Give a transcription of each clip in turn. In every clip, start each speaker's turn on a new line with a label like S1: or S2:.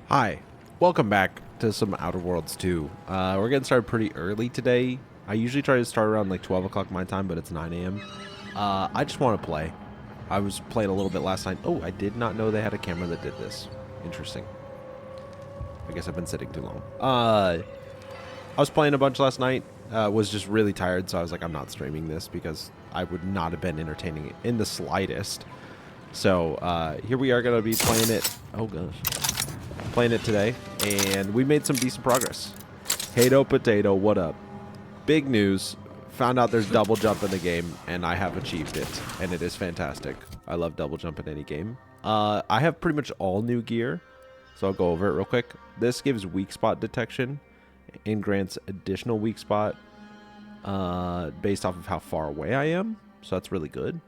S1: Hi, welcome back to some Outer Worlds 2. We're getting started pretty early today. I usually try to start around like 12 o'clock my time, but it's 9 a.m. I just want to play. I was playing a little bit last night. Oh, I did not know they had a camera that did this. Interesting. I guess I've been sitting too long. I was playing a bunch last night. Was just really tired, so I was like, I'm not streaming this because I would not have been entertaining it in the slightest. So here we are going to be playing it. Oh, gosh. Playing it today, and we made some decent progress. Hato Potato, what up? Big news. Found out there's double jump in the game, and I have achieved it, and it is fantastic. I love double jump in any game. I have pretty much all new gear, so I'll go over it real quick. This gives weak spot detection and grants additional weak spot based off of how far away I am, so that's really good.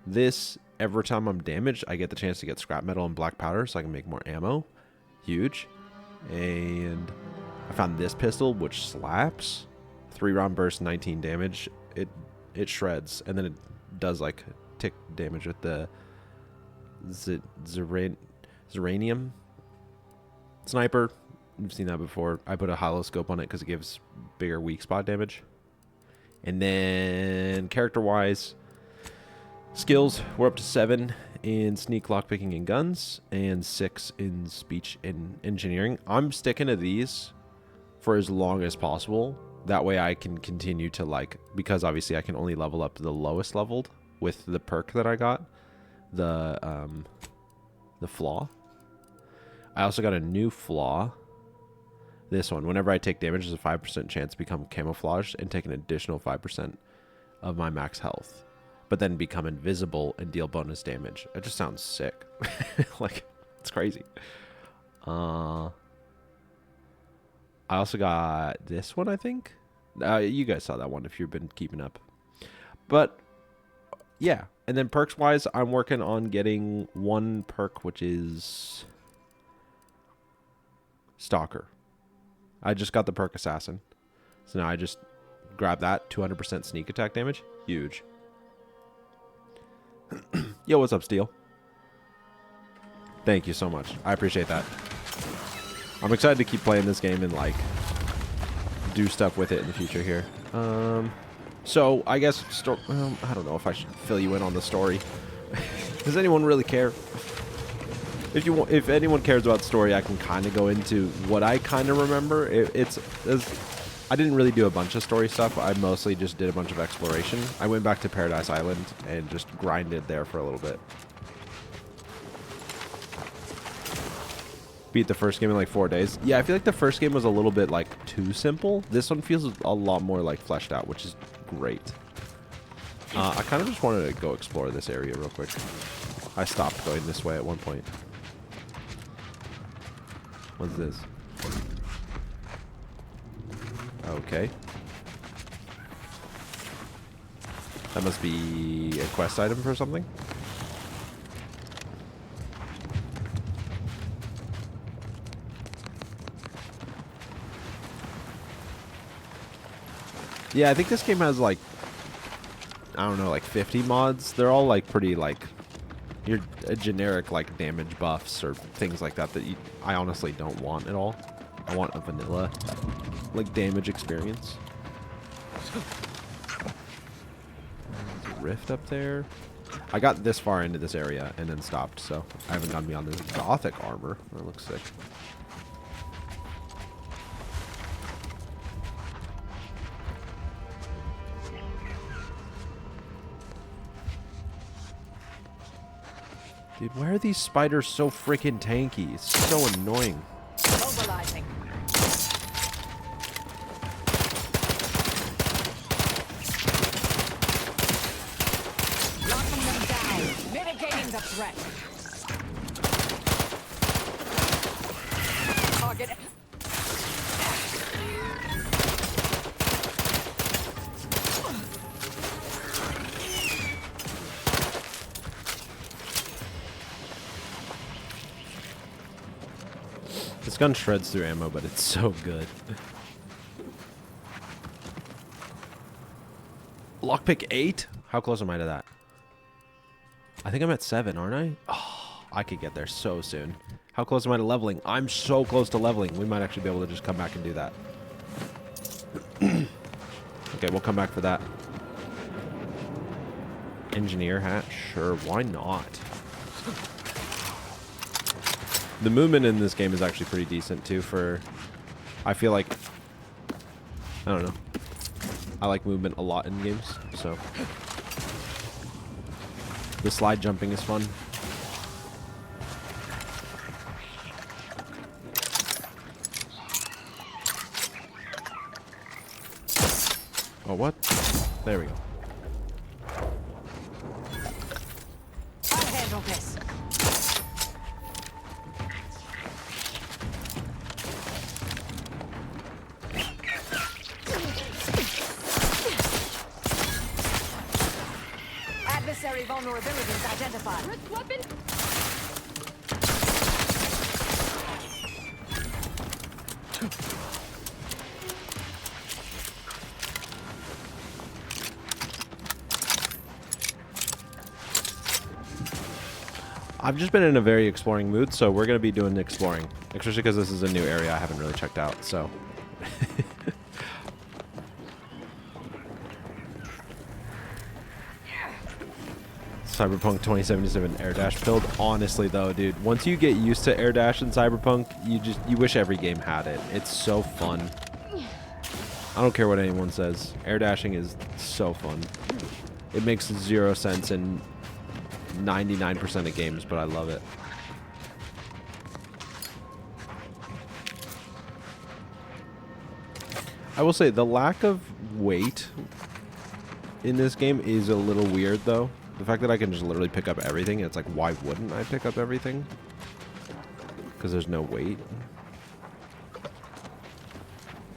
S1: This, every time I'm damaged, I get the chance to get scrap metal and black powder, so I can make more ammo. Huge. And I found this pistol, which slaps. 3-round burst, 19 damage. It shreds, and then it does like tick damage with the Zeranium sniper. You've seen that before. I put a hollow scope on it because it gives bigger weak spot damage. And then character-wise, skills, we're up to 7 in sneak, lockpicking, and guns, and 6 in speech and engineering. I'm sticking to these for as long as possible. That way I can continue to, like, because obviously I can only level up to the lowest leveled with the perk that I got, the flaw. I also got a new flaw. This one, whenever I take damage, there's a 5% chance to become camouflaged and take an additional 5% of my max health, but then become invisible and deal bonus damage. It just sounds sick. Like, it's crazy. I also got this one, I think. You guys saw that one if you've been keeping up. But, yeah. And then perks-wise, I'm working on getting one perk, which is Stalker. I just got the perk Assassin. So now I just grab that. 200% sneak attack damage. Huge. Yo, what's up, Steel? Thank you so much. I appreciate that. I'm excited to keep playing this game and, like, do stuff with it in the future here. So, I guess, I don't know if I should fill you in on the story. Does anyone really care? If anyone cares about the story, I can kind of go into what I kind of remember. I didn't really do a bunch of story stuff. I mostly just did a bunch of exploration. I went back to Paradise Island and just grinded there for a little bit. Beat the first game in like 4 days. Yeah, I feel like the first game was a little bit like too simple. This one feels a lot more like fleshed out, which is great. I kind of just wanted to go explore this area real quick. I stopped going this way at one point. What's this? Okay. That must be a quest item for something. Yeah, I think this game has like, I don't know, like 50 mods. They're all like pretty like, you're a generic like damage buffs or things like that I honestly don't want at all. I want a vanilla like damage experience. There's a rift up there. I got this far into this area and then stopped, so I haven't gone beyond this. Gothic armor. That looks sick. Dude, why are these spiders so freaking tanky? It's so annoying.
S2: Mobilizing. Locking them down. Mitigating the threat. Target.
S1: This gun shreds through ammo, but it's so good. Lockpick 8? How close am I to that? I think I'm at 7, aren't I? Oh, I could get there so soon. How close am I to leveling? I'm so close to leveling. We might actually be able to just come back and do that. Okay, we'll come back for that. Engineer hat? Sure, why not? The movement in this game is actually pretty decent too for... I feel like... I don't know. I like movement a lot in games, so... The slide jumping is fun. Oh, what? There we go.
S2: I'll handle this. Adversary vulnerabilities identified.
S3: Wrist weapon.
S1: I've just been in a very exploring mood, so we're going to be doing exploring. Especially because this is a new area I haven't really checked out, so... Cyberpunk 2077 air dash build. Honestly though, dude, once you get used to air dash in Cyberpunk, you wish every game had it. It's so fun. I don't care what anyone says. Air dashing is so fun. It makes 0 sense in 99% of games, but I love it. I will say the lack of weight in this game is a little weird though. The fact that I can just literally pick up everything, it's like, why wouldn't I pick up everything? Because there's no weight.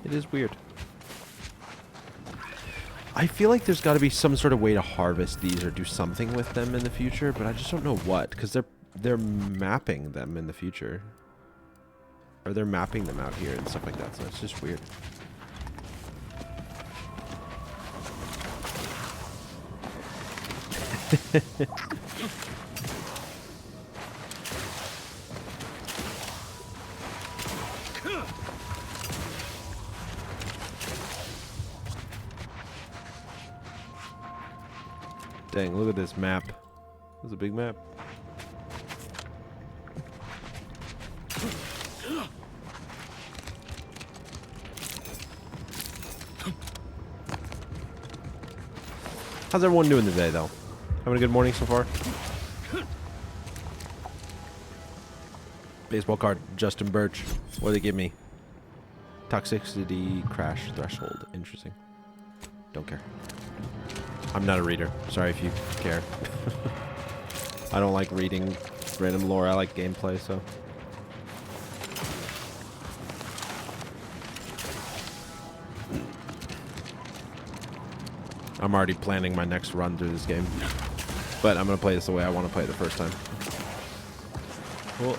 S1: It is weird. I feel like there's got to be some sort of way to harvest these or do something with them in the future, but I just don't know what, because they're mapping them in the future. Or they're mapping them out here and stuff like that, so it's just weird. Dang, look at this map. This is a big map. How's everyone doing today, though? Having a good morning so far? Baseball card, Justin Birch. What do they give me? Toxicity crash threshold. Interesting. Don't care. I'm not a reader. Sorry if you care. I don't like reading random lore. I like gameplay, so. I'm already planning my next run through this game. But I'm going to play this the way I want to play it the first time. Cool.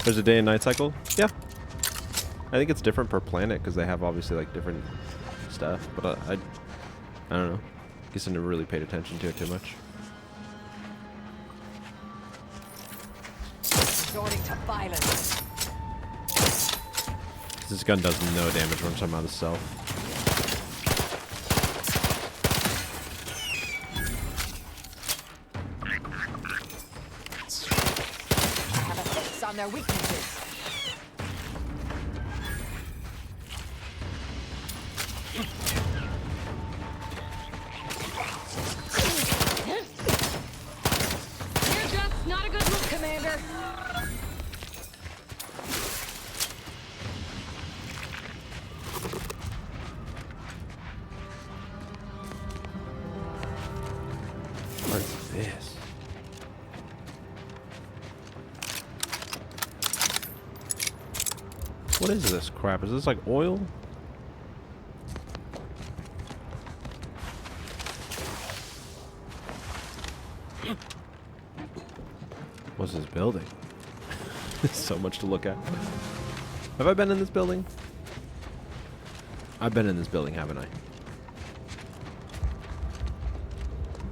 S1: There's a day and night cycle? Yeah. I think it's different per planet because they have obviously like different stuff. But I don't know. Guess I never really paid attention to it too much.
S2: Resorting to violence.
S1: This gun does no damage once I'm out of self.
S2: Have a fix on their weaknesses.
S3: Airdrop's not a good look,
S2: Commander.
S1: What's this? What is this crap? Is this like oil? What's this building? There's so much to look at. Have I been in this building? I've been in this building, haven't I?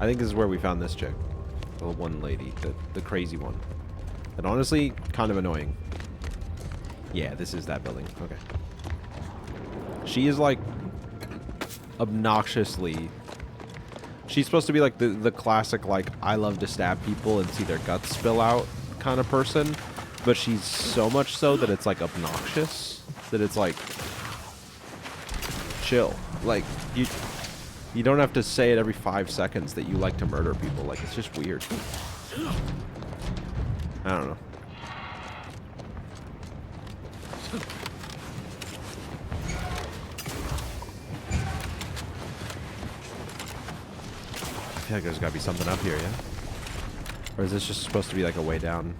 S1: I think this is where we found this chick. The one lady. The crazy one. And honestly, kind of annoying. Yeah, this is that building. Okay. She is like obnoxiously... She's supposed to be like the classic, like, I love to stab people and see their guts spill out kind of person. But she's so much so that it's like obnoxious. That it's like... Chill. Like, you don't have to say it every 5 seconds that you like to murder people. Like, it's just weird. I don't know. I feel like there's gotta be something up here, yeah? Or is this just supposed to be like a way down?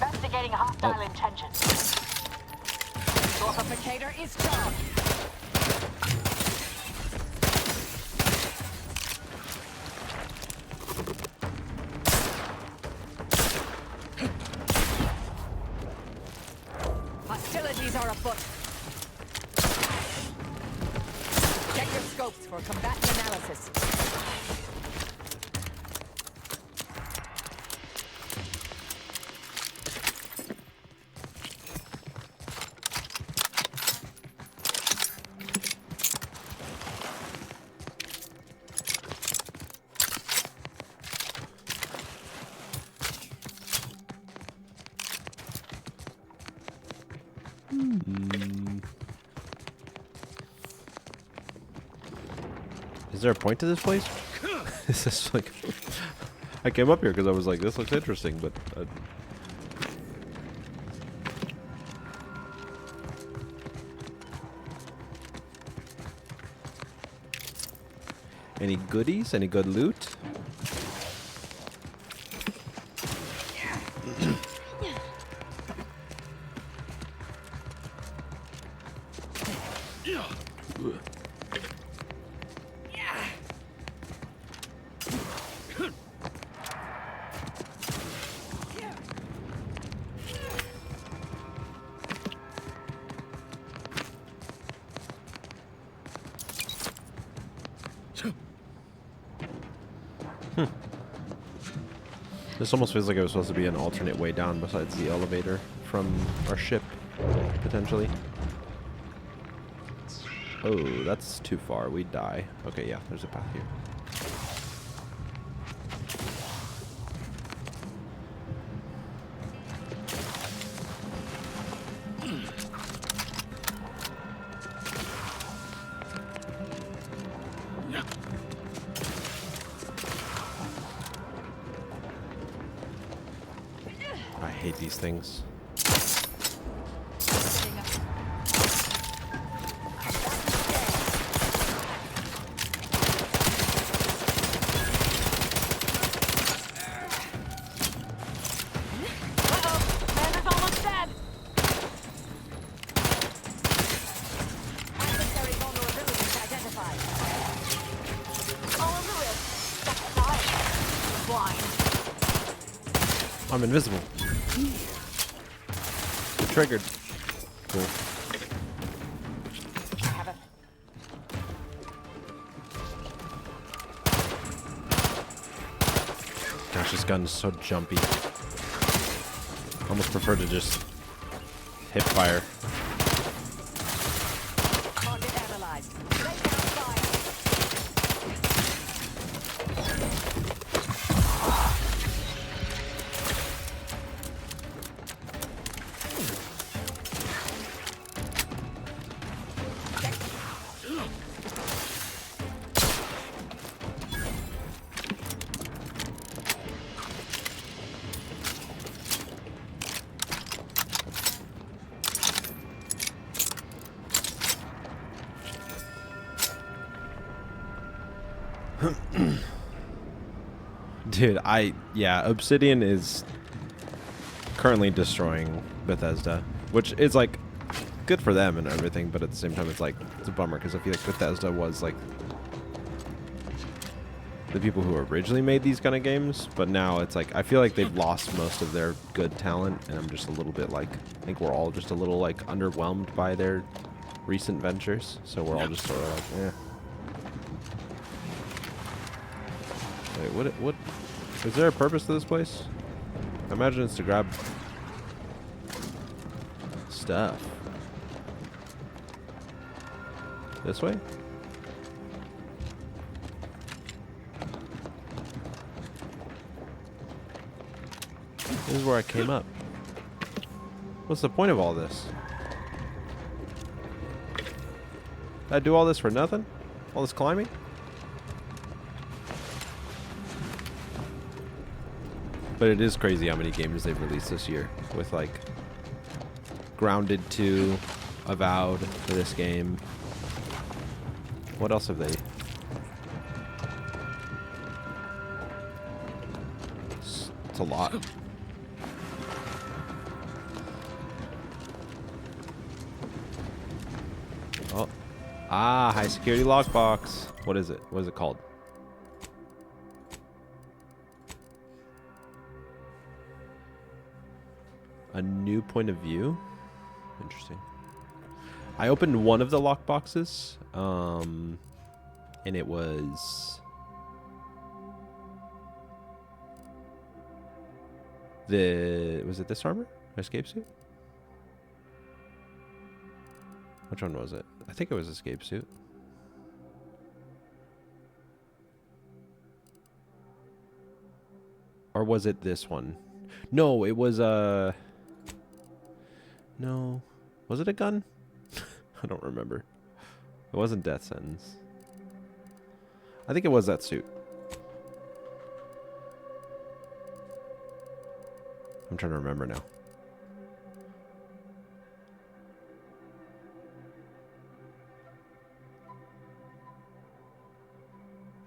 S2: Investigating hostile intentions. Torpificator is charged. Hostilities are afoot. Check your scopes for combatant analysis.
S1: Is there a point to this place? This is like... I came up here because I was like, this looks interesting, but... Any goodies? Any good loot? This almost feels like it was supposed to be an alternate way down besides the elevator from our ship, potentially. Oh, that's too far. We'd die. Okay, yeah, there's a path here. I hate these things. I'm invisible. Triggered. Cool. Gosh, this gun is so jumpy. Almost prefer to just hip fire.
S2: Target analyzed. Lay down fire.
S1: Dude, yeah, Obsidian is currently destroying Bethesda, which is like good for them and everything, but at the same time it's like it's a bummer because I feel like Bethesda was like the people who originally made these kind of games, but now it's like I feel like they've lost most of their good talent, and I'm just a little bit like I think we're all just a little like underwhelmed by their recent ventures, so we're all just sort of like, eh. Wait, what is there a purpose to this place? I imagine it's to grab stuff. This way? This is where I came up. What's the point of all this? Did I do all this for nothing? All this climbing? But it is crazy how many games they've released this year with like Grounded 2, Avowed for this game. What else have they? It's a lot. Oh. Ah, high security lockbox. What is it? What is it called? A new point of view? Interesting. I opened one of the lockboxes, and it was was it this armor? Escape suit? Which one was it? I think it was escape suit. Or was it this one? No, it was no. Was it a gun? I don't remember. It wasn't death sentence. I think it was that suit. I'm trying to remember now.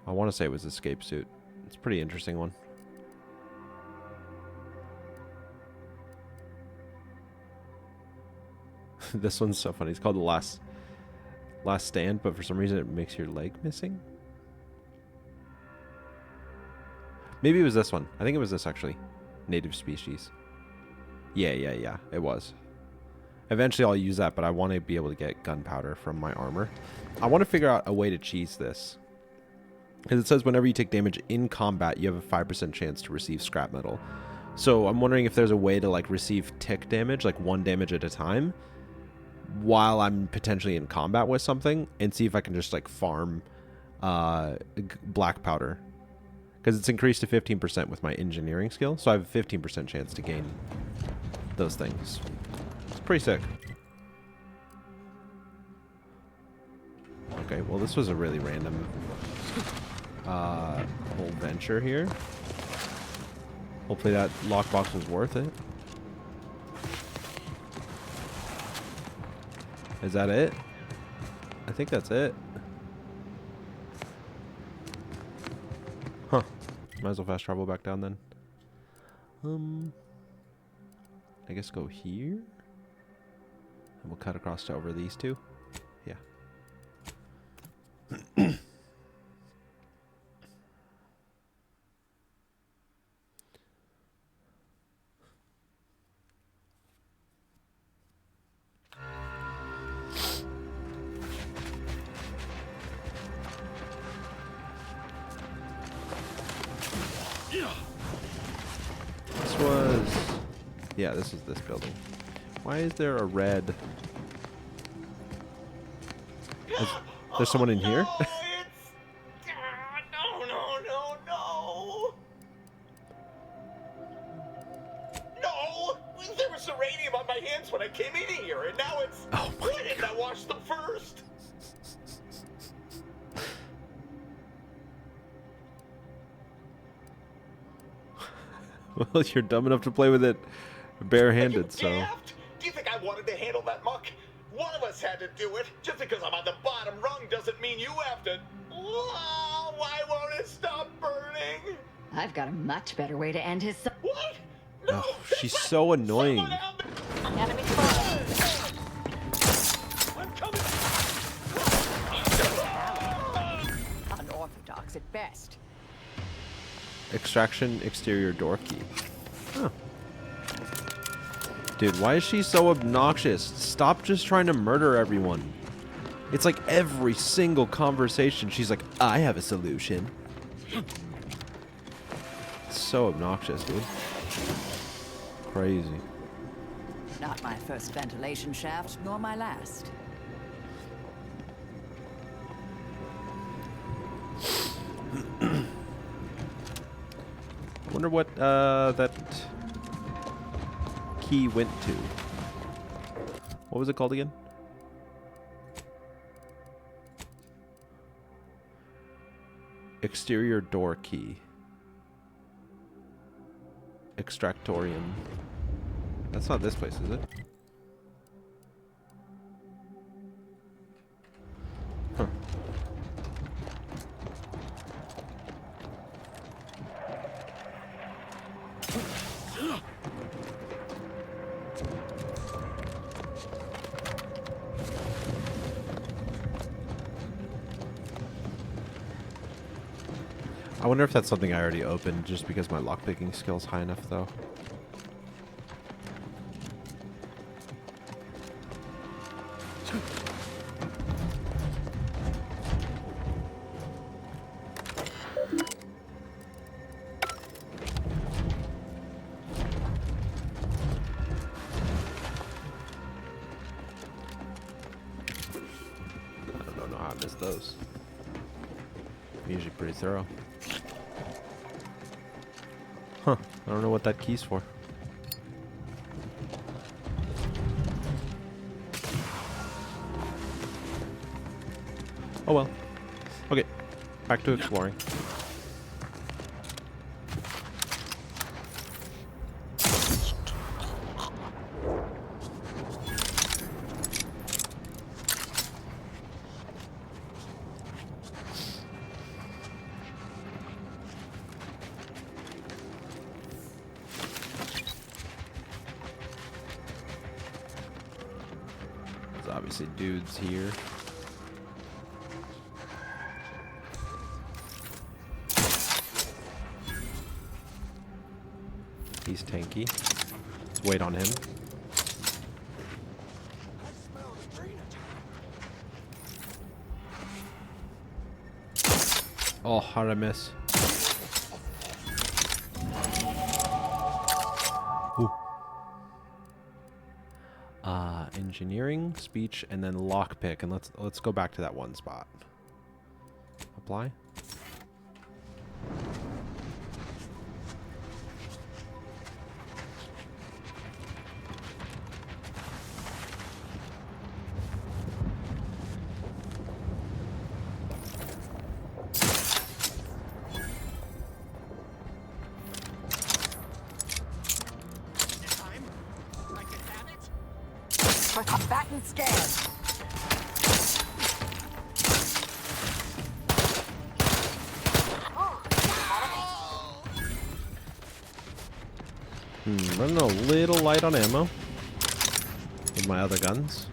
S1: I want to say it was escape suit. It's a pretty interesting one. This one's so funny. It's called the Last Stand, but for some reason it makes your leg missing. Maybe it was this one. I think it was this actually. Native species. Yeah. It was. Eventually I'll use that, but I want to be able to get gunpowder from my armor. I want to figure out a way to cheese this. Because it says whenever you take damage in combat, you have a 5% chance to receive scrap metal. So I'm wondering if there's a way to like receive tick damage, like 1 damage at a time, while I'm potentially in combat with something, and see if I can just like farm black powder. Because it's increased to 15% with my engineering skill, so I have a 15% chance to gain those things. It's pretty sick. Okay, well this was a really random whole venture here. Hopefully that lockbox was worth it. Is that it? I think that's it. Huh. Might as well fast travel back down then. I guess go here. And we'll cut across to over these two. Yeah. Yeah, this is this building. Why is there a red? There's someone in here?
S4: No, no! There was uranium on my hands when I came in here, and now it's...
S1: Oh my
S4: Why didn't I wash them first?
S1: Well, you're dumb enough to play with it barehanded,
S4: Are you
S1: so...
S4: daft? Do you think I wanted to handle that muck? One of us had to do it. Just because I'm on the bottom rung doesn't mean you have to. Oh, why won't it stop burning?
S2: I've got a much better way to end his.
S4: What? No,
S1: Oh, she's so annoying.
S4: someone help me.
S2: Enemy spotted.
S4: I'm coming.
S2: Unorthodox at best.
S1: Extraction exterior door key. Huh. Dude, why is she so obnoxious? Stop just trying to murder everyone. It's like every single conversation, she's like, I have a solution. It's so obnoxious, dude. Crazy.
S2: Not my first ventilation shaft, nor my last.
S1: I wonder what that key went to. What was it called again? Exterior door key. Extractorium. That's not this place, is it? Huh. I wonder if that's something I already opened just because my lockpicking skill's high enough, though. I don't know how I missed those. I'm usually pretty thorough. Huh. I don't know what that key's for. Oh well. Okay. Back to exploring. There's obviously dudes here. He's tanky. Let's wait on him. Oh, how did I miss? Ooh. Engineering, speech, and then lockpick, and let's go back to that one spot. Apply.
S2: For combatant scared.
S1: Running a little light on ammo with my other guns.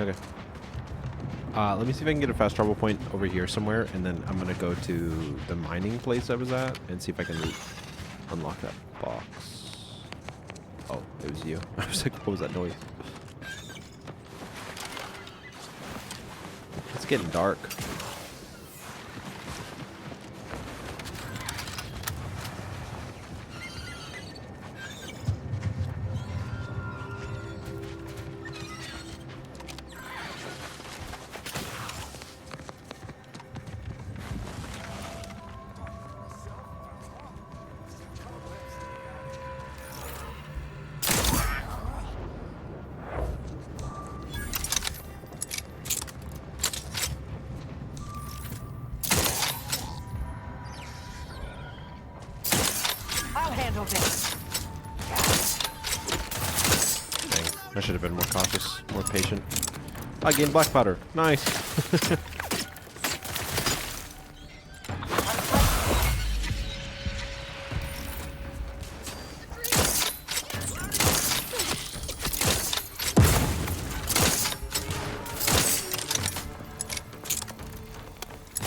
S1: Okay. Let me see if I can get a fast travel point over here somewhere, and then I'm gonna go to the mining place I was at and see if I can unlock that box. Oh, it was you. I was like, what was that noise? It's getting dark.
S2: I'll handle this.
S1: Dang, I should have been more cautious, more patient. I gained black powder. Nice.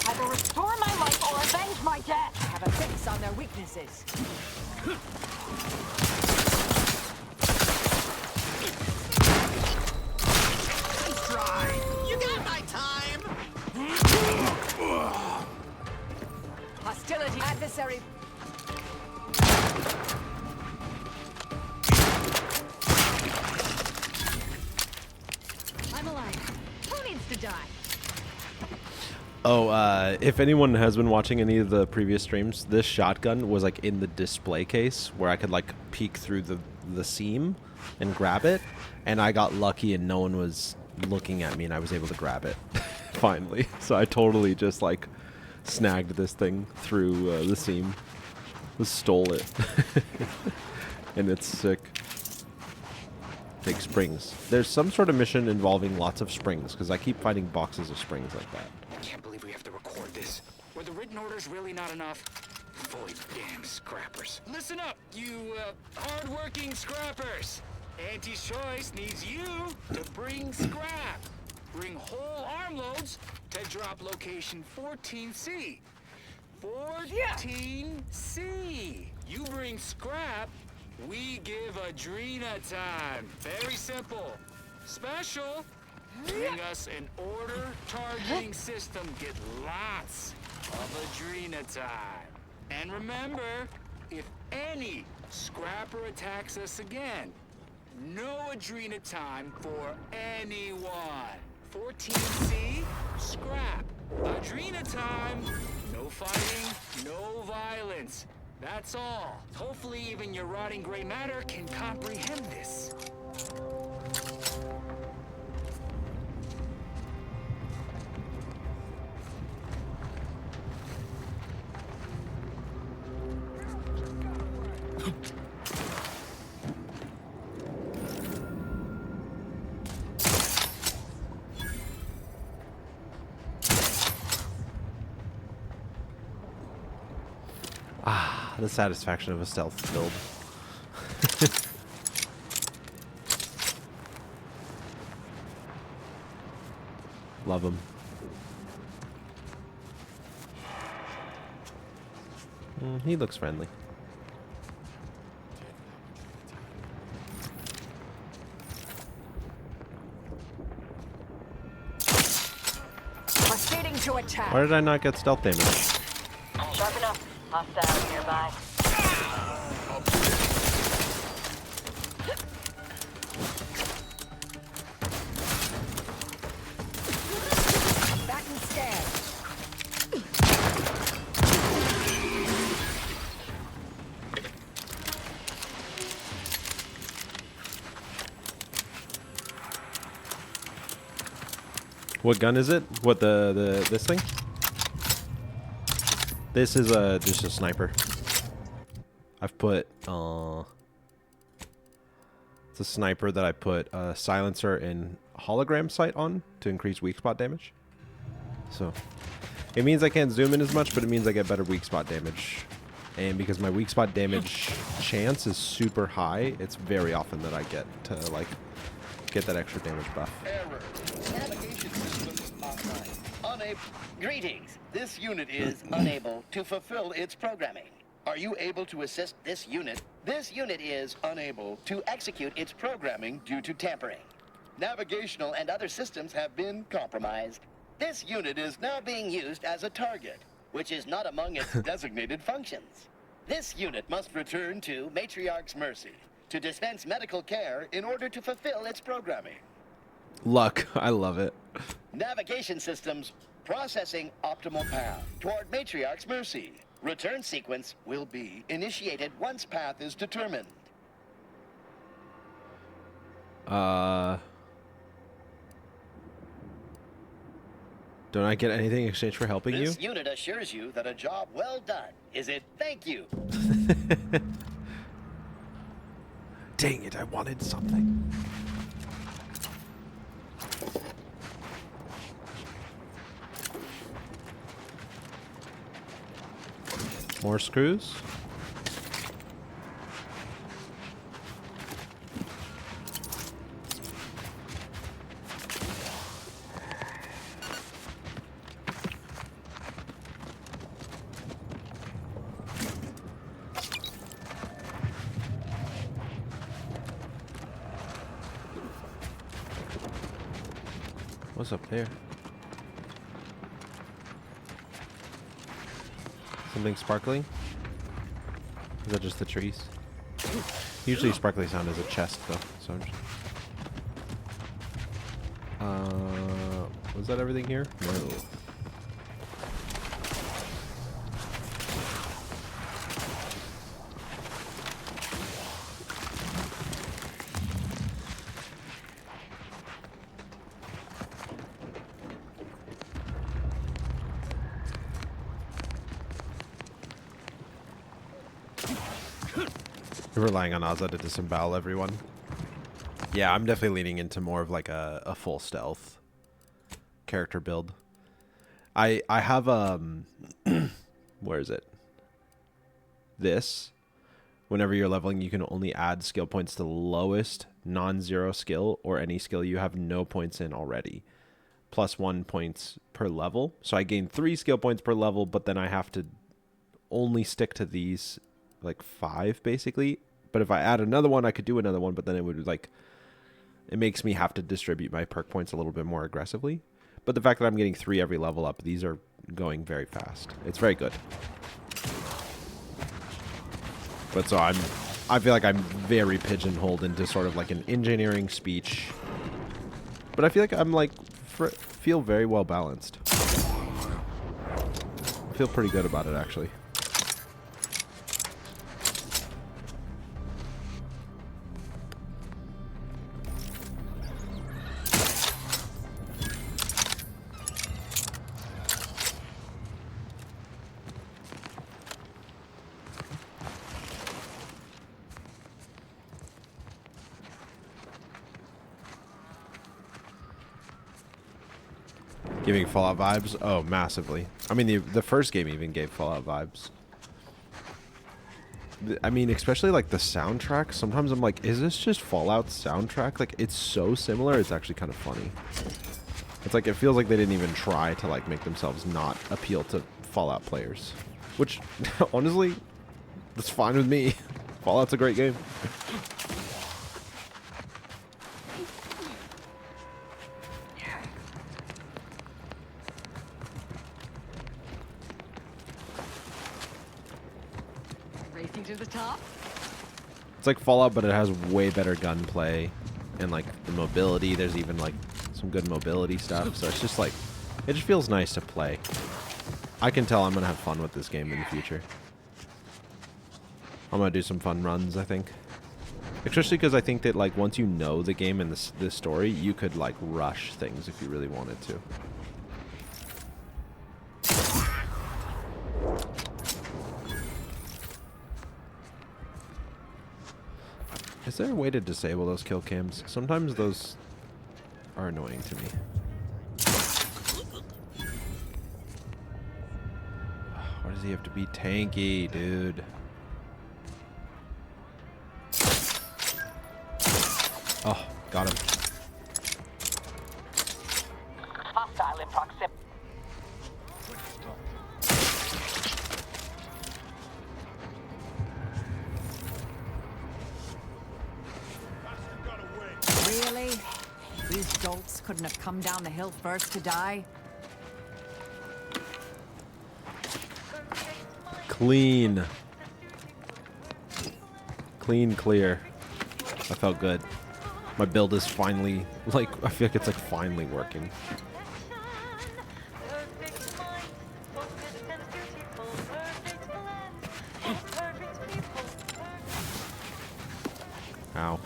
S2: Either restore my life or avenge my death. Have a fix on their weaknesses.
S5: You got my time!
S2: Hostility. Adversary.
S3: I'm alive. Who needs to die?
S1: Oh, if anyone has been watching any of the previous streams, this shotgun was like in the display case where I could like peek through the seam and grab it, and I got lucky and no one was looking at me and I was able to grab it finally. So I totally just like snagged this thing through the seam, just stole it, and it's sick. Take springs. There's some sort of mission involving lots of springs because I keep finding boxes of springs like that.
S5: I can't believe we have to record this. Were the written orders really not enough? Fully damn scrappers. Listen up, you hard-working scrappers. Auntie's Choice needs you to bring scrap. Bring whole armloads to drop location 14C. 14C. You bring scrap, we give Adrena time. Very simple. Special. Bring us an order targeting system. Get lots of Adrena time. And remember, if any scrapper attacks us again, no Adrena time for anyone. 14C, scrap. Adrena time, no fighting, no violence. That's all. Hopefully even your rotting gray matter can comprehend this.
S1: The satisfaction of a stealth build. Love him. He looks friendly.
S2: Proceeding to attack.
S1: Why did I not get stealth damage?
S2: Sharp enough. Hostile nearby. Back and scan.
S1: What gun is it? What this thing? This is just a sniper. I've put it's a sniper that I put a silencer and hologram sight on to increase weak spot damage. So it means I can't zoom in as much, but it means I get better weak spot damage. And because my weak spot damage chance is super high, it's very often that I get to like get that extra damage buff.
S6: Error. Navigation systems offline. Greetings. This unit is unable to fulfill its programming. Are you able to assist this unit? This unit is unable to execute its programming due to tampering. Navigational and other systems have been compromised. This unit is now being used as a target, which is not among its designated functions. This unit must return to Matriarch's Mercy to dispense medical care in order to fulfill its programming.
S1: Luck. I love it.
S6: Navigation systems processing optimal path toward Matriarch's Mercy. Return sequence will be initiated once path is determined.
S1: Don't I get anything in exchange for helping you?
S6: This unit assures you that a job well done is it. Thank you.
S1: Dang it, I wanted something. More screws? What's up there? Something sparkling? Is that just the trees? Usually sparkly sound is a chest though, so I'm just... was that everything here? No. You're relying on Azza to disembowel everyone. Yeah, I'm definitely leaning into more of like a full stealth character build. I have where is it? This. Whenever you're leveling, you can only add skill points to the lowest non-zero skill or any skill you have no points in already. Plus 1 points per level. So I gain 3 skill points per level, but then I have to only stick to these like 5 basically. But if I add another one, I could do another one, but then it would like, it makes me have to distribute my perk points a little bit more aggressively. But the fact that I'm getting 3 every level up, these are going very fast. It's very good. But so I feel like I'm very pigeonholed into sort of like an engineering speech. But I feel like I'm like, feel very well balanced. I feel pretty good about it actually. Giving Fallout vibes? Oh, massively. I mean, the first game even gave Fallout vibes. I mean, especially like the soundtrack. Sometimes I'm like, is this just Fallout's soundtrack? Like, it's so similar, it's actually kind of funny. It's like, it feels like they didn't even try to like make themselves not appeal to Fallout players. Which, honestly, that's fine with me. Fallout's a great game.
S3: Racing to the top.
S1: It's like Fallout, but it has way better gunplay and like the mobility. There's even like some good mobility stuff. So it's just like, it just feels nice to play. I can tell I'm going to have fun with this game in the future. I'm going to do some fun runs, I think. Especially because I think that like once you know the game and this story, you could like rush things if you really wanted to. Is there a way to disable those kill cams? Sometimes those are annoying to me. Why does he have to be tanky, dude? Oh, got him.
S2: Hostile in proximity.
S3: Really? These dolts couldn't have come down the hill first to die?
S1: Clean. Clean, clear. I felt good. My build is finally, like, I feel like it's like finally working. Ow.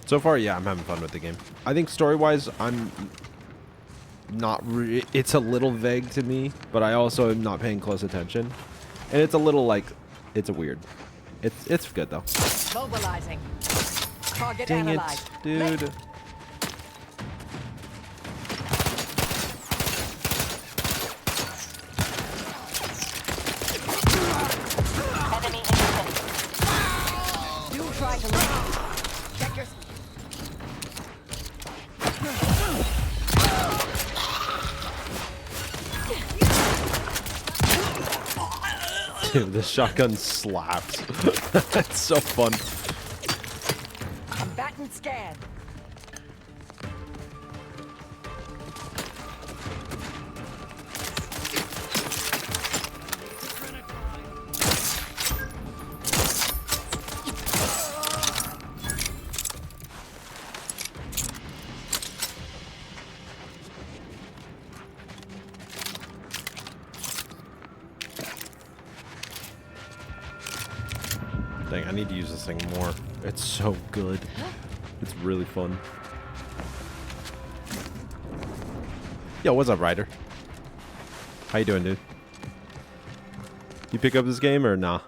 S1: So far, yeah, I'm having fun with the game. I think story-wise, I'm not. It's a little vague to me, but I also am not paying close attention, and it's a little like, it's a weird. It's good though.
S3: Mobilizing. Target
S1: Dang it,
S3: analyzed.
S1: dude.
S2: Enemy in vicinity.
S3: You try to leave. Check your...
S1: Dude, this shotgun slaps. It's so fun.
S3: Combatant scan.
S1: Dang, I need to use this thing more. It's so good. It's really fun. Yo, what's up, Ryder? How you doing, dude? You pick up this game or nah?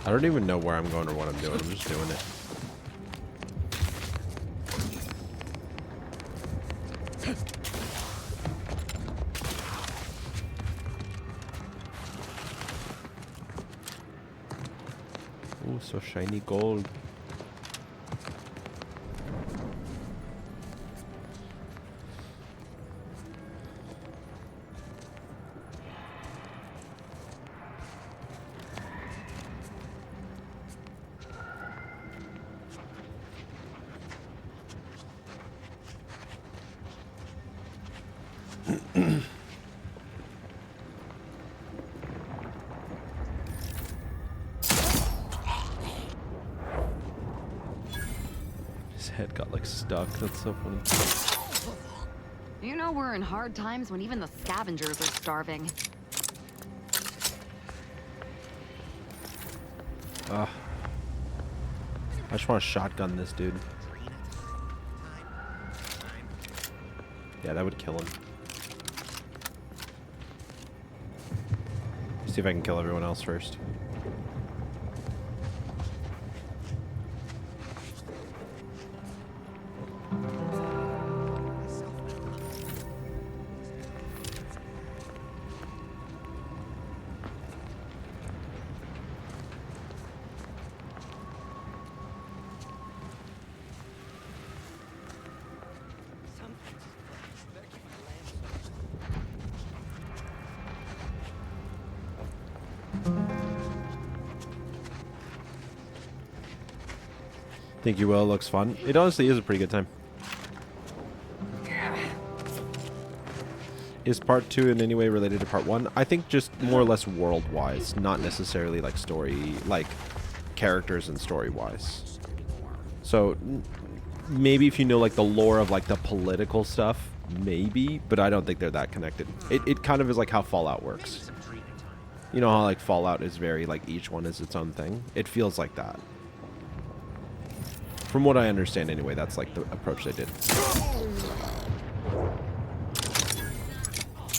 S1: I don't even know where I'm going or what I'm doing. I'm just doing it. Oh, so shiny gold. His head got like stuck. That's so funny.
S7: You know we're in hard times when even the scavengers are starving.
S1: I just want to shotgun this dude. Yeah, that would kill him. See if I can kill everyone else first. Think you will. Looks fun. It honestly is a pretty good time. Is part 2 in any way related to part 1? I think just more or less world-wise, not necessarily like story, like characters and story-wise. So maybe if you know like the lore of like the political stuff, maybe, but I don't think they're that connected. It kind of is like how Fallout works. You know how like Fallout is very like each one is its own thing? It feels like that. From what I understand anyway, that's like the approach they did.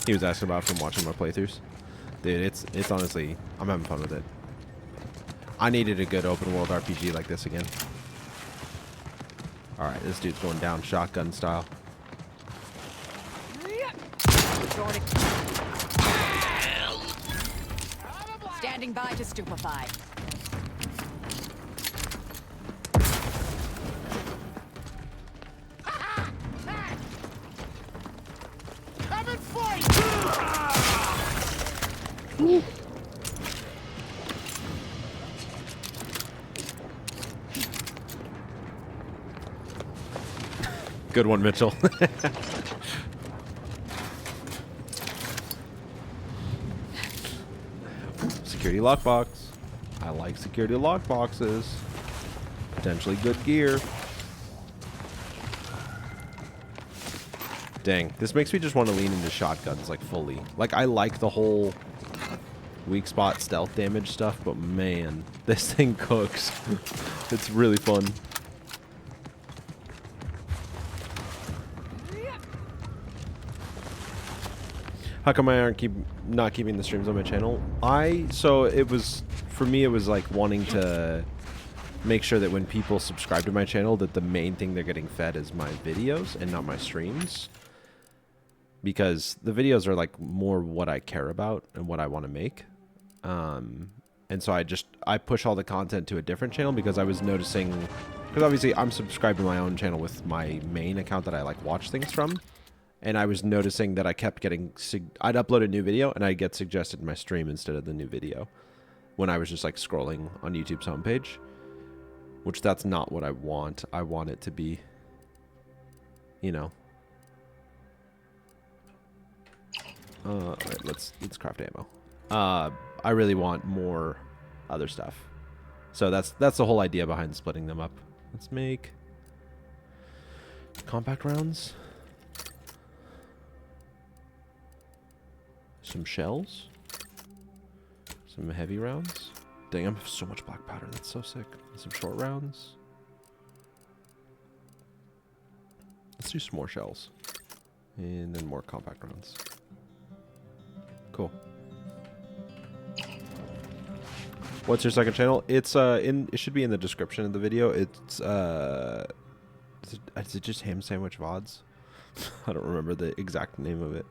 S1: He was asking about from watching my playthroughs. Dude, it's honestly, I'm having fun with it. I needed a good open world RPG like this again. Alright, this dude's going down shotgun style.
S3: Standing by to stupefy.
S1: Good one, Mitchell. Security lockbox. I like security lockboxes. Potentially good gear. Dang, this makes me just want to lean into shotguns, like, fully. Like, I like the whole weak spot stealth damage stuff, but man, this thing cooks. It's really fun. How come I aren't not keeping the streams on my channel? So it was, for me, it was like wanting to make sure that when people subscribe to my channel, that the main thing they're getting fed is my videos and not my streams. Because the videos are like more what I care about and what I want to make. And so I push all the content to a different channel because I was noticing, because obviously I'm subscribed to my own channel with my main account that I like watch things from. And I was noticing that I kept getting, I'd upload a new video and I'd get suggested my stream instead of the new video when I was just like scrolling on YouTube's homepage, which that's not what I want. I want it to be, you know. Alright, let's craft ammo. I really want more other stuff. So that's the whole idea behind splitting them up. Let's make compact rounds. Some shells. Some heavy rounds. Dang, I have so much black powder. That's so sick. And some short rounds. Let's do some more shells. And then more compact rounds. Cool. What's your second channel? It's it should be in the description of the video. It's is it just ham sandwich VODs? I don't remember the exact name of it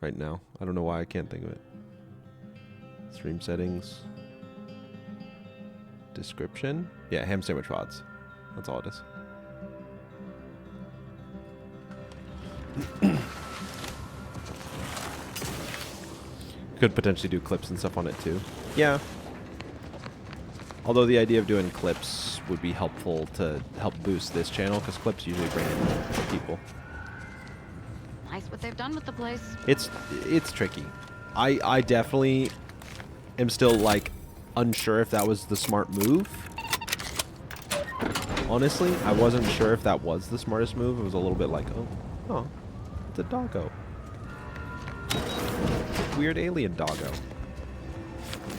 S1: right now. I don't know why I can't think of it. Stream settings. Description. Yeah, ham sandwich VODs. That's all it is. Could potentially do clips and stuff on it too. Yeah. Although the idea of doing clips would be helpful to help boost this channel, because clips usually bring in people.
S7: Nice what they've done with the place.
S1: It's tricky. I definitely am still like unsure if that was the smart move. Honestly, I wasn't sure if that was the smartest move. It was a little bit like, oh, it's a doggo. Weird alien doggo.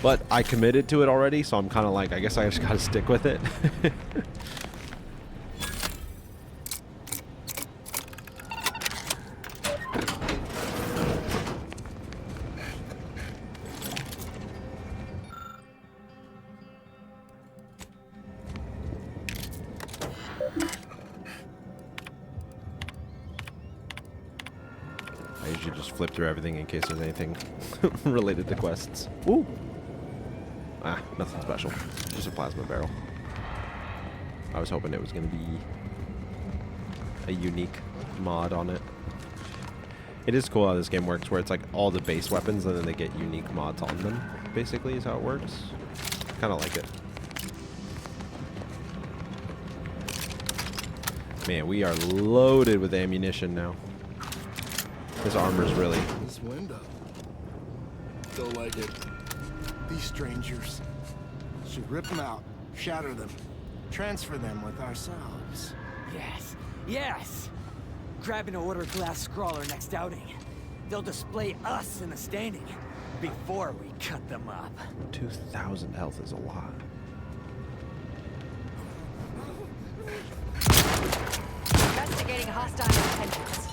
S1: But I committed to it already, so I'm kind of like, I guess I just gotta stick with it. I usually just flip through everything in case there's anything related to quests. Woo! Ah, nothing special. Just a plasma barrel. I was hoping it was going to be a unique mod on it. It is cool how this game works, where it's like all the base weapons and then they get unique mods on them, basically, is how it works. Kind of like it. Man, we are loaded with ammunition now. His armor's really...
S8: This window. Don't like it. These strangers. Should rip them out, shatter them, transfer them with ourselves.
S9: Yes, yes! Grab an order glass scrawler next outing. They'll display us in the standing before we cut them up.
S1: 2,000 health is a lot.
S2: Investigating hostile intentions.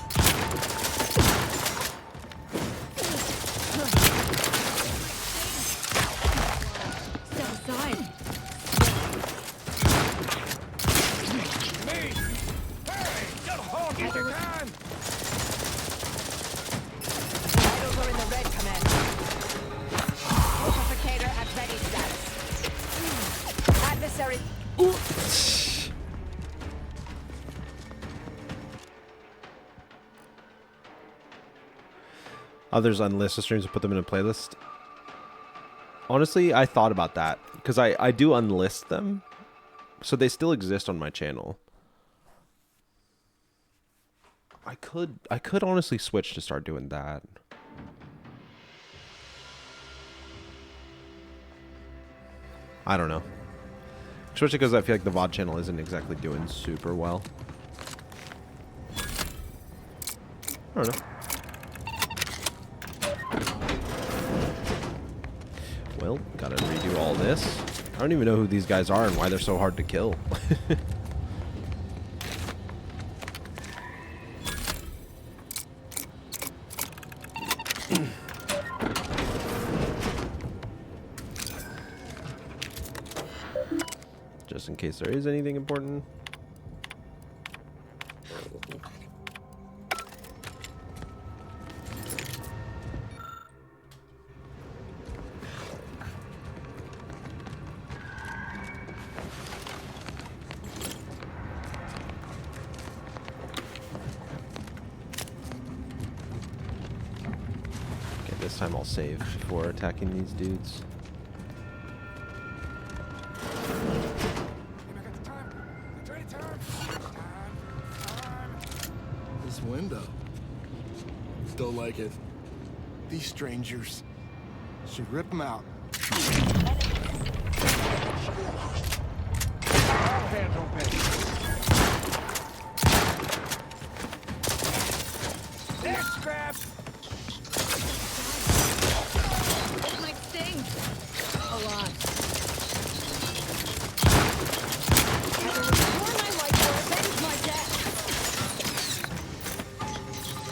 S7: Step aside.
S2: Vitals are in the red, Commander. Multiplicator at ready status. Adversary.
S1: Others unlist the streams and put them in a playlist. Honestly, I thought about that because I do unlist them, so they still exist on my channel. I could honestly switch to start doing that. I don't know. Especially because I feel like the VOD channel isn't exactly doing super well. I don't know. Well, gotta redo all this. I don't even know who these guys are and why they're so hard to kill. Just in case there is anything important. Okay, this time I'll save before attacking these dudes.
S8: This window. Still like it. These strangers. Should rip them out.
S9: Hands open. There's Scrap!
S7: It might sting. A lot.
S2: Either restore my life or avenge my death.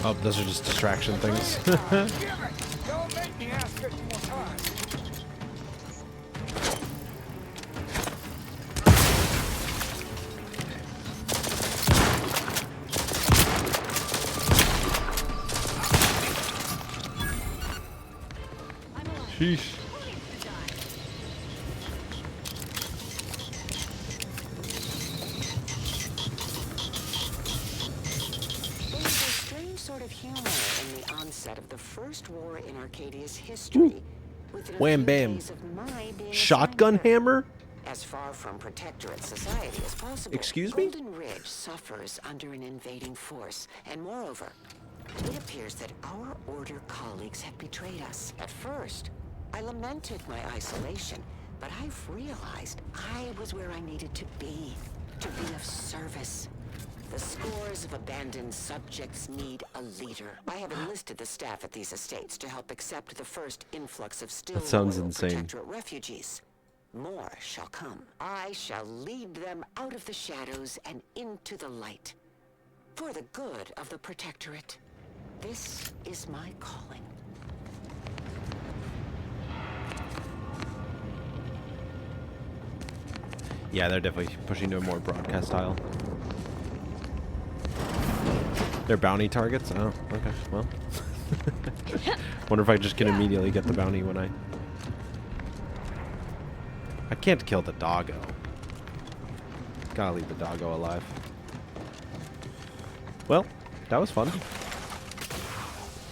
S1: Oh, those are just distraction things.
S9: Damn it! Don't make me ask 50 more times.
S1: Sheesh.
S10: There is a strange sort of humor in the onset of the first war in Arcadia's history. Within a
S1: Wham
S10: few
S1: bam.
S10: days of my being
S1: Shotgun
S10: assigned here.
S1: hammer?
S10: As far from Protectorate society as possible,
S1: Excuse me?
S10: Golden Ridge suffers under an invading force, and moreover, it appears that our Order colleagues have betrayed us. At first, I lamented my isolation, but I've realized I was where I needed to be of service. The scores of abandoned subjects need a leader. I have enlisted the staff at these estates to help accept the first influx of still
S1: sounds
S10: loyal
S1: insane.
S10: Protectorate refugees. More shall come. I shall lead them out of the shadows and into the light. For the good of the Protectorate. This is my calling.
S1: Yeah, they're definitely pushing to a more broadcast style. They're bounty targets? Oh, okay, well. Wonder if I just can immediately get the bounty when I can't kill the doggo. Gotta leave the doggo alive. Well, that was fun.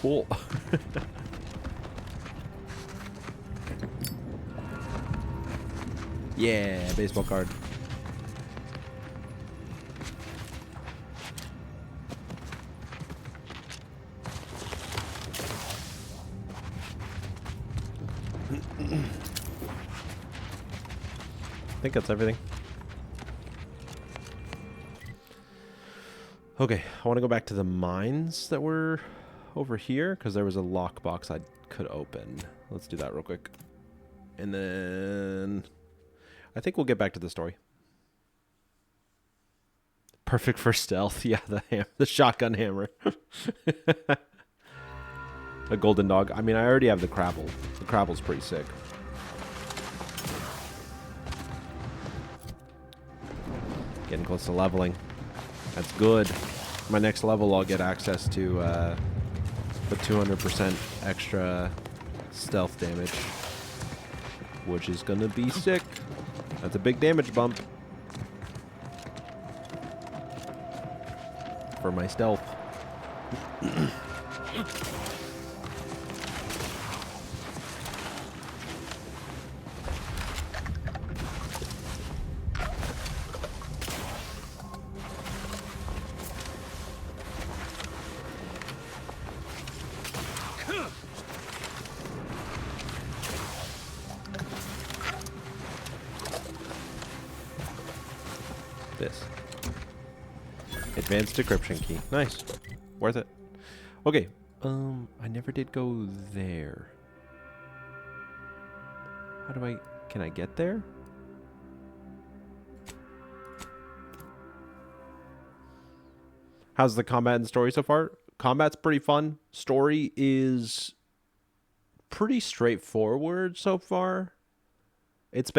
S1: Cool. Yeah, baseball card. I think that's everything. Okay, I want to go back to the mines that were over here because there was a lockbox I could open. Let's do that real quick. And then I think we'll get back to the story. Perfect for stealth. Yeah, the shotgun hammer. A golden dog. I mean, I already have the Crabble. The Crabble's pretty sick. Getting close to leveling. That's good. My next level, I'll get access to the 200% extra stealth damage, which is gonna be sick. That's a big damage bump for my stealth. This. Advanced decryption key. Nice. Worth it. Okay. I never did go there. How do I... Can I get there? How's the combat and story so far? Combat's pretty fun. Story is pretty straightforward so far. It's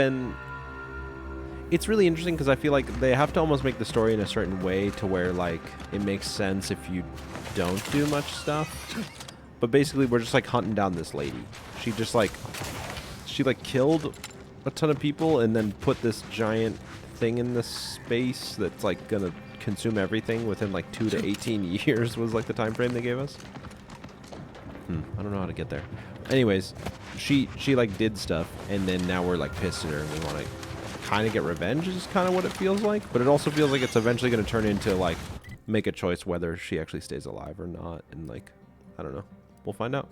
S1: really interesting because I feel like they have to almost make the story in a certain way to where, like, it makes sense if you don't do much stuff. But basically, we're just, like, hunting down this lady. She just, like... She, like, killed a ton of people and then put this giant thing in this space that's, like, gonna consume everything within, like, 2 to 18 years was, like, the time frame they gave us. I don't know how to get there. Anyways, she like, did stuff, and then now we're, like, pissed at her, and we want to kind of get revenge is kind of what it feels like. But it also feels like it's eventually going to turn into, like, make a choice whether she actually stays alive or not. And, like, I don't know. We'll find out.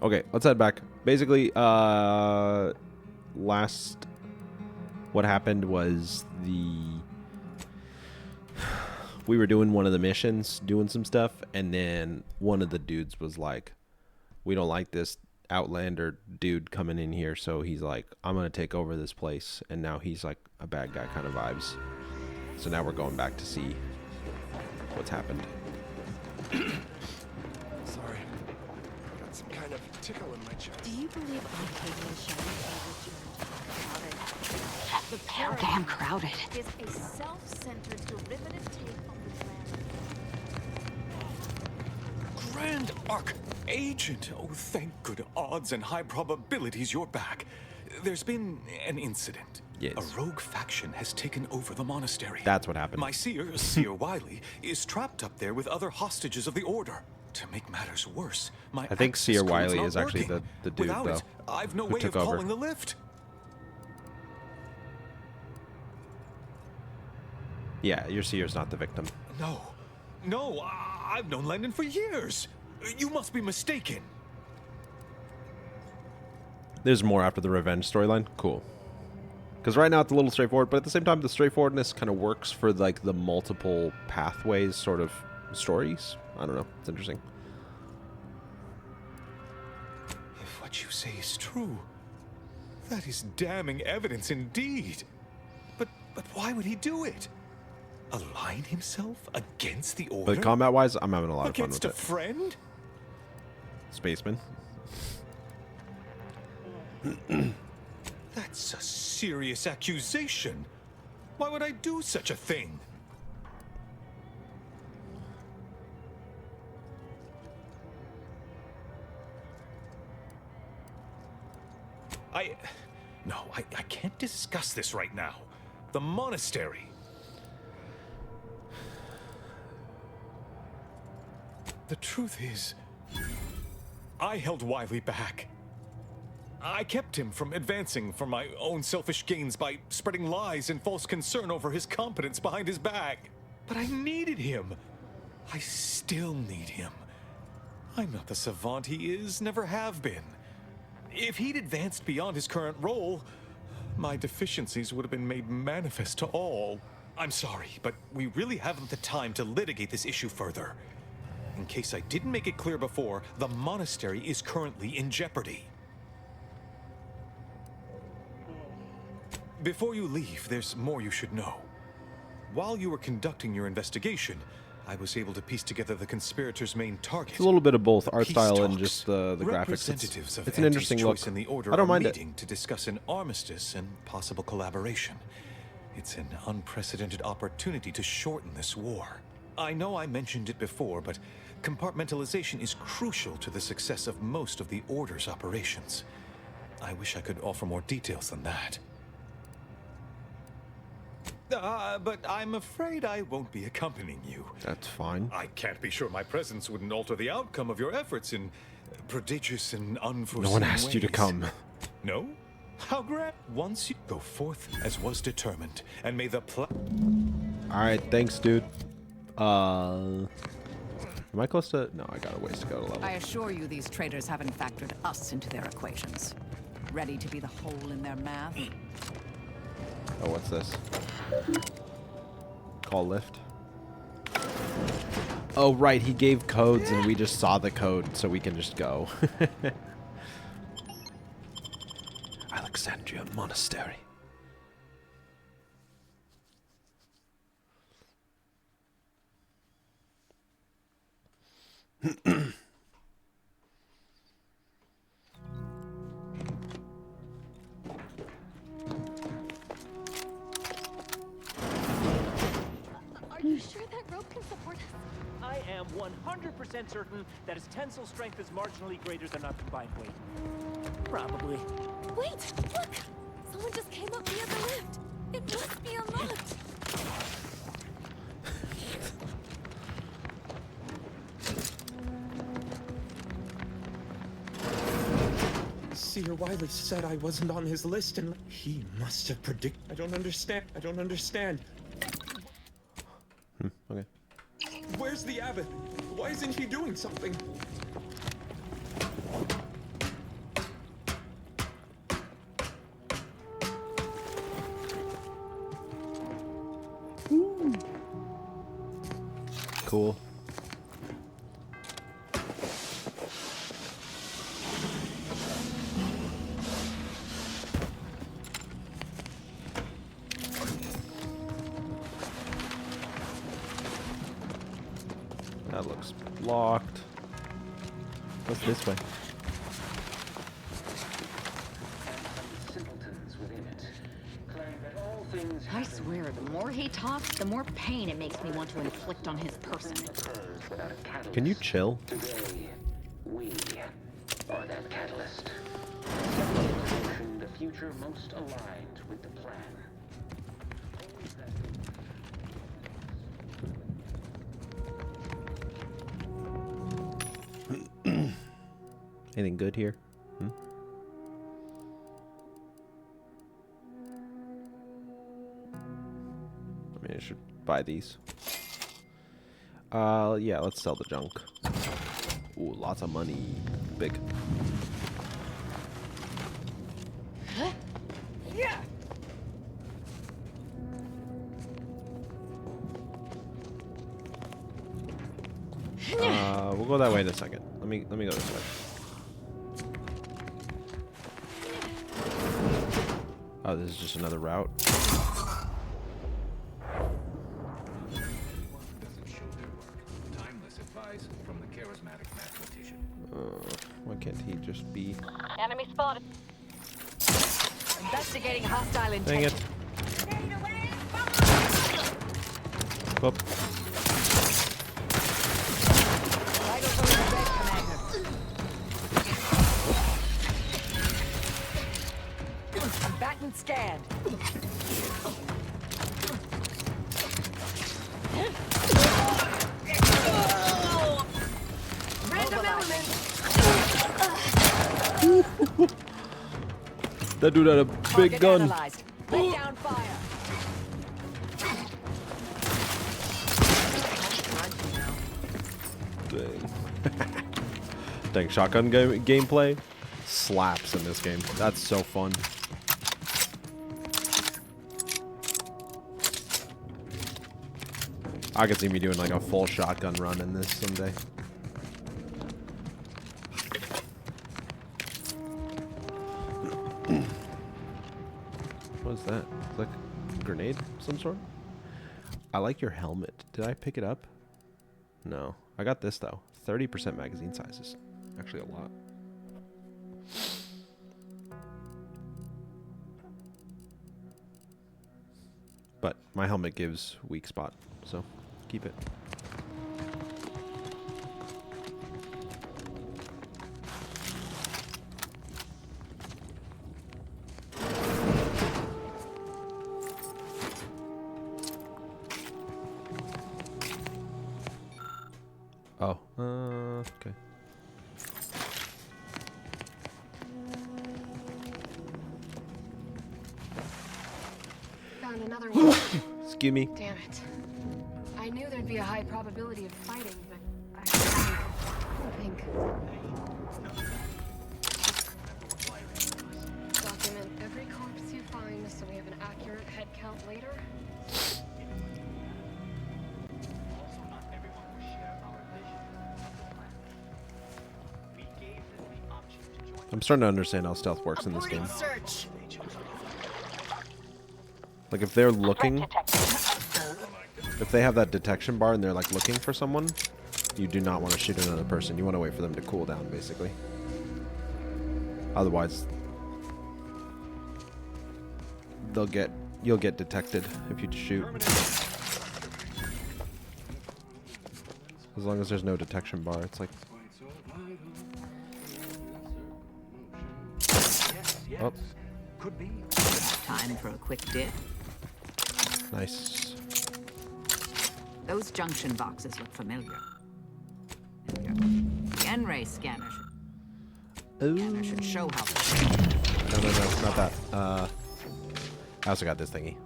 S1: Okay, let's head back. Basically, what happened was we were doing one of the missions, doing some stuff, and then one of the dudes was like, we don't like this Outlander dude coming in here, so he's like, I'm gonna take over this place, and now he's like a bad guy kind of vibes. So now we're going back to see what's happened.
S8: Sorry. Got some kind of tickle in my chest.
S7: Do you believe Arcadia shall be crowded? Damn crowded.
S2: Is a self-centered derivative take on the plan.
S11: Grand Archagent! Oh, thank good odds and high probabilities you're back. There's been an incident.
S1: Yes.
S11: A rogue faction has taken over the monastery.
S1: That's what happened.
S11: My seer, Seer Wiley, is trapped up there with other hostages of the Order. To make matters worse, my
S1: I think
S11: access
S1: Seer
S11: code's
S1: Wiley
S11: not
S1: is actually
S11: working.
S1: the dude,
S11: Without
S1: though,
S11: it, I've no
S1: who
S11: way of
S1: took over.
S11: calling the lift.
S1: Yeah, your seer's not the victim.
S11: No, I've known Landon for years. You must be mistaken.
S1: There's more after the revenge storyline. Cool. Because right now it's a little straightforward, but at the same time, the straightforwardness kind of works for, like, the multiple pathways sort of stories. I don't know. It's interesting.
S11: If what you say is true, that is damning evidence indeed. But why would he do it? Align himself against the Order?
S1: But combat-wise, I'm having a lot of fun with
S11: Against
S1: it.
S11: a friend?
S1: Spaceman.
S11: That's a serious accusation. Why would I do such a thing? I can't discuss this right now. The monastery. The truth is, I held Wiley back. I kept him from advancing for my own selfish gains by spreading lies and false concern over his competence behind his back. But I needed him. I still need him. I'm not the savant he is, never have been. If he'd advanced beyond his current role, my deficiencies would have been made manifest to all. I'm sorry, but we really haven't the time to litigate this issue further. In case I didn't make it clear before, the monastery is currently in jeopardy. Before you leave, there's more you should know. While you were conducting your investigation, I was able to piece together the conspirators' main target.
S1: It's a little bit of both art
S11: Peace
S1: style and
S11: talks.
S1: just the graphics.
S11: Representatives of
S1: It's an interesting look.
S11: Anti's choice in the Order
S1: I don't
S11: are
S1: mind it.
S11: meeting to discuss an armistice and possible collaboration. It's an unprecedented opportunity to shorten this war. I know I mentioned it before, but compartmentalization is crucial to the success of most of the Order's operations. I wish I could offer more details than that. But I'm afraid I won't be accompanying you.
S1: That's fine.
S11: I can't be sure my presence wouldn't alter the outcome of your efforts in prodigious and unforeseen
S1: No one asked you to
S11: ways.
S1: come.
S11: No? How grand? Once you go forth as was determined, and may the
S1: Alright, thanks, dude. Am I close to... No, I got a ways to go to level.
S3: I assure you these traitors haven't factored us into their equations. Ready to be the hole in their math?
S1: Oh, what's this? Call lift. Oh, right. He gave codes and we just saw the code, so we can just go. Alexandria Monastery.
S12: Are you sure that rope can support us?
S13: I am 100% certain that his tensile strength is marginally greater than our combined weight. Probably.
S12: Wait, look! Someone just came up via the lift. It must be unlocked.
S14: Seer Wiley said I wasn't on his list, and he must have predicted. I don't understand. I don't understand.
S1: Okay.
S14: Where's the abbot? Why isn't he doing something?
S1: Cool. That looks locked. What's this way?
S7: I swear, the more he talks, the more pain it makes me want to inflict on his person.
S1: Can you chill?
S6: Today, we are that catalyst. The future most aligned with the plan.
S1: Anything good here? I mean, I should buy these. Yeah, let's sell the junk. Ooh, lots of money. Big.
S2: Yeah.
S1: We'll go that way in a second. Let me go this way. Oh, this is just another route. Why can't he just be?
S2: Enemy spotted. Investigating hostile intent.
S1: Dang it. Whoop.
S2: Combatant scanned. Random element.
S1: That dude had a big
S2: Target
S1: gun.
S2: analyzed. Lay down fire.
S1: Dang. Dang, shotgun gameplay slaps in this game. That's so fun. I could see me doing like a full shotgun run in this someday. What is that? It's like a grenade of some sort? I like your helmet. Did I pick it up? No. I got this though. 30% magazine sizes. Actually a lot. But my helmet gives weak spot, so keep it. Oh, okay.
S12: Found another one.
S1: Excuse me.
S12: Damn it. I knew there'd be a high probability of fighting, but I think. Document every corpse you find so we have an accurate head count later.
S1: I'm starting to understand how stealth works in this game.
S2: Search.
S1: Like if they're looking, if they have that detection bar and they're like looking for someone, you do not want to shoot another person. You want to wait for them to cool down, basically. Otherwise, you'll get detected if you shoot. As long as there's no detection bar, it's like. Oh.
S3: Could be. Time for a quick dip.
S1: Nice.
S3: Those junction boxes look familiar. The N-ray scanner should show how.
S1: No, not that. I also got this thingy.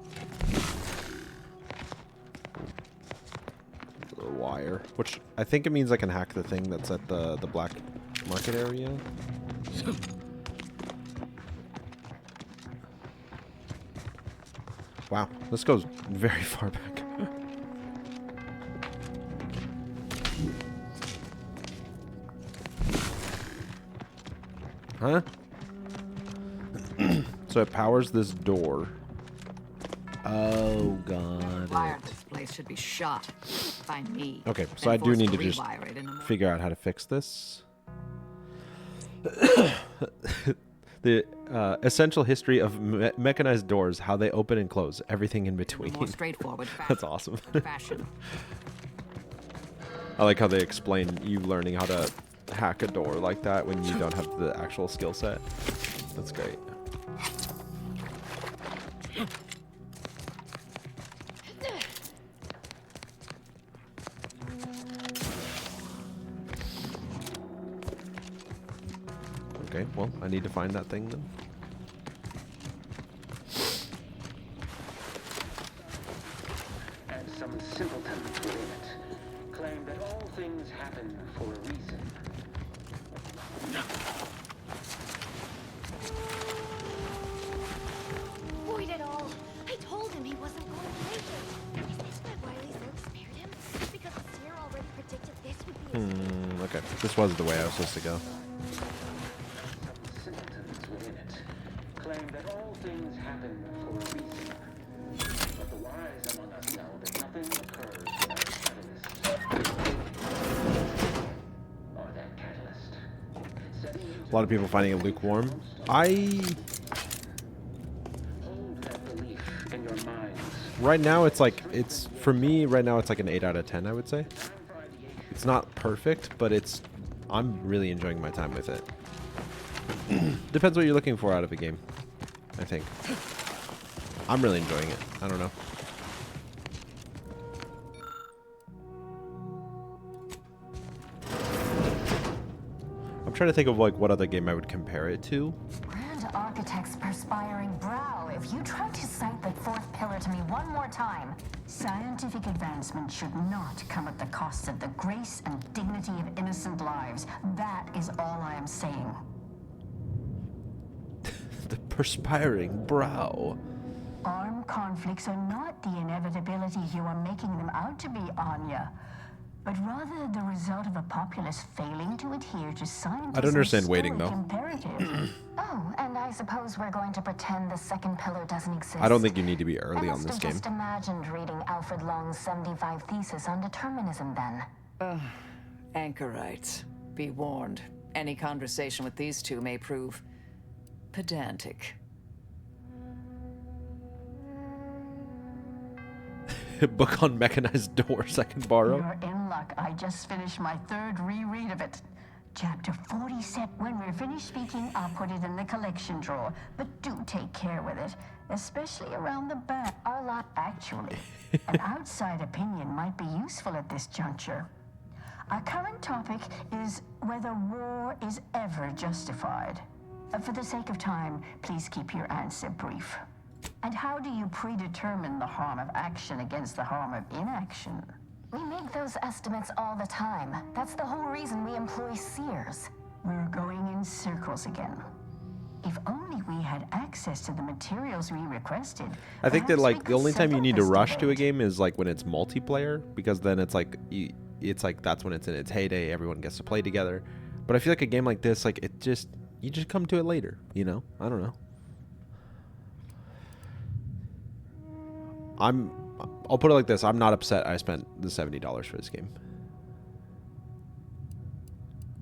S1: The wire, which I think it means I can hack the thing that's at the black market area. Wow, this goes very far back. Huh? So it powers this door. Oh, got
S3: Wire
S1: it.
S3: this place should be shot by me.
S1: Okay, so I do need to just figure out how to fix this. The essential history of mechanized doors, how they open and close, everything in between.
S3: More straightforward.
S1: That's awesome.
S3: Fashion.
S1: I like how they explain you learning how to hack a door like that when you don't have the actual skill set. That's great. Okay, well, I need to find that thing then.
S15: And some simpletons within it claim that all things happen for a reason.
S12: Avoid it all. I told him he wasn't going to make it. Is this why Wiley's Oak spared him? Because the seer already predicted this would be his
S1: Okay, this was the way I was supposed to go.
S15: simpletons within it claim that all things happen for a reason. But the wise among us know that nothing occurs without a catalyst. Or that catalyst.
S1: A lot of people finding it lukewarm. Right now, it's for me right now. It's like an 8 out of 10, I would say. It's not perfect, but I'm really enjoying my time with it. Depends what you're looking for out of a game, I think. I'm really enjoying it. I don't know. I'm trying to think of like what other game I would compare it to.
S16: Grand Architect's perspiring brow, if you try to cite the fourth pillar to me one more time, scientific advancement should not come at the cost of the grace and dignity of innocent lives. That is all I am saying.
S1: The perspiring brow.
S16: Armed conflicts are not the inevitability you are making them out to be, Anya, but rather the result of a populace failing to adhere to scientific
S1: I don't understand waiting though.
S16: imperative. Oh, and I suppose we're going to pretend the second pillar doesn't exist.
S1: I don't think you need to be early
S16: I
S1: on
S16: must
S1: this
S16: have
S1: game.
S16: just imagined reading Alfred Long's 75 thesis on determinism then.
S3: Anchorites, be warned. Any conversation with these two may prove pedantic.
S1: Book on mechanized doors I can borrow.
S16: You're in luck. I just finished my third reread of it. Chapter 47. When we're finished speaking, I'll put it in the collection drawer. But do take care with it, especially around the back. Our lot, actually. An outside opinion might be useful at this juncture. Our current topic is whether war is ever justified. For the sake of time, please keep your answer brief. And how do you predetermine the harm of action against the harm of inaction?
S12: We make those estimates all the time. That's the whole reason we employ seers.
S16: We're going in circles again. If only we had access to the materials we requested.
S1: I think that
S16: perhaps we
S1: like the
S16: could
S1: only time you
S16: settle
S1: need to
S16: this
S1: rush to a
S16: debate.
S1: game is like when it's multiplayer, because then it's like that's when it's in its heyday. Everyone gets to play together. But I feel like a game like this, like it just You just come to it later, you know? I don't know. I'll put it like this. I'm not upset I spent the $70 for this game.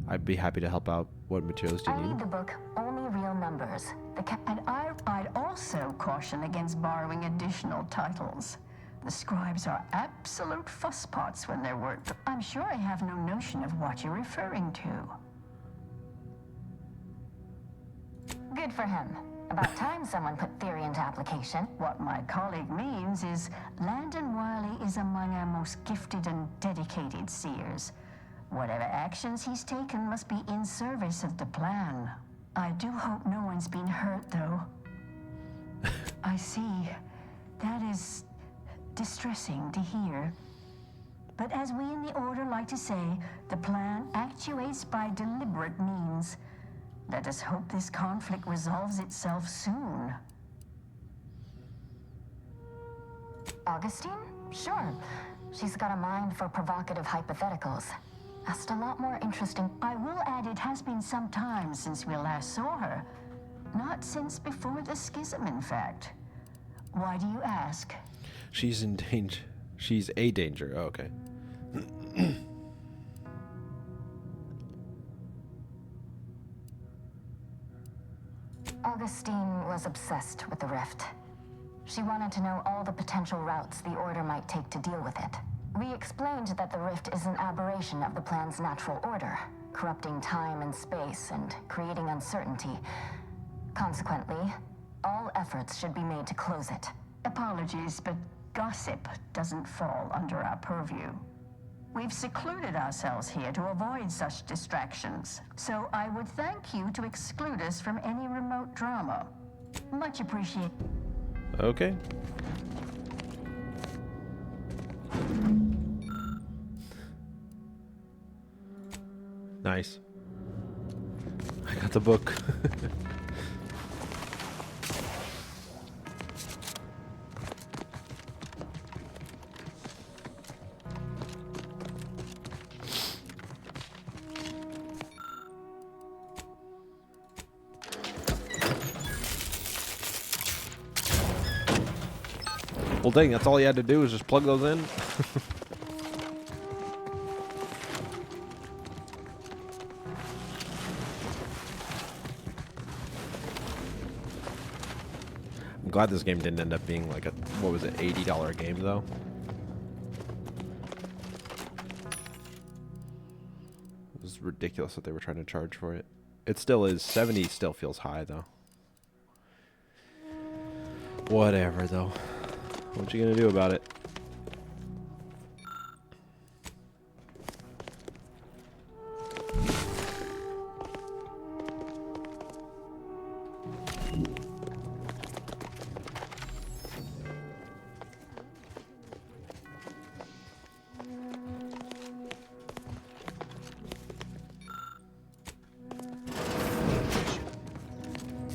S1: I'd be happy to help out. What materials do you
S16: I
S1: need?
S16: need the book Only Real Numbers. And I'd also caution against borrowing additional titles. The scribes are absolute fusspots when they're worked. I'm sure I have no notion of what you're referring to. Good for him. About time someone put theory into application. What my colleague means is Landon Wiley is among our most gifted and dedicated seers. Whatever actions he's taken must be in service of the plan. I do hope no one's been hurt, though. I see. That is distressing to hear. But as we in the Order like to say, the plan actuates by deliberate means. Let us hope this conflict resolves itself soon.
S12: Augustine? Sure. She's got a mind for provocative hypotheticals. Asked a lot more interesting.
S16: I will add it has been some time since we last saw her. Not since before the schism, in fact. Why do you ask?
S1: She's in danger. She's a danger. Oh, okay.
S12: Augustine was obsessed with the rift. She wanted to know all the potential routes the Order might take to deal with it. We explained that the rift is an aberration of the plan's natural order, corrupting time and space and creating uncertainty. Consequently, all efforts should be made to close it.
S16: Apologies, but gossip doesn't fall under our purview. We've secluded ourselves here to avoid such distractions, so I would thank you to exclude us from any remote drama. Much appreciated.
S1: Okay. Nice. I got the book. Well, dang, that's all you had to do is just plug those in. I'm glad this game didn't end up being like a, what was it, $80 game though. It was ridiculous that they were trying to charge for it. It still is. 70 still feels high though. Whatever though. What you gonna do about it?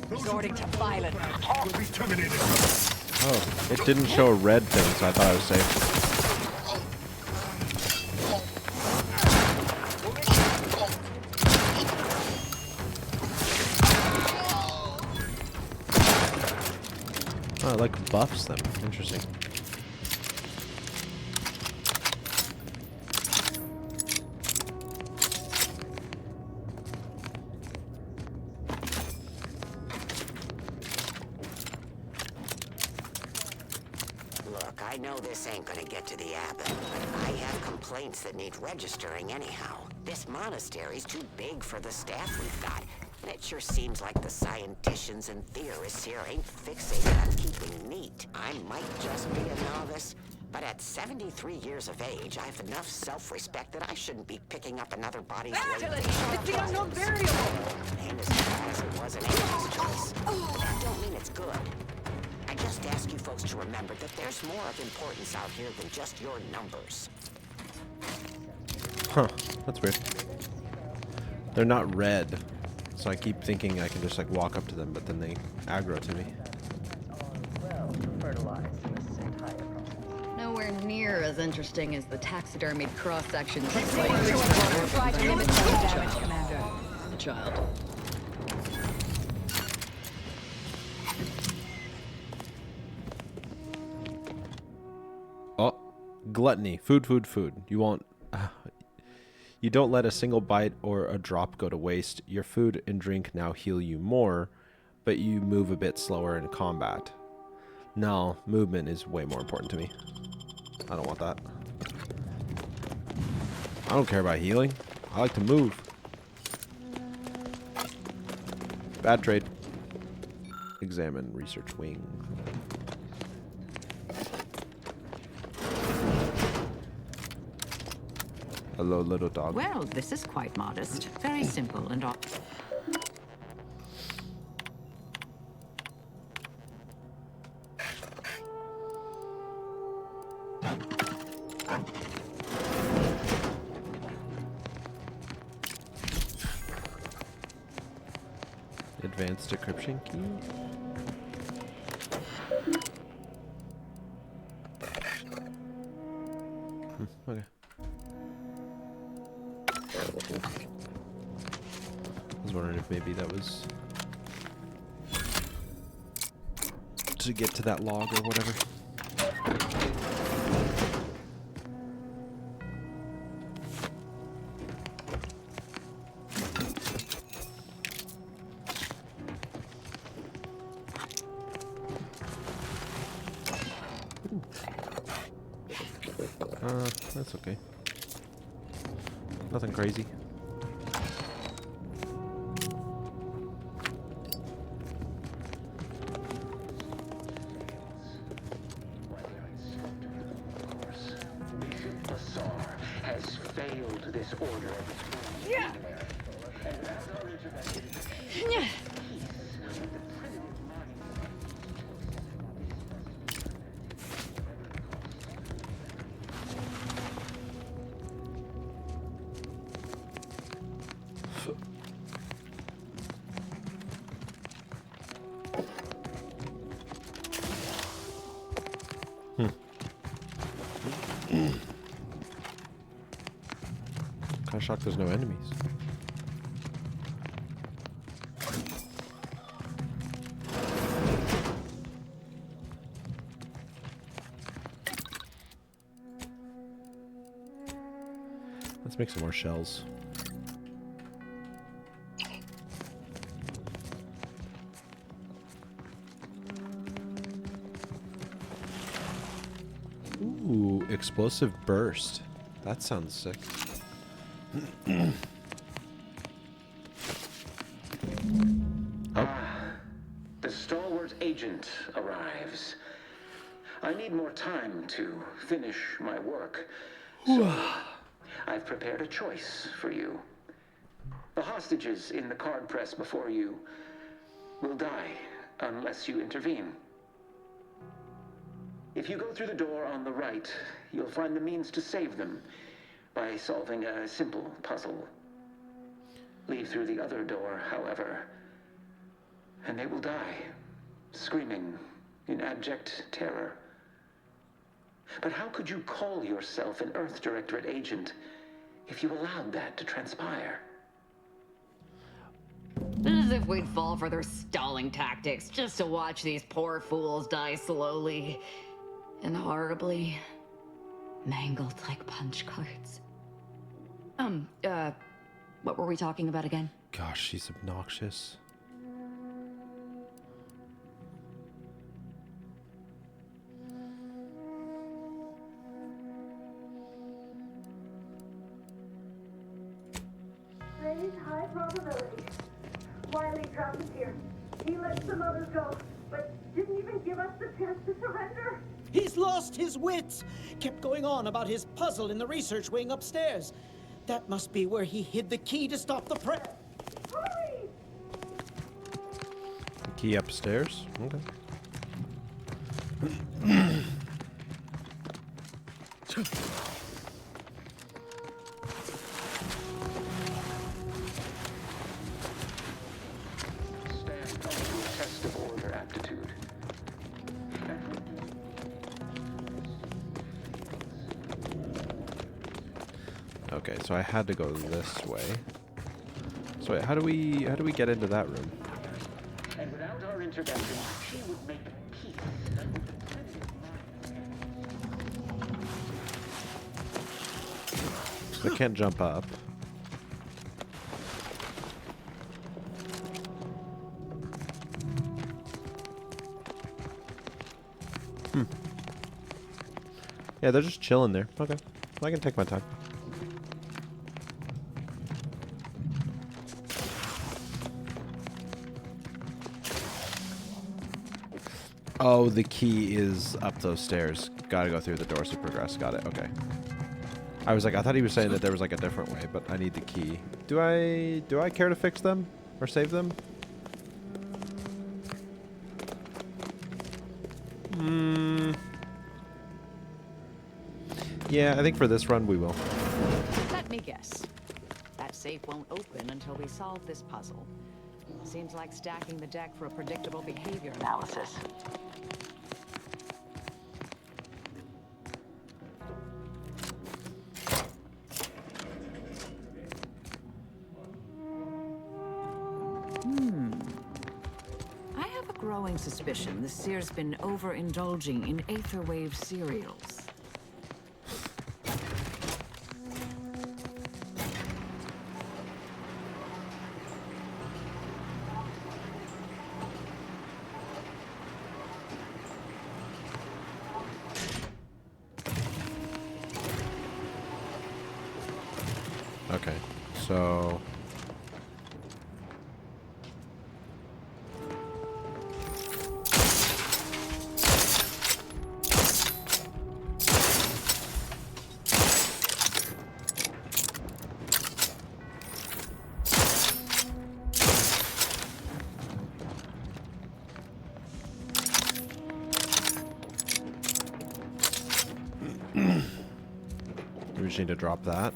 S3: Resorting to violence.
S11: Will be terminated.
S1: Oh, it didn't show a red thing, so I thought I was safe. Oh, it like buffs them. Interesting.
S10: Look, I know this ain't gonna get to the Abbot, but I have complaints that need registering anyhow. This monastery's too big for the staff we've got, and it sure seems like the scienticians and theorists here ain't fixated on keeping neat. I might just be a novice, but at 73 years of age, I have enough self-respect that I shouldn't be picking up another body's weight.
S3: It's the unknown variable!
S10: And as bad as it was an angel's choice, but that don't mean it's good. I just ask you folks to remember that there's more of importance out here than just your numbers.
S1: Huh, that's weird. They're not red, so I keep thinking I can just like walk up to them, but then they aggro to me.
S7: Nowhere near as interesting as the taxidermied cross-section
S3: Try to limit the damage, Commander.
S7: The child.
S1: Gluttony. Food, food, food. You won't... you don't let a single bite or a drop go to waste. Your food and drink now heal you more, but you move a bit slower in combat. No, movement is way more important to me. I don't want that. I don't care about healing. I like to move. Bad trade. Examine research wing. Hello, little dog.
S17: Well, this is quite modest. Very simple and all.
S1: Advanced decryption key. Okay. I was wondering if maybe that was to get to that log or whatever. That's okay. Nothing crazy.
S15: Has failed this order.
S2: Yeah.
S15: And without our intervention,
S2: Yeah.
S1: Kind of shocked there's no enemies. Let's make some more shells. Ooh, explosive burst. That sounds sick.
S15: The stalwart agent arrives. I need more time to finish my work. So I've prepared a choice for you. The hostages in the card press before you will die unless you intervene. If you go through the door on the right, you'll find the means to save them by solving a simple puzzle. Leave through the other door, however, and they will die, screaming in abject terror. But how could you call yourself an Earth Directorate agent if you allowed that to transpire?
S7: As if we'd fall for their stalling tactics just to watch these poor fools die slowly and horribly, mangled like punch cards. What were we talking about again?
S1: Gosh, she's obnoxious.
S18: Raise high probability. Wiley dropped us here. He let some others go, but didn't even give us the chance to surrender.
S9: He's lost his wits. Kept going on about his puzzle in the research wing upstairs. That must be where he hid the key to stop the press.
S18: Hurry!
S1: Key upstairs? Okay.
S15: Stand up to a test of order aptitude.
S1: Okay, so I had to go this way. So wait, how do we get into that room?
S15: And without our intervention, she would make peace with the primitive mind.
S1: So I can't jump up. Yeah, they're just chilling there. Okay. I can take my time. Oh, the key is up those stairs. Gotta go through the doors to progress. Got it. Okay. I was like, I thought he was saying that there was like a different way, but I need the key. Do I care to fix them or save them? Yeah, I think for this run we will.
S3: Let me guess. That safe won't open until we solve this puzzle. Seems like stacking the deck for a predictable behavior analysis. I have a growing suspicion the Seer's been overindulging in Aetherwave cereals.
S1: Okay, so... we just need to drop that.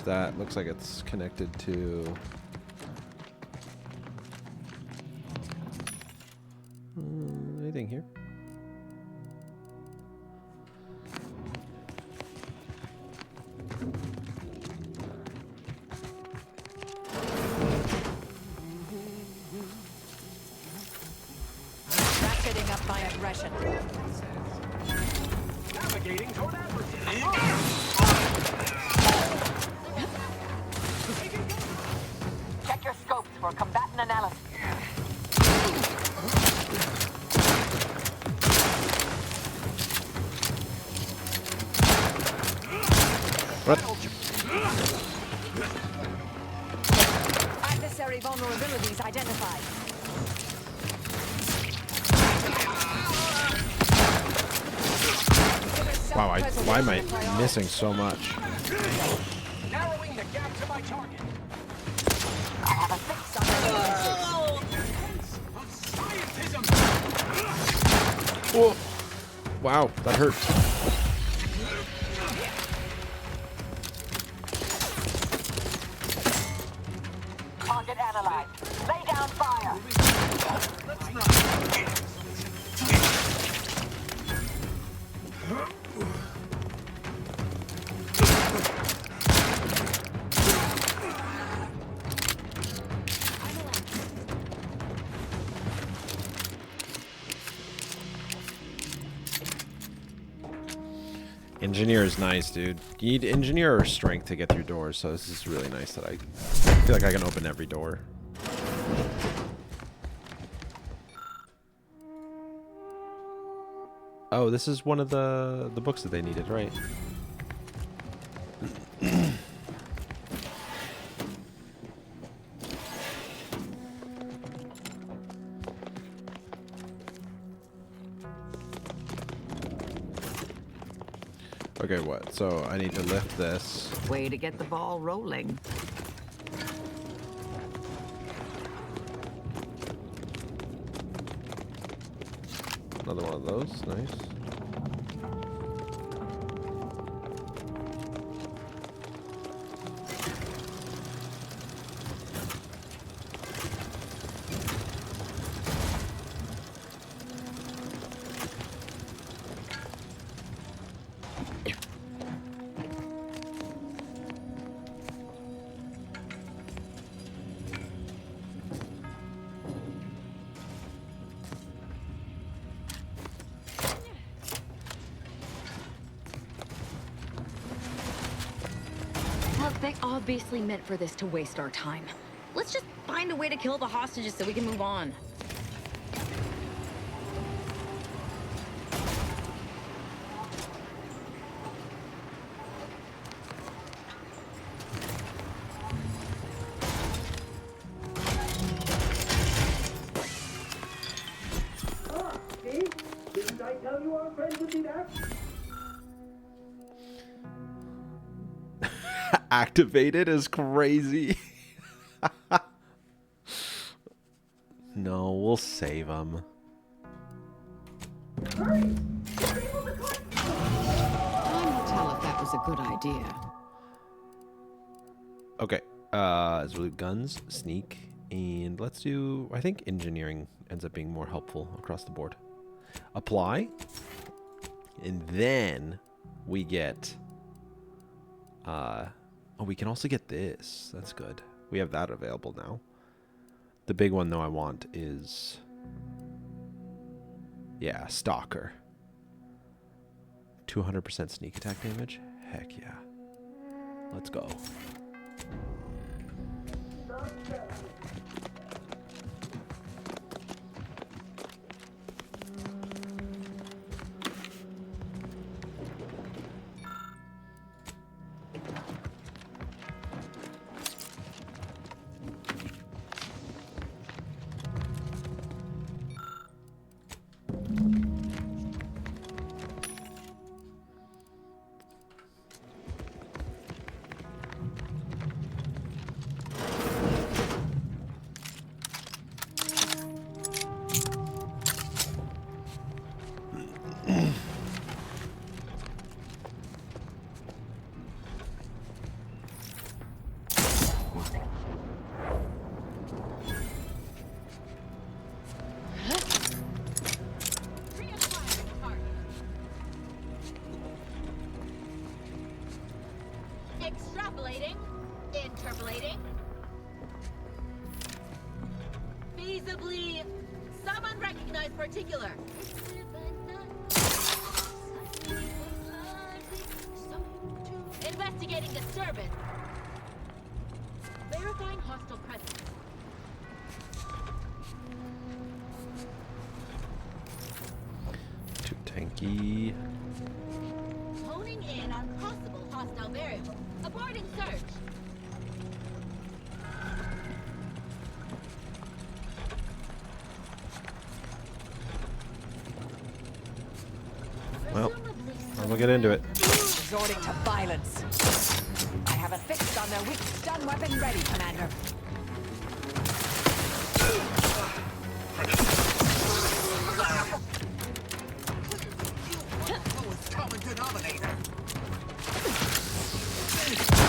S1: That looks like it's connected to anything here.
S2: Ratcheting up my aggression.
S13: Navigating toward adversary.
S2: Check your scopes for combatant analysis.
S1: What?
S2: Adversary vulnerabilities identified.
S1: Wow, why am I missing so much?
S13: Narrowing the gap to my target.
S2: I have a fix on the
S1: Whoa. Wow, that hurt.
S2: target analyzed. Lay down fire.
S1: Engineer is nice, dude. You need engineer or strength to get through doors, so this is really nice that I feel like I can open every door. Oh, this is one of the books that they needed, right? Okay, what? So I need to lift this.
S3: Way to get the ball rolling.
S1: Another one of those. Nice.
S19: Look, they obviously meant for this to waste our time. Let's just find a way to kill the hostages so we can move on.
S18: See? Didn't I tell you our friends would be back?
S1: Activated is crazy. No, we'll save him.
S3: Time will tell if that was a good idea.
S1: Okay, as we do guns, sneak, and let's do, I think engineering ends up being more helpful across the board. Apply, and then we get, oh, we can also get this. That's good. We have that available now. The big one, though, I want is, yeah, Stalker. 200% sneak attack damage? Heck yeah. Let's go.
S2: Extrapolating. Interpolating. Feasibly. Some unrecognized particular. Investigating disturbance. Verifying hostile presence.
S1: Too tanky.
S2: Honing in on possible hostile variable. Aborting search.
S1: Well, we'll get into it.
S3: Resorting to violence. I have a fix on their weak stun weapon ready, Commander.
S2: Common denominator.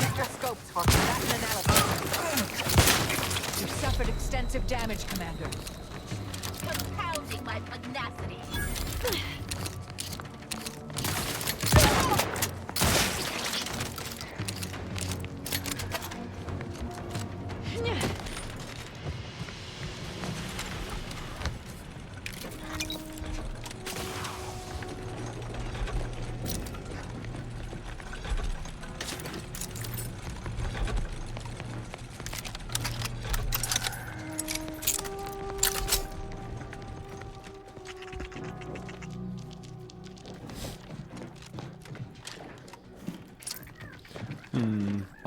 S3: Check your scopes for combatant analysis. You've suffered extensive damage, Commander.
S2: Compounding my pugnacity.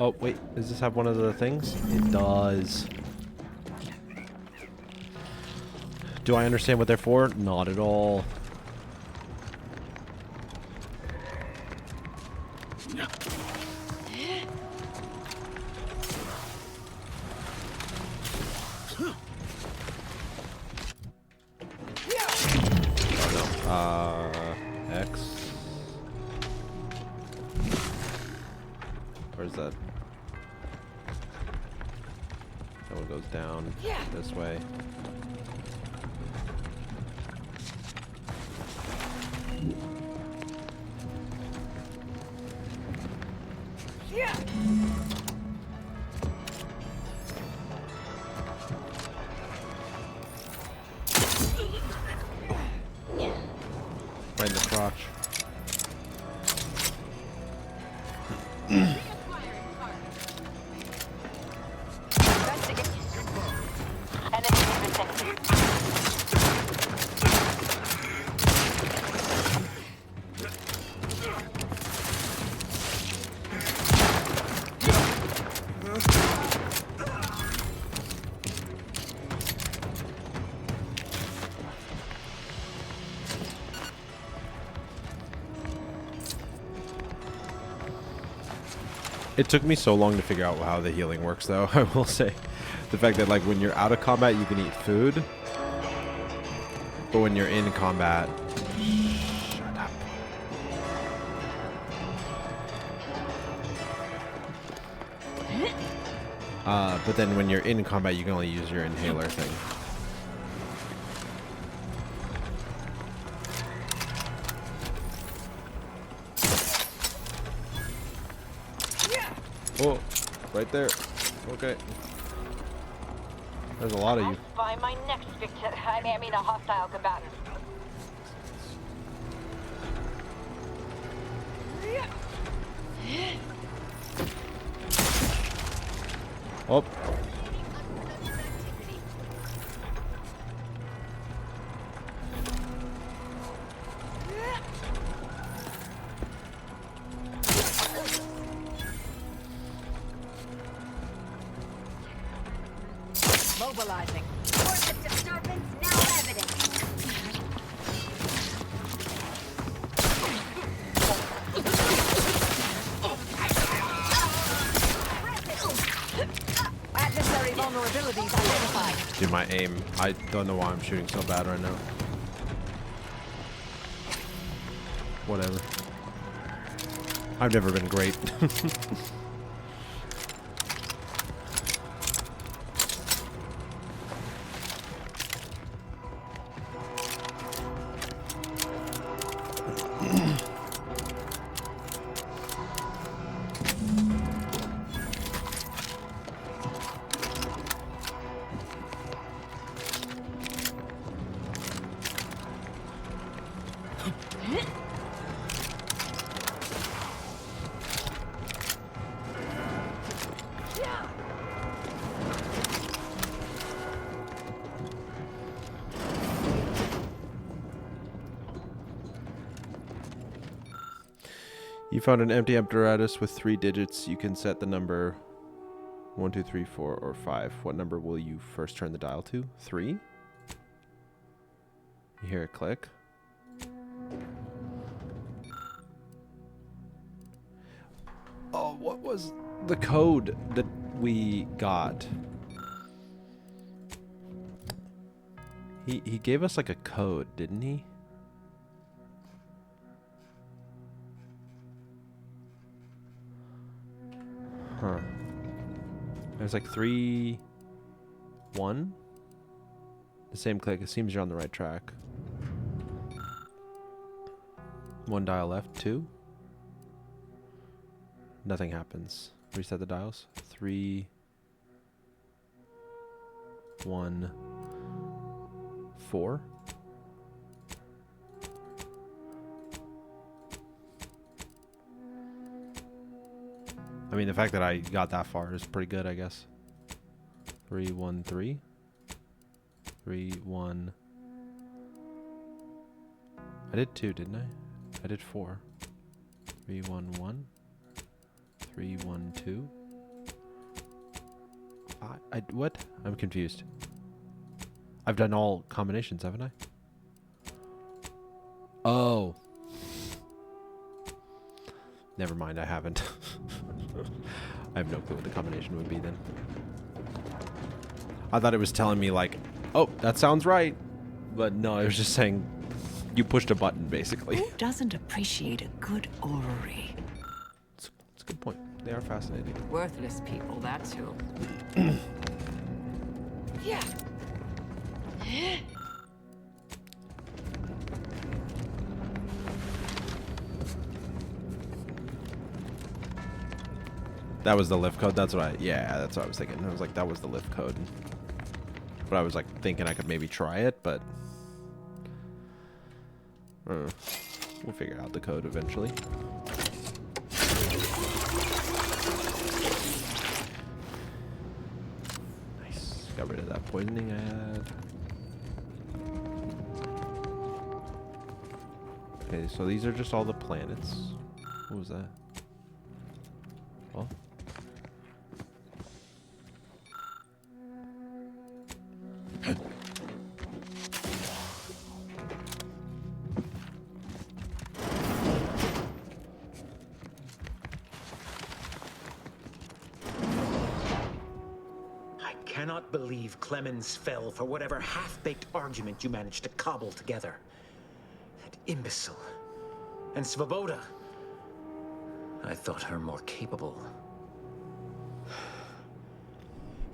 S1: Oh, wait. Does this have one of the things? It does. Do I understand what they're for? Not at all. X. Where's that? That one goes down this way. Right in the crotch. It took me so long to figure out how the healing works, though. I will say, the fact that like when you're out of combat, you can eat food, but when you're in combat, shut up. But then when you're in combat, you can only use your inhaler thing. Oh, right there. Okay. There's a lot of you.
S2: Find my next victim. I mean, a hostile combatant.
S1: Oh.
S2: Mobilizing. Orbit disturbance now evident. Adversary vulnerabilities identified.
S1: Dude, my aim. I don't know why I'm shooting so bad right now. Whatever. I've never been great. You found an empty apparatus with 3 digits. You can set the number 1, 2, 3, 4, or 5. What number will you first turn the dial to? 3? You hear it click. Oh, what was the code that we got? He gave us like a code, didn't he? Huh. There's like 3, 1. The same click. It seems you're on the right track. 1 dial left. 2. Nothing happens. Reset the dials. 3, 1, 4. I mean, the fact that I got that far is pretty good, I guess. 3, 1, 3. 3, 1. I did 2, didn't I? I did 4. 3, 1, 1. 3, 1, 2. What? I'm confused. I've done all combinations, haven't I? Oh. Never mind, I haven't. I have no clue what the combination would be then. I thought it was telling me like, oh, that sounds right. But no, it was just saying you pushed a button, basically.
S3: Who doesn't appreciate a good orrery?
S1: It's a good point. They are fascinating.
S3: Worthless people, that's who.
S2: Yeah.
S1: That was the lift code. That's what that's what I was thinking. I was like, that was the lift code. But I was like thinking I could maybe try it, but we'll figure out the code eventually. Nice. Got rid of that poisoning I had. Okay, so these are just all the planets. What was that? Oh.
S13: I cannot believe Clemens fell for whatever half-baked argument you managed to cobble together. That imbecile. And Svoboda. I thought her more capable.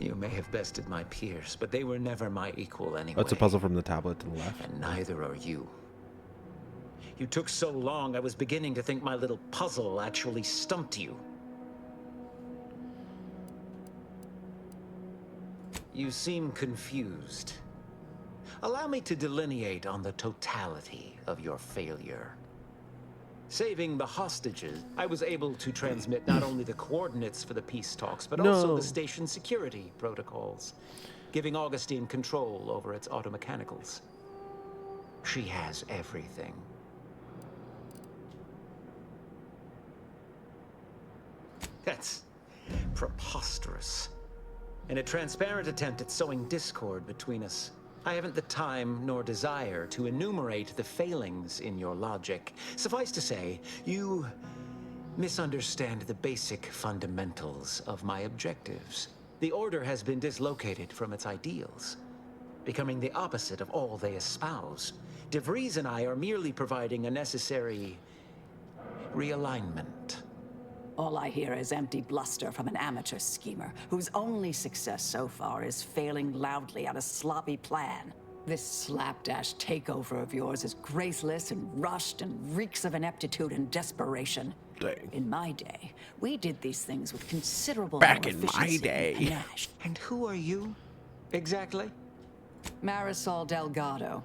S13: You may have bested my peers, but they were never my equal anyway.
S1: That's a puzzle from the tablet to the left.
S13: And neither are you. You took so long, I was beginning to think my little puzzle actually stumped you. You seem confused. Allow me to delineate on the totality of your failure. Saving the hostages, I was able to transmit not only the coordinates for the peace talks, but also the station security protocols, giving Augustine control over its automechanicals. She has everything. That's preposterous. In a transparent attempt at sowing discord between us, I haven't the time nor desire to enumerate the failings in your logic. Suffice to say, you misunderstand the basic fundamentals of my objectives. The Order has been dislocated from its ideals, becoming the opposite of all they espouse. De Vries and I are merely providing a necessary realignment.
S3: All I hear is empty bluster from an amateur schemer whose only success so far is failing loudly at a sloppy plan. This slapdash takeover of yours is graceless and rushed and reeks of ineptitude and desperation.
S1: Dang.
S3: In my day, we did these things with considerable
S1: Back
S3: more
S1: in my
S3: efficiency
S1: day.
S3: and panache.
S13: And who are you, exactly?
S3: Marisol Delgado,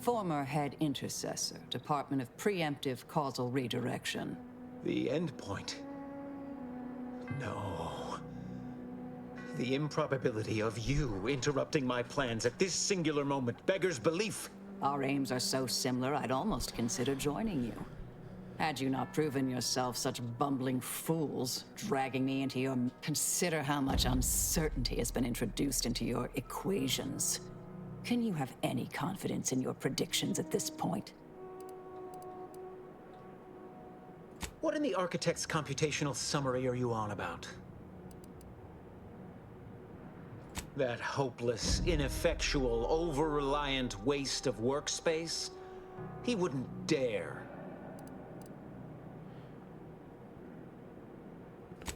S3: former head intercessor, Department of Preemptive Causal Redirection.
S13: The endpoint. No. The improbability of you interrupting my plans at this singular moment beggars belief.
S3: Our aims are so similar, I'd almost consider joining you. Had you not proven yourself such bumbling fools, dragging me into your... Consider how much uncertainty has been introduced into your equations. Can you have any confidence in your predictions at this point?
S13: What in the Architect's computational summary are you on about? That hopeless, ineffectual, over-reliant waste of workspace? He wouldn't dare.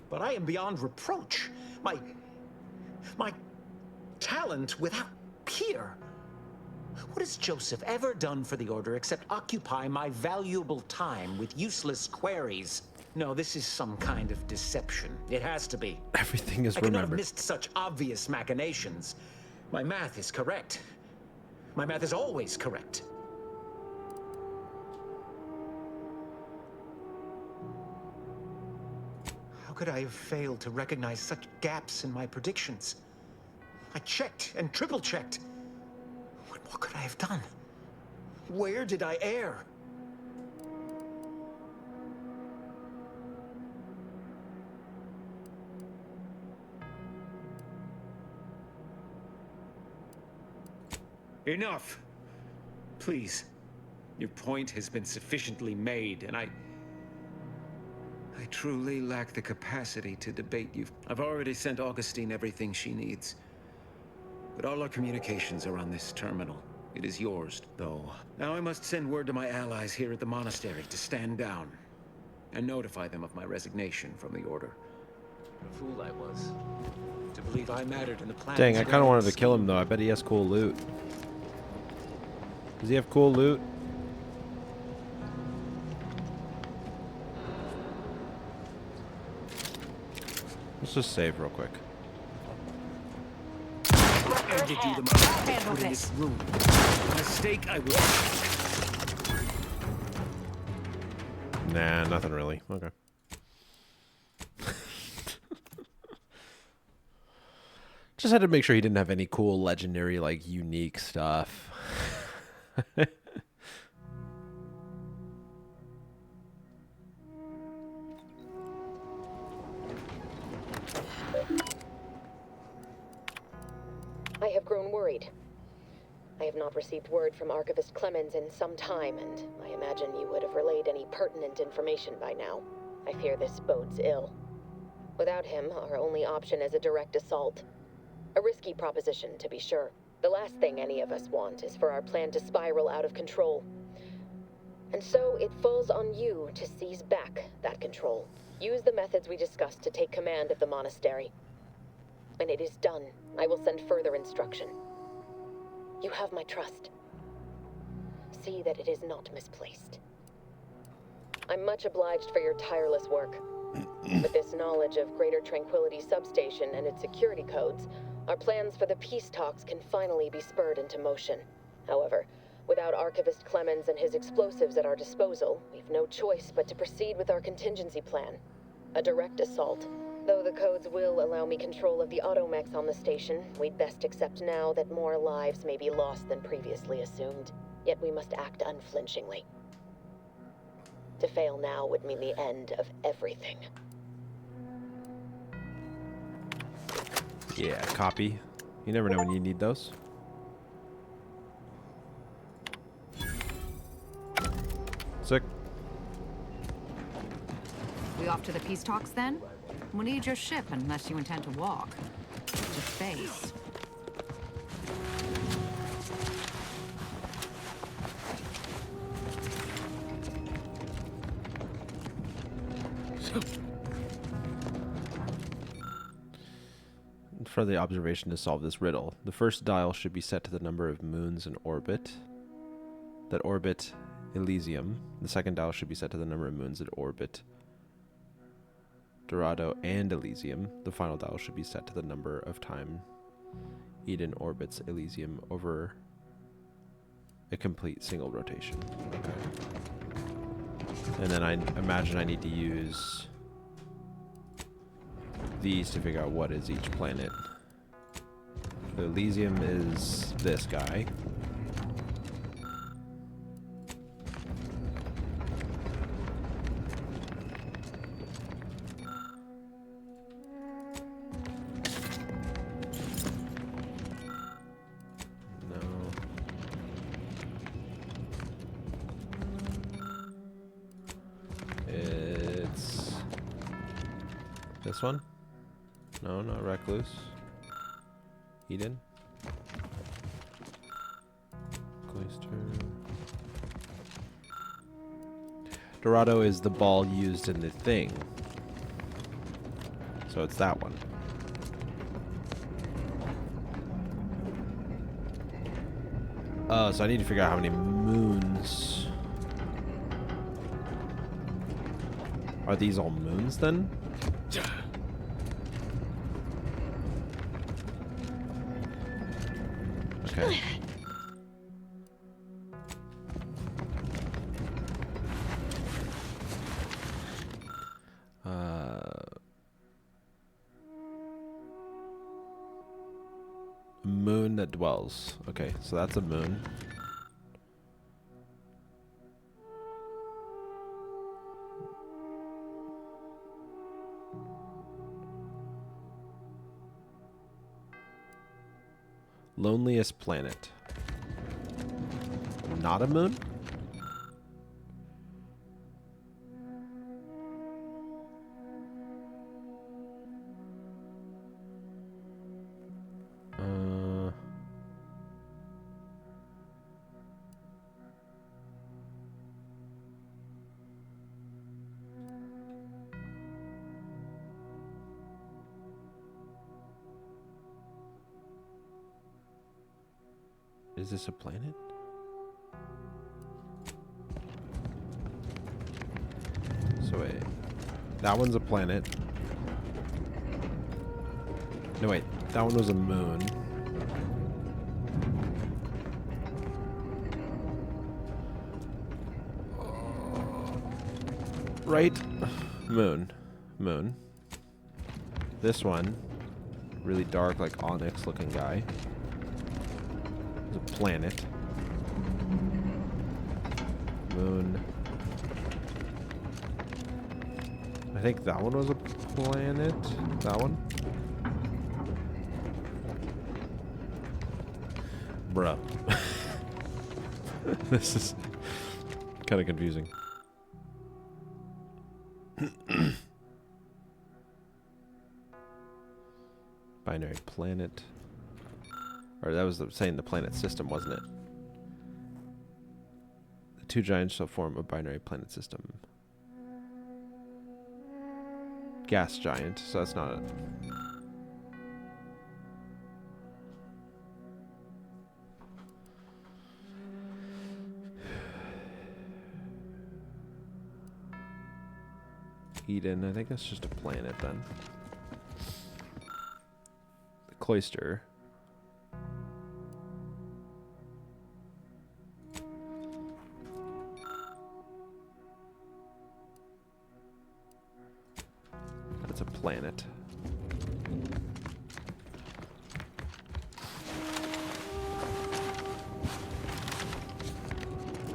S13: But I am beyond reproach. My talent without peer. What has Joseph ever done for the Order except occupy my valuable time with useless queries? No, this is some kind of deception. It has to be.
S1: Everything is
S13: I could not have
S1: remembered.
S13: missed such obvious machinations. My math is correct. My math is always correct. How could I have failed to recognize such gaps in my predictions? I checked and triple-checked. What could I have done? Where did I err? Enough! Please. Your point has been sufficiently made, and I truly lack the capacity to debate you. I've already sent Augustine everything she needs. But all our communications are on this terminal. It is yours, though. Now I must send word to my allies here at the monastery to stand down and notify them of my resignation from the Order. What a fool I was to believe I mattered in the plan.
S1: Dang, I kind of wanted to kill him though. I bet he has cool loot. Does he have cool loot? Let's just save real quick.
S13: And give you the money to put in this room. A mistake I will.
S1: Nah, nothing really. Okay. Just had to make sure he didn't have any cool, legendary, like, unique stuff.
S20: have grown worried. I have not received word from Archivist Clemens in some time, and I imagine you would have relayed any pertinent information by now. I fear this bodes ill. Without him, our only option is a direct assault. A risky proposition, to be sure. The last thing any of us want is for our plan to spiral out of control. And so it falls on you to seize back that control. Use the methods we discussed to take command of the monastery. When it is done, I will send further instruction. You have my trust. See that it is not misplaced. I'm much obliged for your tireless work. With this knowledge of Greater Tranquility Substation and its security codes, our plans for the peace talks can finally be spurred into motion. However, without Archivist Clemens and his explosives at our disposal, we've no choice but to proceed with our contingency plan. A direct assault. Though the codes will allow me control of the automechs on the station, we'd best accept now that more lives may be lost than previously assumed. Yet we must act unflinchingly. To fail now would mean the end of everything.
S1: Yeah, copy. You never know when you need those. Sick.
S17: We off to the peace talks then? We'll need your ship unless you intend to walk. To space.
S1: For the observation to solve this riddle, the first dial should be set to the number of moons in orbit that orbit Elysium. The second dial should be set to the number of moons that orbit Dorado and Elysium. The final dial should be set to the number of time Eden orbits Elysium over a complete single rotation. Okay. And then I imagine I need to use these to figure out what is each planet. The Elysium is this guy. It's this one. No, not Recluse. Eden. Cloister. Dorado is the ball used in the thing. So it's that one. So I need to figure out how many moons. Are these all moons then? Okay. Moon that dwells. Okay, so that's a moon. Loneliest planet. Not a moon? Is this a planet? So wait, that one's a planet. No wait, that one was a moon. Right? Moon. Moon. This one, really dark, like onyx looking guy. A planet. Moon. I think that one was a planet. That one. Bruh. This is kind of confusing. Binary planet. Or that was saying the planet system, wasn't it? The two giants shall form a binary planet system. Gas giant, so that's not it. Eden, I think that's just a planet then. The Cloister. That's a planet.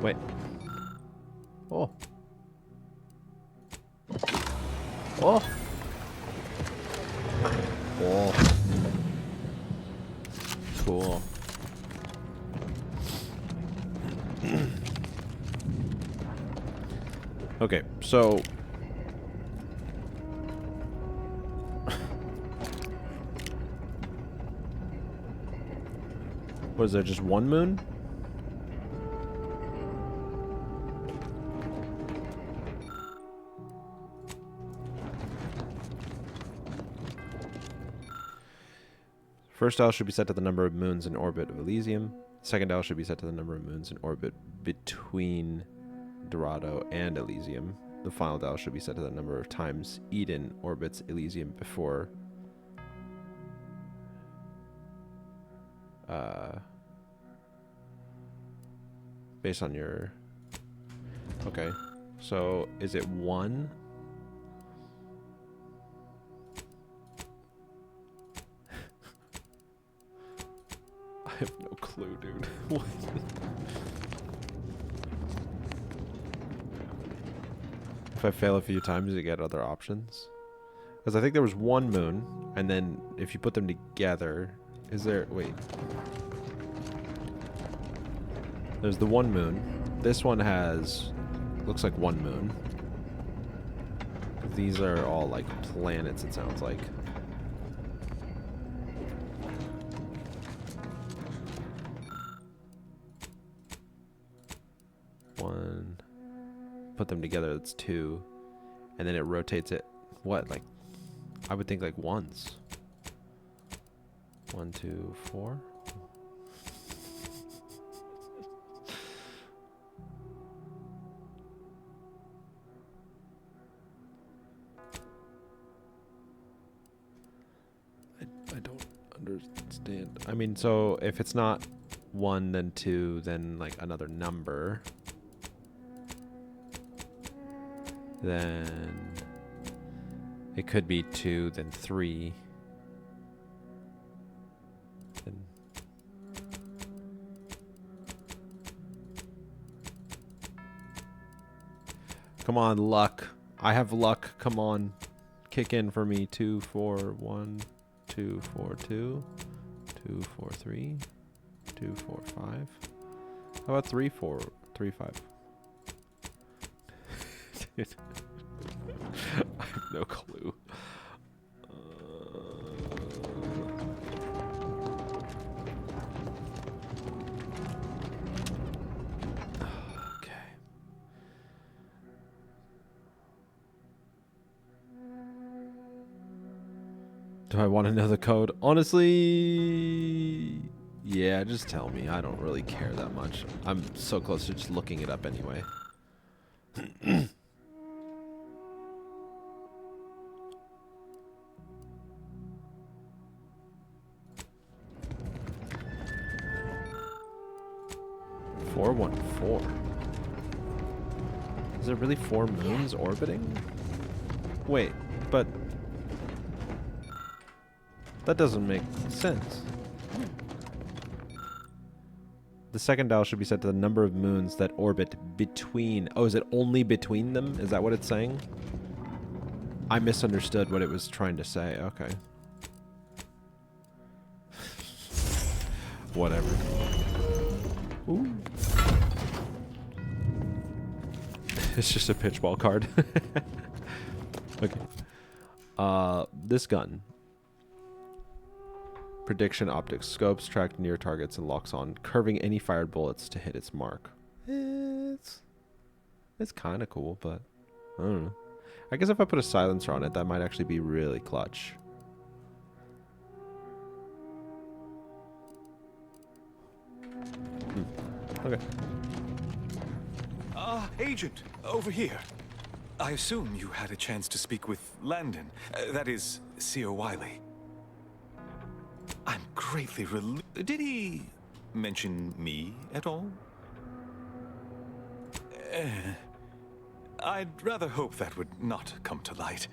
S1: Wait. Oh. Oh. Oh. Cool. Okay, so what is there, just one moon? First dial should be set to the number of moons in orbit of Elysium. Second dial should be set to the number of moons in orbit between Dorado and Elysium. The final dial should be set to the number of times Eden orbits Elysium before based on your... Okay, so is it 1? I have no clue, dude. What? If I fail a few times, you get other options. Because I think there was one moon, and then if you put them together, is there... Wait. There's the one moon. This one has... Looks like one moon. These are all like planets, it sounds like. One. Put them together, that's 2. And then it rotates it. What? Like, I would think like once. 1, 2, 4. I don't understand. I mean, so if it's not 1, then 2, then like another number. Then it could be 2, then 3. Then come on, luck. I have luck. Come on. Kick in for me. 2, 4, 1, 2, 4, 2, 2, 4, 3, 2, 4, 5. How about 3, 4, 3, 5? Dude. I have no clue. Okay. Do I want to know the code? Honestly, yeah, just tell me. I don't really care that much. I'm so close to just looking it up anyway. 414. Is there really 4 moons orbiting? Wait, but that doesn't make sense. The second dial should be set to the number of moons that orbit between... Oh, is it only between them? Is that what it's saying? I misunderstood what it was trying to say. Okay. Whatever. It's just a pitchball card. Okay. This gun. Prediction optics. Scopes, track near targets, and locks on, curving any fired bullets to hit its mark. It's kind of cool, but I don't know. I guess if I put a silencer on it, that might actually be really clutch. Okay.
S11: Agent, over here. I assume you had a chance to speak with Landon. That is, Seer Wiley. I'm greatly relieved. Did he mention me at all? I'd rather hope that would not come to light.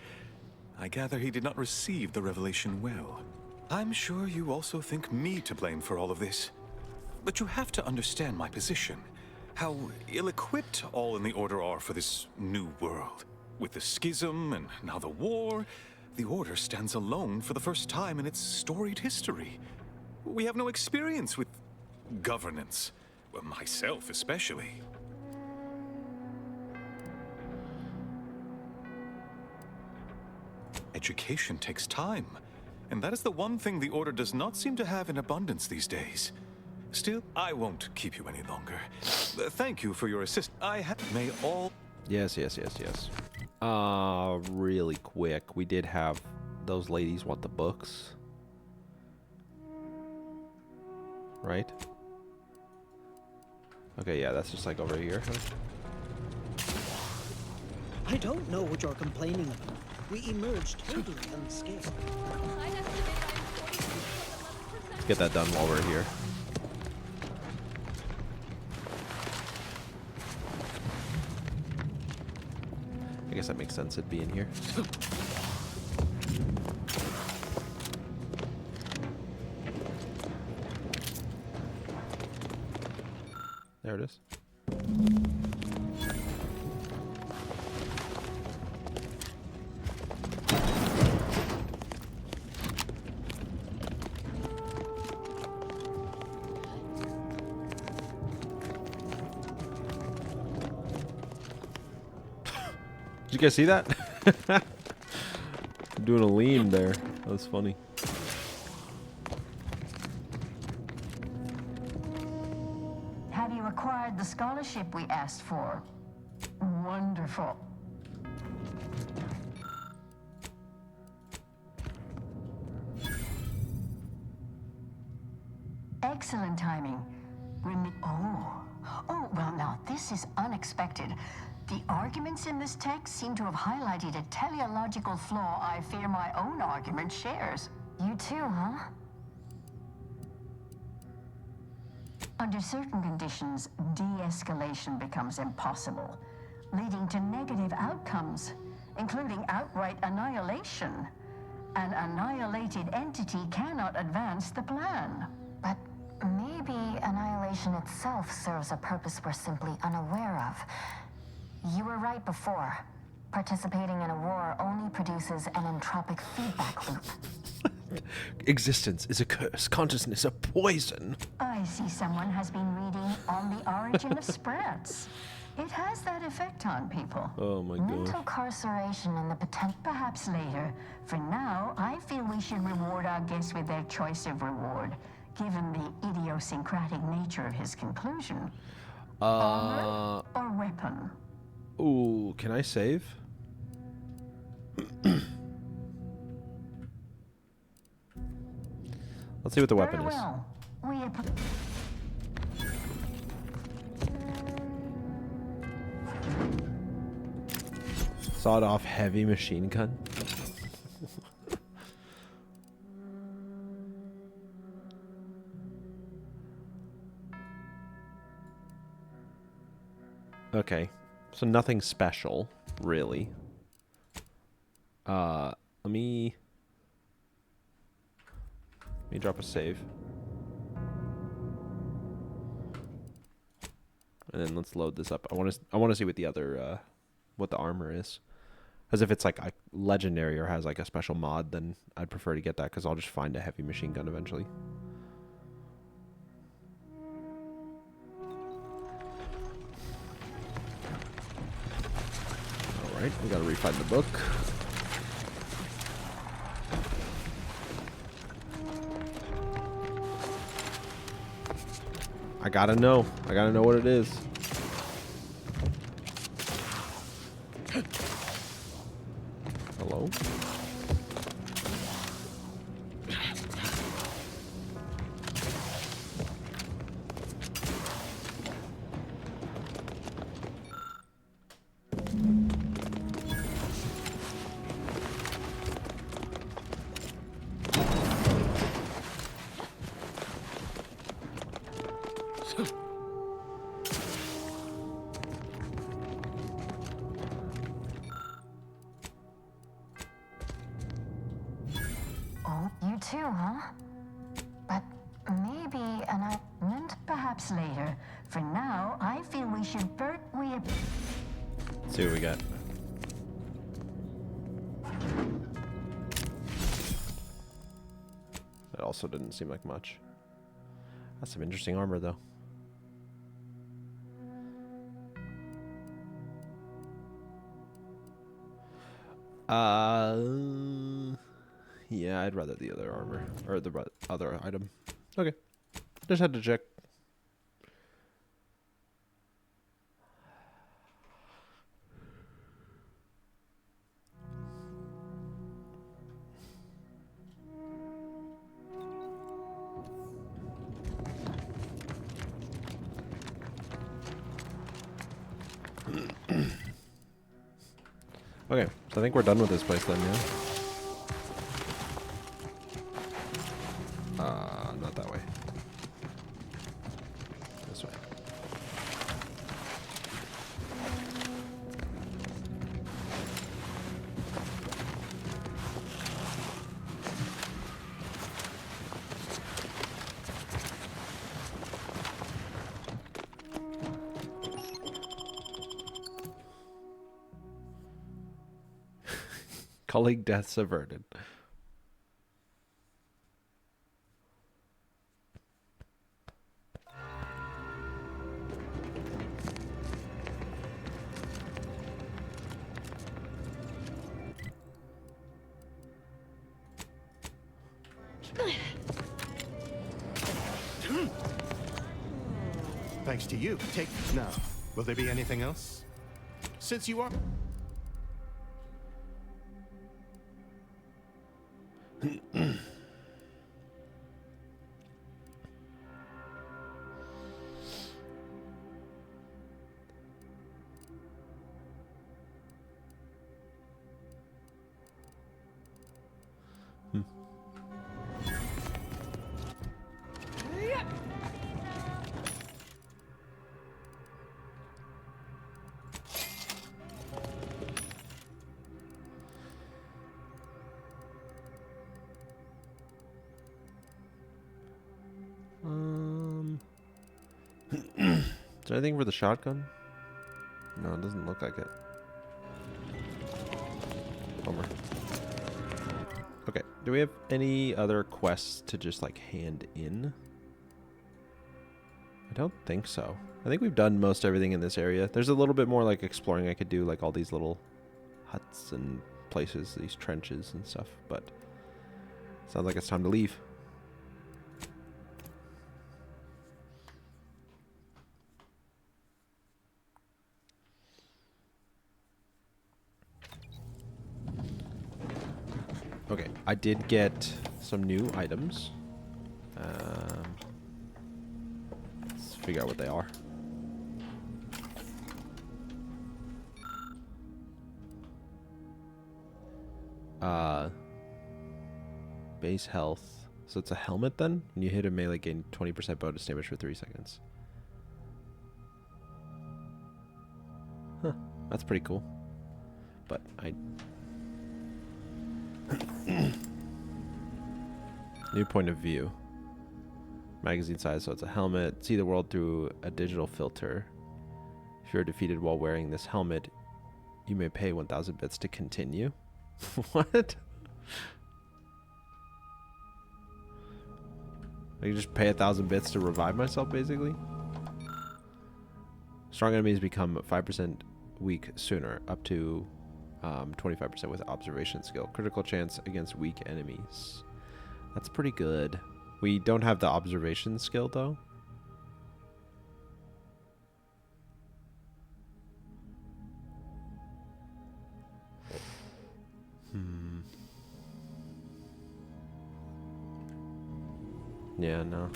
S11: I gather he did not receive the revelation well. I'm sure you also think me to blame for all of this. But you have to understand my position. How ill-equipped all in the Order are for this new world. With the schism and now the war, the Order stands alone for the first time in its storied history. We have no experience with governance. Well, myself especially. Education takes time, and that is the one thing the Order does not seem to have in abundance these days. Still, I won't keep you any longer. Thank you for your assist. May all...
S1: Yes. Really quick. We did have those ladies want the books. Right? Okay, yeah, that's just like over here.
S21: I don't know what you're complaining about. We emerged totally unscathed.
S1: Let's get that done while we're here. I guess that makes sense, it'd be in here. There it is. Did you guys see that? I'm doing a lean there. That was funny.
S16: Have you acquired the scholarship we asked for? Wonderful. Excellent timing. Oh, well now, this is unexpected. The arguments in this text seem to have highlighted a teleological flaw I fear my own argument shares. You too, huh? Under certain conditions, de-escalation becomes impossible, leading to negative outcomes, including outright annihilation. An annihilated entity cannot advance the plan.
S12: But maybe annihilation itself serves a purpose we're simply unaware of. You were right before. Participating in a war only produces an entropic feedback loop.
S1: Existence is a curse. Consciousness a poison.
S16: I see someone has been reading On the Origin of Sprats. It has that effect on people.
S1: Oh my
S16: Mental
S1: god.
S16: carceration and the potential. Perhaps later. For now, I feel we should reward our guest with their choice of reward, given the idiosyncratic nature of his conclusion. Armor or weapon?
S1: Ooh, can I save? Let's see what the weapon
S16: Very
S1: is.
S16: well.
S1: Sawed-off heavy machine gun. Okay, so nothing special, really. Let me drop a save. And then let's load this up. I want to see what the other what the armor is. As if it's like a legendary or has like a special mod, then I'd prefer to get that because I'll just find a heavy machine gun eventually. Alright, we gotta refind the book. I gotta know what it is. Hello?
S12: Oh, you too, huh? But maybe an amendment perhaps later. For now, I feel we should
S1: Let's see what we got. That also didn't seem like much. That's some interesting armor, though. Yeah, I'd rather the other armor or the other item. Okay, just had to check. Okay, so I think we're done with this place then, yeah? Not that way. This way. Colleague deaths averted.
S8: Thanks to you. Take now. Will there be anything else? Since you are...
S1: Is there anything for the shotgun? No, it doesn't look like it. Bummer. Okay, do we have any other quests to just like hand in? I don't think so. I think we've done most everything in this area. There's a little bit more like exploring I could do, like all these little huts and places, these trenches and stuff, but sounds like it's time to leave. Okay, I did get some new items. Let's figure out what they are. Base health. So it's a helmet then? When you hit a melee, gain 20% bonus damage for 3 seconds. Huh, that's pretty cool. But I... New point of view. Magazine size, so it's a helmet. See the world through a digital filter. If you're defeated while wearing this helmet, you may pay 1,000 bits to continue. What? I can just pay 1,000 bits to revive myself, basically? Strong enemies become 5% weak sooner, up to 25% with observation skill. Critical chance against weak enemies. That's pretty good. We don't have the observation skill though. Yeah, no.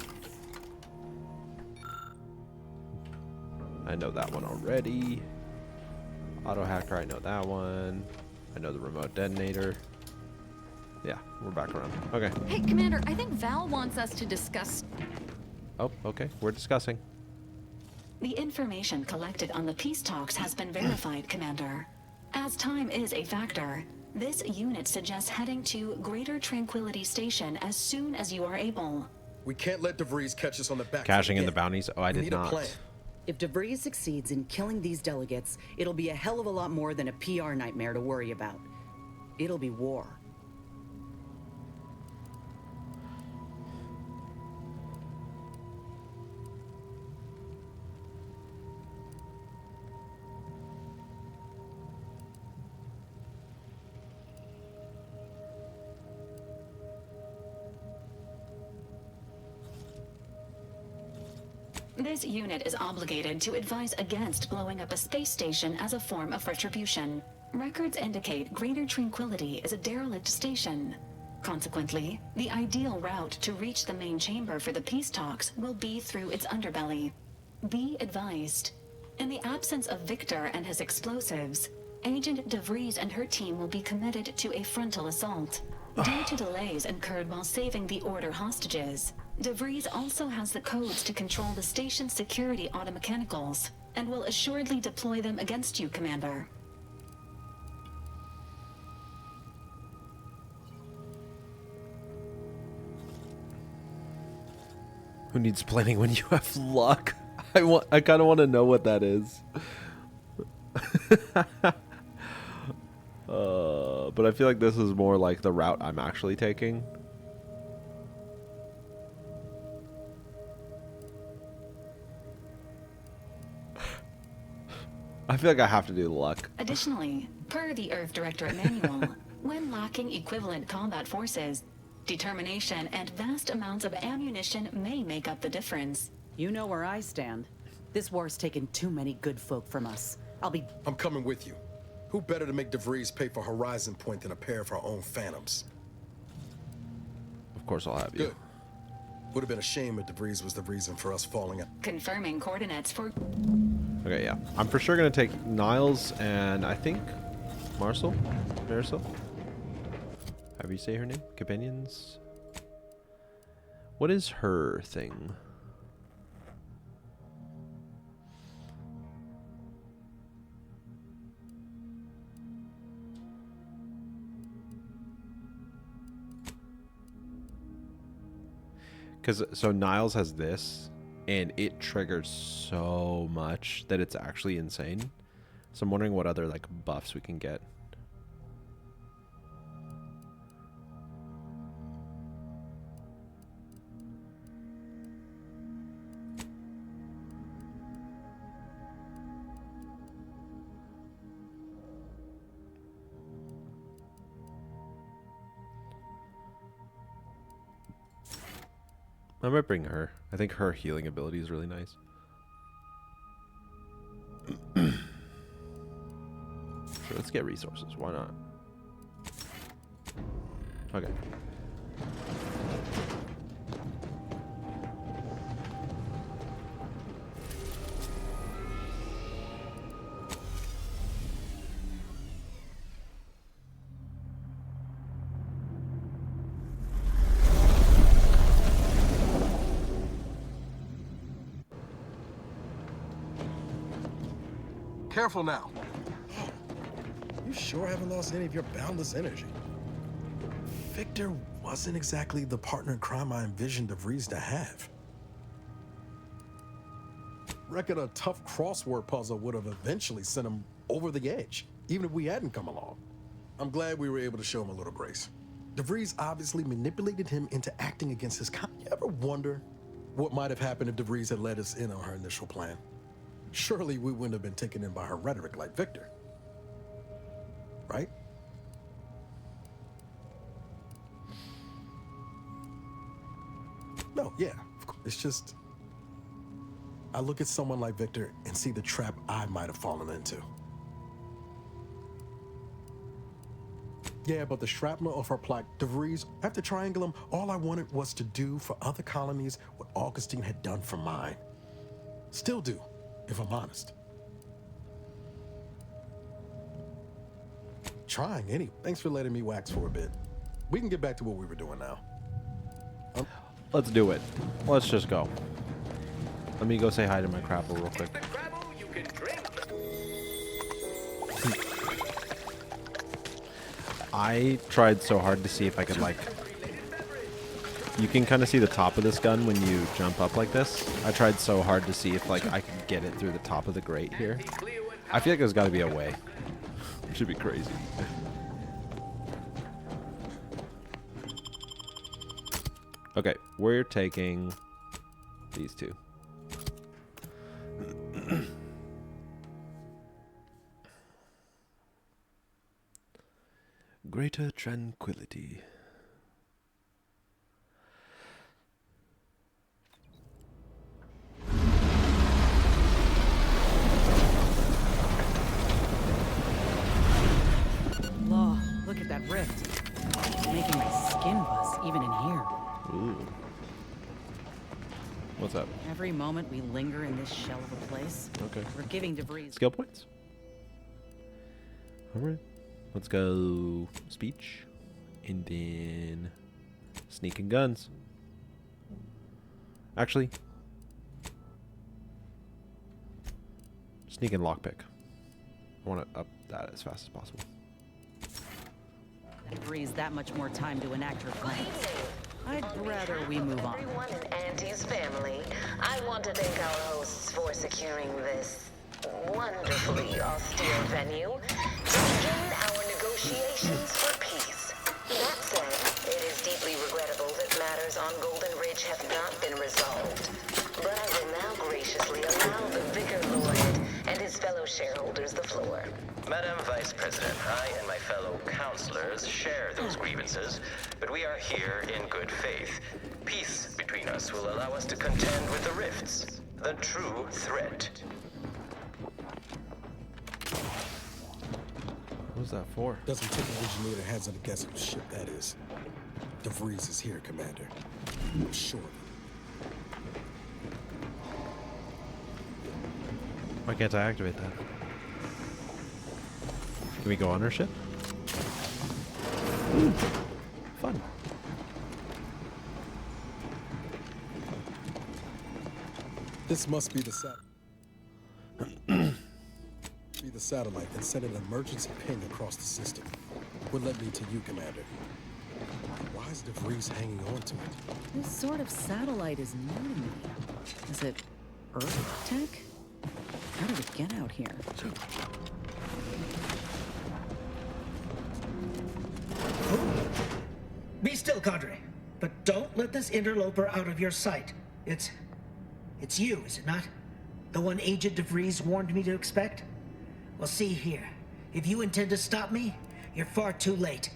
S1: I know that one already. Auto hacker, I know that one. I know the remote detonator. Yeah, we're back around. Okay.
S19: Hey, Commander, I think Val wants us to discuss...
S1: Oh, okay. We're discussing.
S3: The information collected on the peace talks has been verified, Commander. As time is a factor, this unit suggests heading to Greater Tranquility Station as soon as you are able.
S4: We can't let DeVries catch us on the back.
S1: Cashing in the bounties? Oh, I did not.
S22: If DeVries succeeds in killing these delegates, it'll be a hell of a lot more than a PR nightmare to worry about. It'll be war.
S3: This unit is obligated to advise against blowing up a space station as a form of retribution. Records indicate Greater Tranquility is a derelict station. Consequently, the ideal route to reach the main chamber for the peace talks will be through its underbelly. Be advised. In the absence of Victor and his explosives, Agent DeVries and her team will be committed to a frontal assault. Due to delays incurred while saving the Order hostages, DeVries also has the codes to control the station's security automechanicals, and will assuredly deploy them against you, Commander.
S1: Who needs planning when you have luck? I kind of want to know what that is. But I feel like this is more like the route I'm actually taking. I feel like I have to do the luck.
S3: Additionally, per the Earth Directorate Manual, when lacking equivalent combat forces, determination and vast amounts of ammunition may make up the difference.
S22: You know where I stand. This war's taken too many good folk from us.
S4: I'm coming with you. Who better to make DeVries pay for Horizon Point than a pair of our own Phantoms?
S1: Of course I'll have you.
S4: Good. Would have been a shame if DeVries was the reason for us falling out.
S3: Confirming coordinates for...
S1: Okay, yeah. I'm for sure going to take Niles and I think Marisol? How do you say her name? Companions? What is her thing? Because, so Niles has this, and it triggers so much that it's actually insane. So I'm wondering what other, like, buffs we can get. I might bring her. I think her healing ability is really nice. So let's get resources. Why not? Okay.
S4: Careful now.
S23: You sure haven't lost any of your boundless energy. Victor wasn't exactly the partner in crime I envisioned DeVries to have. Reckon a tough crossword puzzle would have eventually sent him over the edge, even if we hadn't come along.
S4: I'm glad we were able to show him a little grace.
S23: DeVries obviously manipulated him into acting against his You ever wonder
S4: What might have happened if DeVries had let us in on her initial plan? Surely we wouldn't have been taken in by her rhetoric like Victor.
S23: right? No, yeah, of course. It's just, I look at someone like Victor and see the trap I might have fallen into. Yeah, but the shrapnel of her plaque, DeVries, after Triangulum, all I wanted was to do for other colonies what Augustine had done for mine. Still do, if I'm honest. Trying, anyway. Thanks for letting me wax for a bit. We can get back to what we were doing now.
S1: Let's do it. Let's just go. Let me go say hi to my Crabble real quick. I tried so hard to see if I could, like... You can kind of see the top of this gun when you jump up like this. I tried so hard to see if, like, I could get it through the top of the grate here. I feel like there's got to be a way. It should be crazy. Okay, we're taking these two. Greater tranquility.
S22: Law, look at that rift. It's making my skin buzz, even in here.
S1: Ooh. What's up?
S22: Every moment we linger in this shell of a place,
S1: Okay.
S22: we're giving DeVries
S1: Skill points? Alright. Let's go speech. And then sneaking guns. Actually, sneaking lockpick. I want to up that as fast as possible.
S22: DeVries that much more time to enact her plans. I'd rather we move on.
S10: Everyone in Auntie's family, I want to thank our hosts for securing this wonderfully austere venue to begin our negotiations for peace. That said, it is deeply regrettable that matters on Golden Ridge have not been resolved. But I will now graciously allow the Vicar Lord and his fellow shareholders the floor.
S5: Madam Vice President, I and my fellow councilors share those grievances, but we are here in good faith. Peace between us will allow us to contend with the rifts, the true threat.
S1: What was that for?
S23: Doesn't take an engineer to hazard a guess whose ship that is. DeVries is here, Commander. I'm sure.
S1: Why can't I activate that? Can we go on our ship? Ooh, fun.
S23: This must be the satellite that sent an emergency ping across the system. What led me to you, Commander? Why is DeVries hanging on to it?
S22: This sort of satellite is new to me. Is it Earth tech? How did it get out here?
S21: Be still, Cadre. But don't let this interloper out of your sight. It's you, is it not? The one Agent DeVries warned me to expect? Well, see here. If you intend to stop me, you're far too late.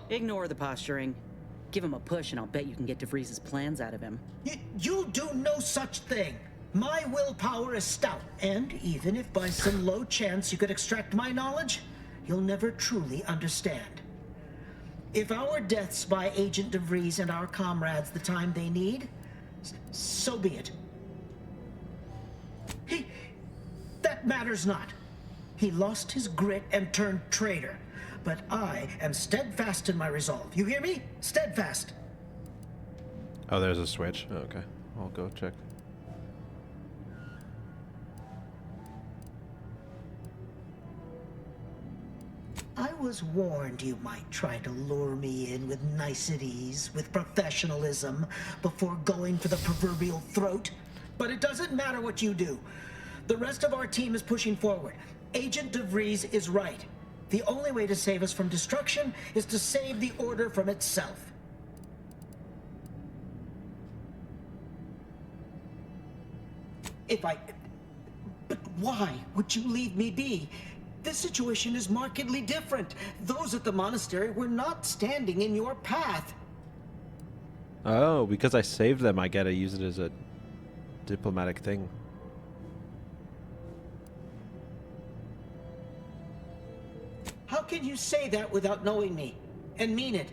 S22: Ignore the posturing. Give him a push and I'll bet you can get DeVries' plans out of him.
S21: You'll do no such thing. My willpower is stout, and even if by some low chance you could extract my knowledge, you'll never truly understand. If our deaths by Agent DeVries and our comrades the time they need, so be it. That matters not. He lost his grit and turned traitor. But I am steadfast in my resolve. You hear me? Steadfast.
S1: Oh, there's a switch. Oh, okay. I'll go check.
S21: I was warned you might try to lure me in with niceties, with professionalism, before going for the proverbial throat. But it doesn't matter what you do. The rest of our team is pushing forward. Agent DeVries is right. The only way to save us from destruction is to save the Order from itself. But why would you leave me be? this situation is markedly different. Those at the monastery were not standing in your path.
S1: Oh, because I saved them, I gotta use it as a diplomatic thing.
S21: How can you say that without knowing me and mean it?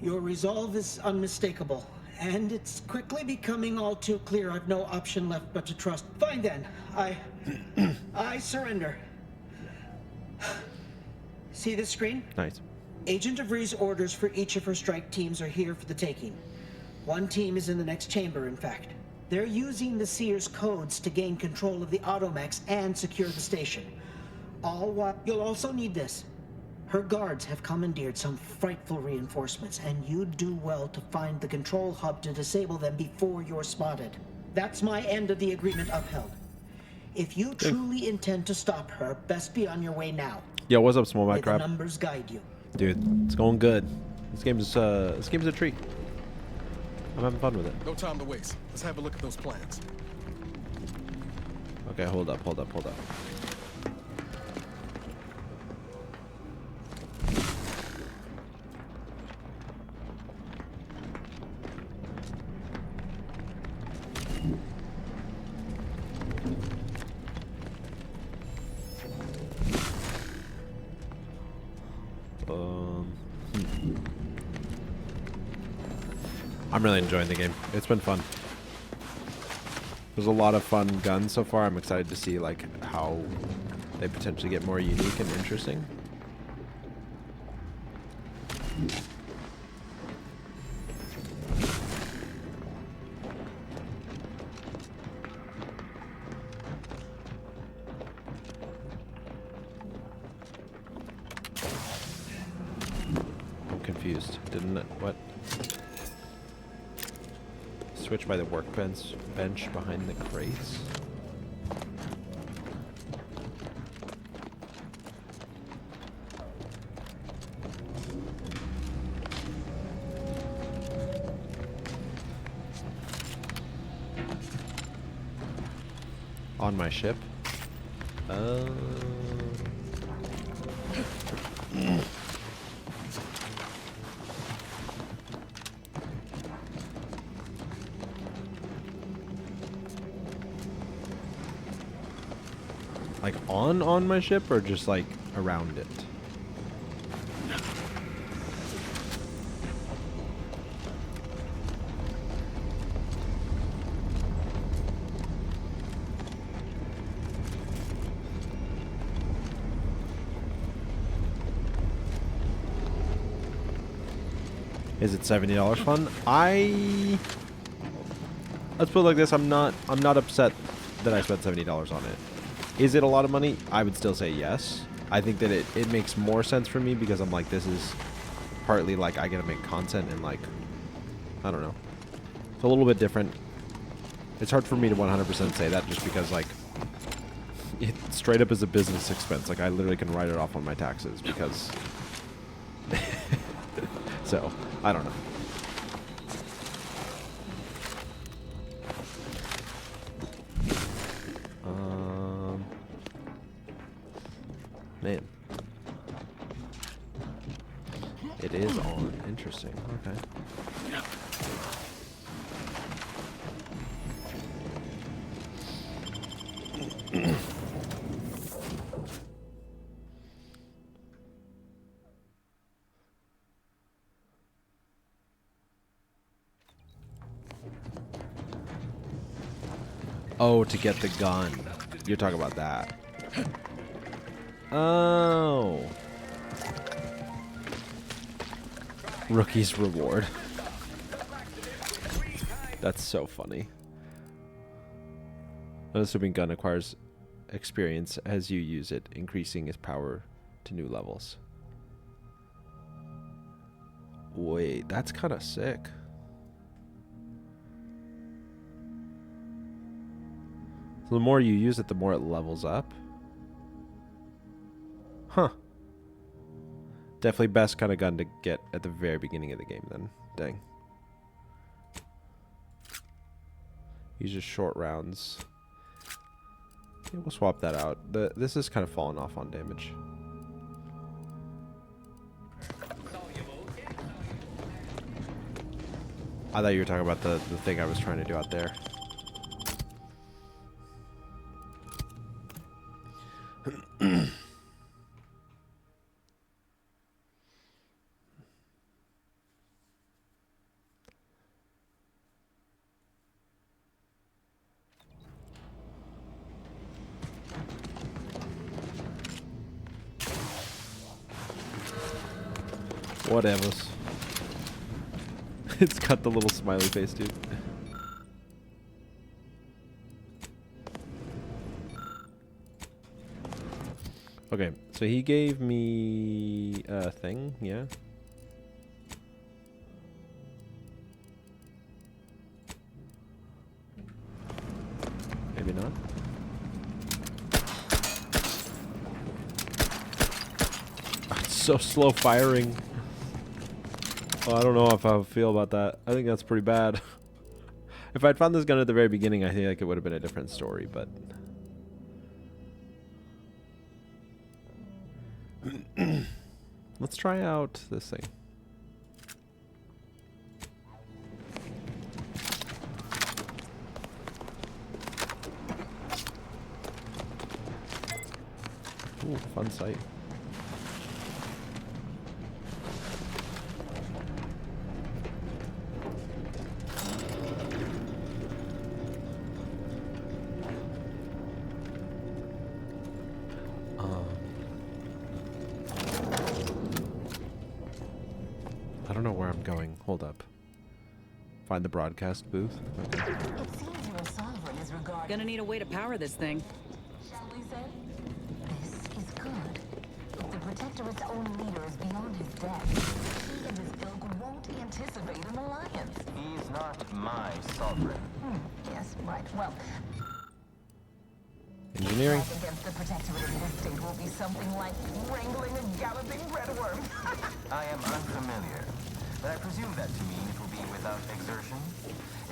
S21: Your resolve is unmistakable, and it's quickly becoming all too clear I've no option left but to trust. Fine then, I surrender. See this screen?
S1: Nice.
S21: Agent DeVries' orders for each of her strike teams are here for the taking. One team is in the next chamber, in fact. They're using the Seer's codes to gain control of the Automechs and secure the station. All while you'll also need this. Her guards have commandeered some frightful reinforcements, and you'd do well to find the control hub to disable them before you're spotted. That's my end of the agreement upheld. If you truly intend to stop her, best be on your way now.
S1: Yo, what's up, Small
S21: May
S1: Mike
S21: the
S1: Crab?
S21: numbers guide you.
S1: Dude, it's going good. This game's a treat. I'm having fun with it.
S4: No time to waste. Let's have a look at those plans.
S1: Okay, hold up. I'm really enjoying the game. It's been fun. There's a lot of fun guns so far. I'm excited to see like how they potentially get more unique and interesting. I'm confused. Didn't it? What? Switch by the workbench behind the crates. On my ship. Like on my ship or just like around it? Is it $70 fun? Let's put it like this, I'm not upset that I spent $70 on it. Is it a lot of money? I would still say yes. I think that it makes more sense for me because I'm like, this is partly like I gotta make content and like, I don't know. It's a little bit different. It's hard for me to 100% say that just because like, it straight up is a business expense. Like I literally can write it off on my taxes because, so I don't know. Man. It is on. Interesting. Okay. Oh, to get the gun. You're talking about that. Oh. Rookie's reward. That's so funny. Unassuming gun acquires experience as you use it, increasing its power to new levels. Wait, that's kind of sick. So the more you use it, the more it levels up. Huh. Definitely best kind of gun to get at the very beginning of the game then. Dang. Uses short rounds. Yeah, we'll swap that out. This is kind of falling off on damage. I thought you were talking about the thing I was trying to do out there. Whatevers. It's got the little smiley face, dude. Okay, so he gave me a thing, yeah. Maybe not. It's so slow firing. Well, I don't know if I feel about that. I think that's pretty bad. If I'd found this gun at the very beginning, I think like it would have been a different story, but... Let's try out this thing. Ooh, fun sight. I don't know where I'm going. Hold up. Find the broadcast booth. Okay.
S22: Gonna need a way to power this thing.
S12: Shall we say? This is good. If the Protectorate's own leader is beyond his depth, he and his ilk won't anticipate an alliance.
S5: He's not my sovereign.
S12: Yes, right. Well,
S1: Engineering.
S12: fight against the Protectorate in this state will be something like wrangling a galloping redworm.
S5: I am unfamiliar, but I presume that to mean it will be without exertion.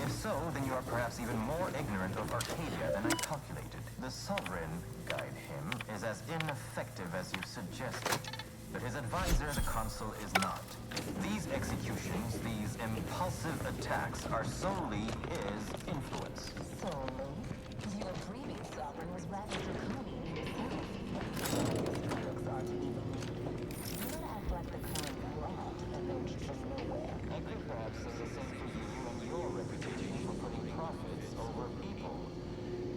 S5: If so, then you are perhaps even more ignorant of Arcadia than I calculated. The Sovereign, guide him, is as ineffective as you suggested. But his advisor, the Consul, is not. These executions, these impulsive attacks, are solely his influence.
S12: Solely? Your previous sovereign was rather draconian himself. Looks aren't even. Do not act like the current rot that emerged from nowhere.
S5: I could perhaps say the same for you and your reputation for putting profits over people.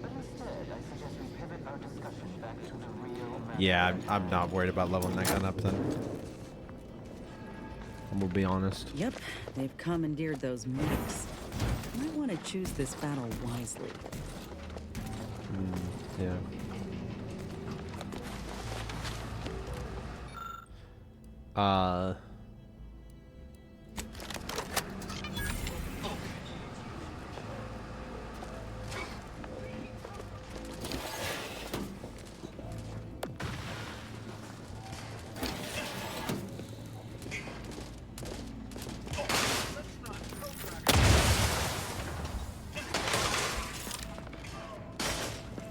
S5: But instead, I suggest we pivot our discussion back to the real matter.
S1: Yeah, I'm not worried about leveling that gun up then. I'm gonna be honest.
S22: Yep, they've commandeered those medics. Might want to choose this battle wisely.
S1: Yeah.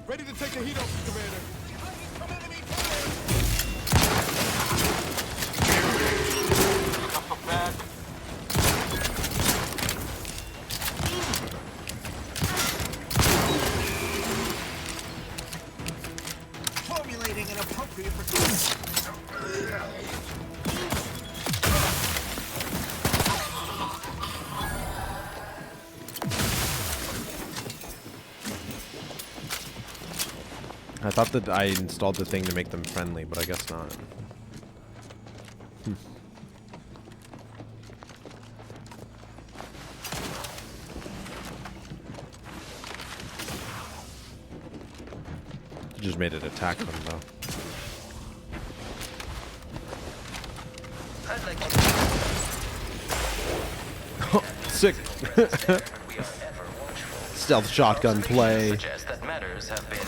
S8: Ready to take the heat off, Commander.
S9: Formulating an appropriate
S1: I thought that I installed the thing to make them friendly, but I guess not. It just made it attack them, though.
S5: I'd like to...
S1: Sick! Stealth shotgun play.
S5: Suggest that matters have been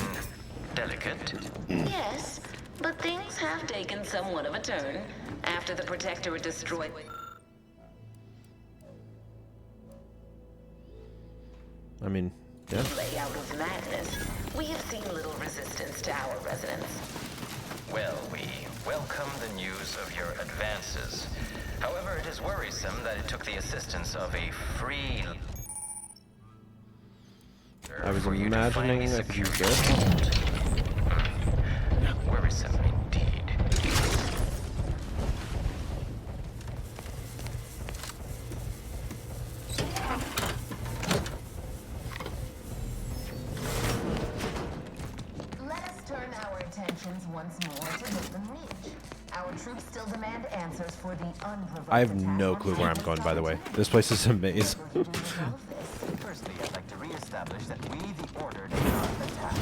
S5: delicate.
S10: Yes, but things have taken somewhat of a turn after the Protectorate destroyed.
S1: I mean, Yeah.
S10: layout of madness, we have seen little resistance to our residents.
S5: Well, we welcome the news of your advances. However, it is worrisome that it took the assistance of a free...
S1: I was imagining I could use this.
S5: Worrisome indeed.
S12: Let us turn our attentions once more to Midland Ridge. Our troops still demand answers for the unprovoked
S1: I have no clue where I'm going, by the way. This place is a maze.
S6: Firstly, I'd like to re-establish that we, the Order, did not attack.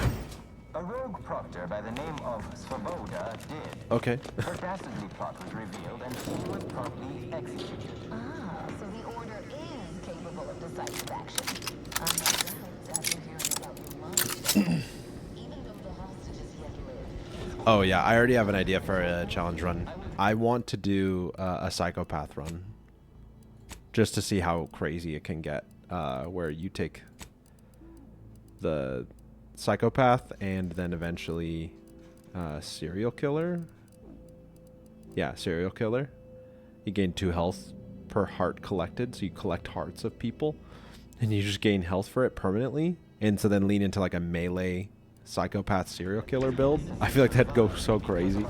S6: A rogue proctor by the name of Svoboda did.
S1: Okay.
S6: Her dastardly plot was revealed, and she was promptly executed.
S12: Ah, so the Order is capable of decisive action. I'm not surprised after hearing about your mind. Even though the hostages yet live.
S1: Oh yeah, I already have an idea for a challenge run. I want to do a psychopath run, just to see how crazy it can get. Where you take the psychopath and then eventually serial killer. Yeah, serial killer. You gain 2 health per heart collected, so you collect hearts of people, and you just gain health for it permanently. And so then lean into like a melee psychopath serial killer build. I feel like that'd go so crazy.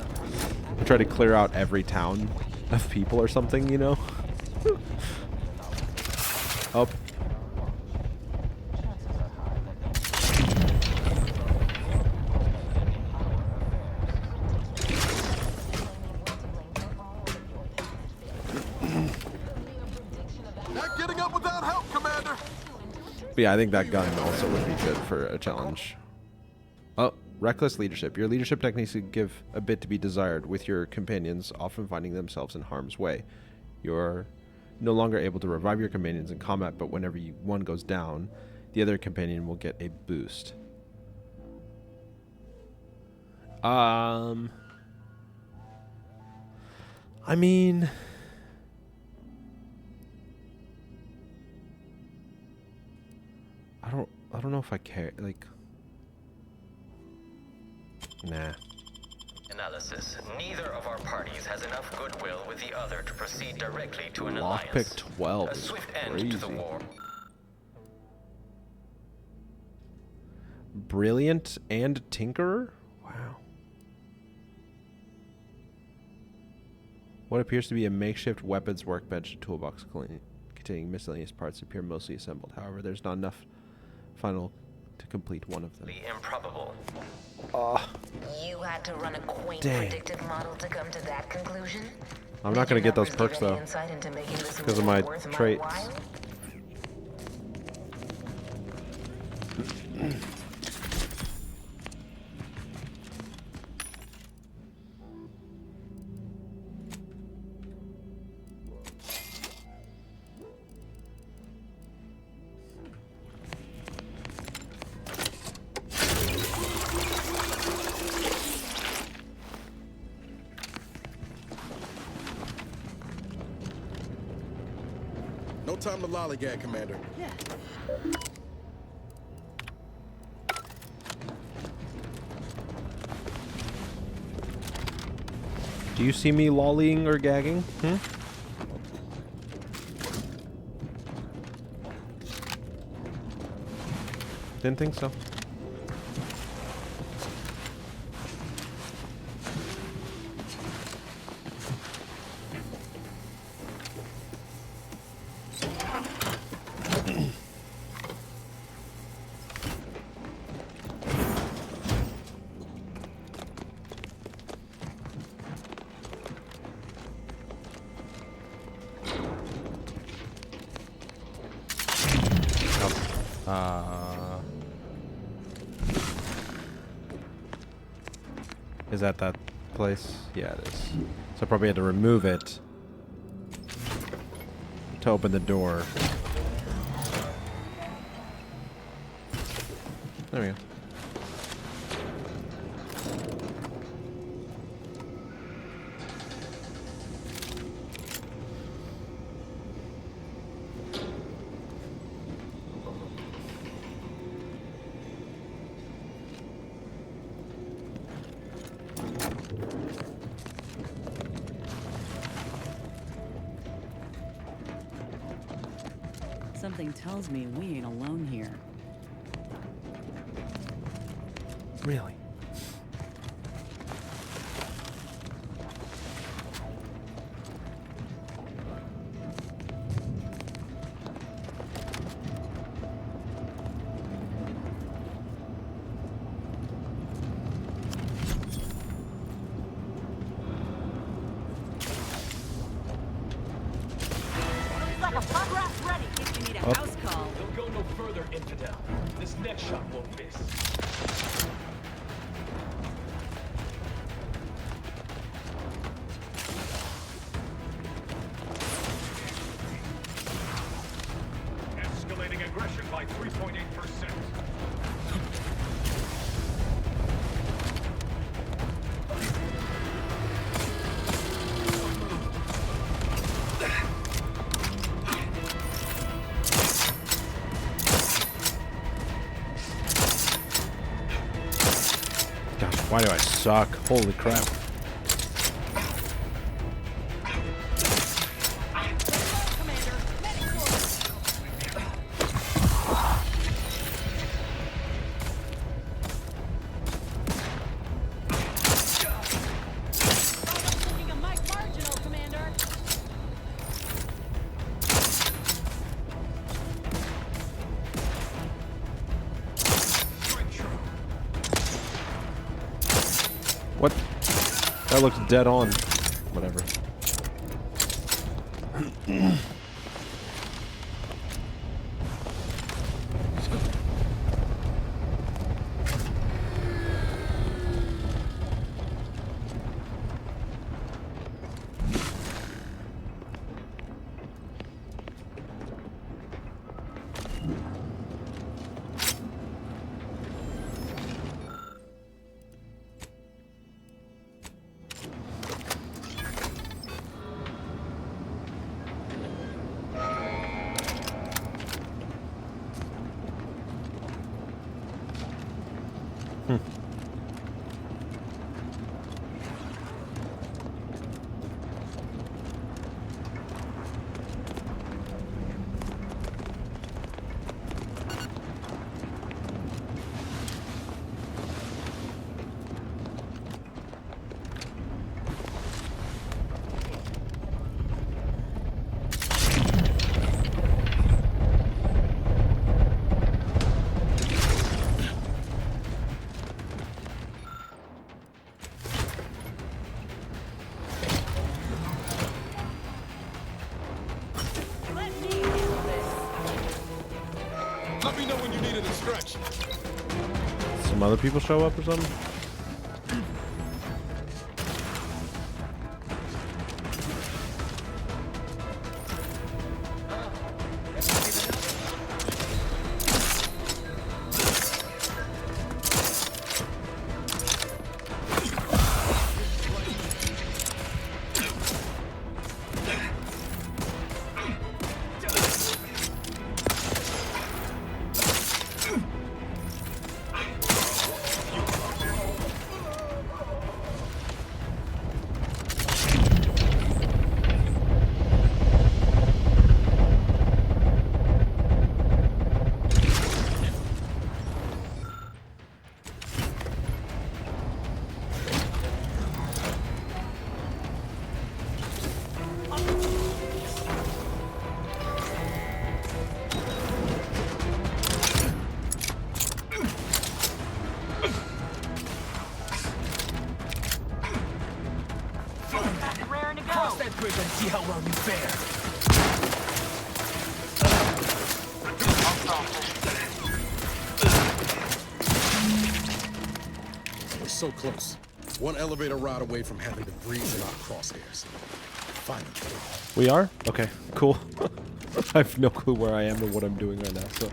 S1: Try to clear out every town of people or something, you know? Oh.
S4: Not getting up without help, Commander.
S1: But yeah, I think that gun also would be good for a challenge. Oh, reckless leadership. Your leadership techniques give a bit to be desired, with your companions often finding themselves in harm's way. You're no longer able to revive your companions in combat, but whenever one goes down, the other companion will get a boost. I mean, I don't know if I care. Like, nah.
S5: Analysis. Neither of our parties has enough goodwill with the other to proceed directly to an
S1: Lockpick
S5: alliance.
S1: 12
S5: A
S1: is
S5: swift
S1: crazy.
S5: end to the war.
S1: Brilliant and Tinkerer? Wow. What appears to be a makeshift weapons workbench and toolbox containing miscellaneous parts appear mostly assembled. However, there's not enough final to complete one of them.
S5: Improbable.
S10: You had to run a quaint
S1: Dang.
S10: predictive model to come to that conclusion?
S1: I'm not going to get those
S10: Numbers
S1: perks
S10: give any
S1: though,
S10: insight into making this
S1: because of
S10: move
S1: my
S10: worth my
S1: traits.
S10: while?
S4: No time to lollygag, Commander.
S10: Yeah.
S1: Do you see me lollying or gagging? Didn't think so. Is that place? Yeah, it is. So I probably had to remove it to open the door. There we go.
S22: Something tells me we ain't alone here.
S1: Really?
S2: Looks like a progress ready.
S22: If you need a
S1: Up.
S22: house call.
S11: Don't go no further, infidel. This next shot won't miss. Escalating aggression by 3.8%.
S1: Gosh, why do I suck? Holy crap.
S2: Looking a mite marginal, Commander.
S1: What? That looks dead on. Whatever.
S4: Let me know when you need a distraction.
S1: Some other people show up or something?
S2: Raring to go.
S11: Cross that bridge and see how well you fare.
S4: We're so close. One elevator ride away from having the breeze in our crosshairs. Finally.
S1: We are? Okay, cool. I have no clue where I am or what I'm doing right now, so.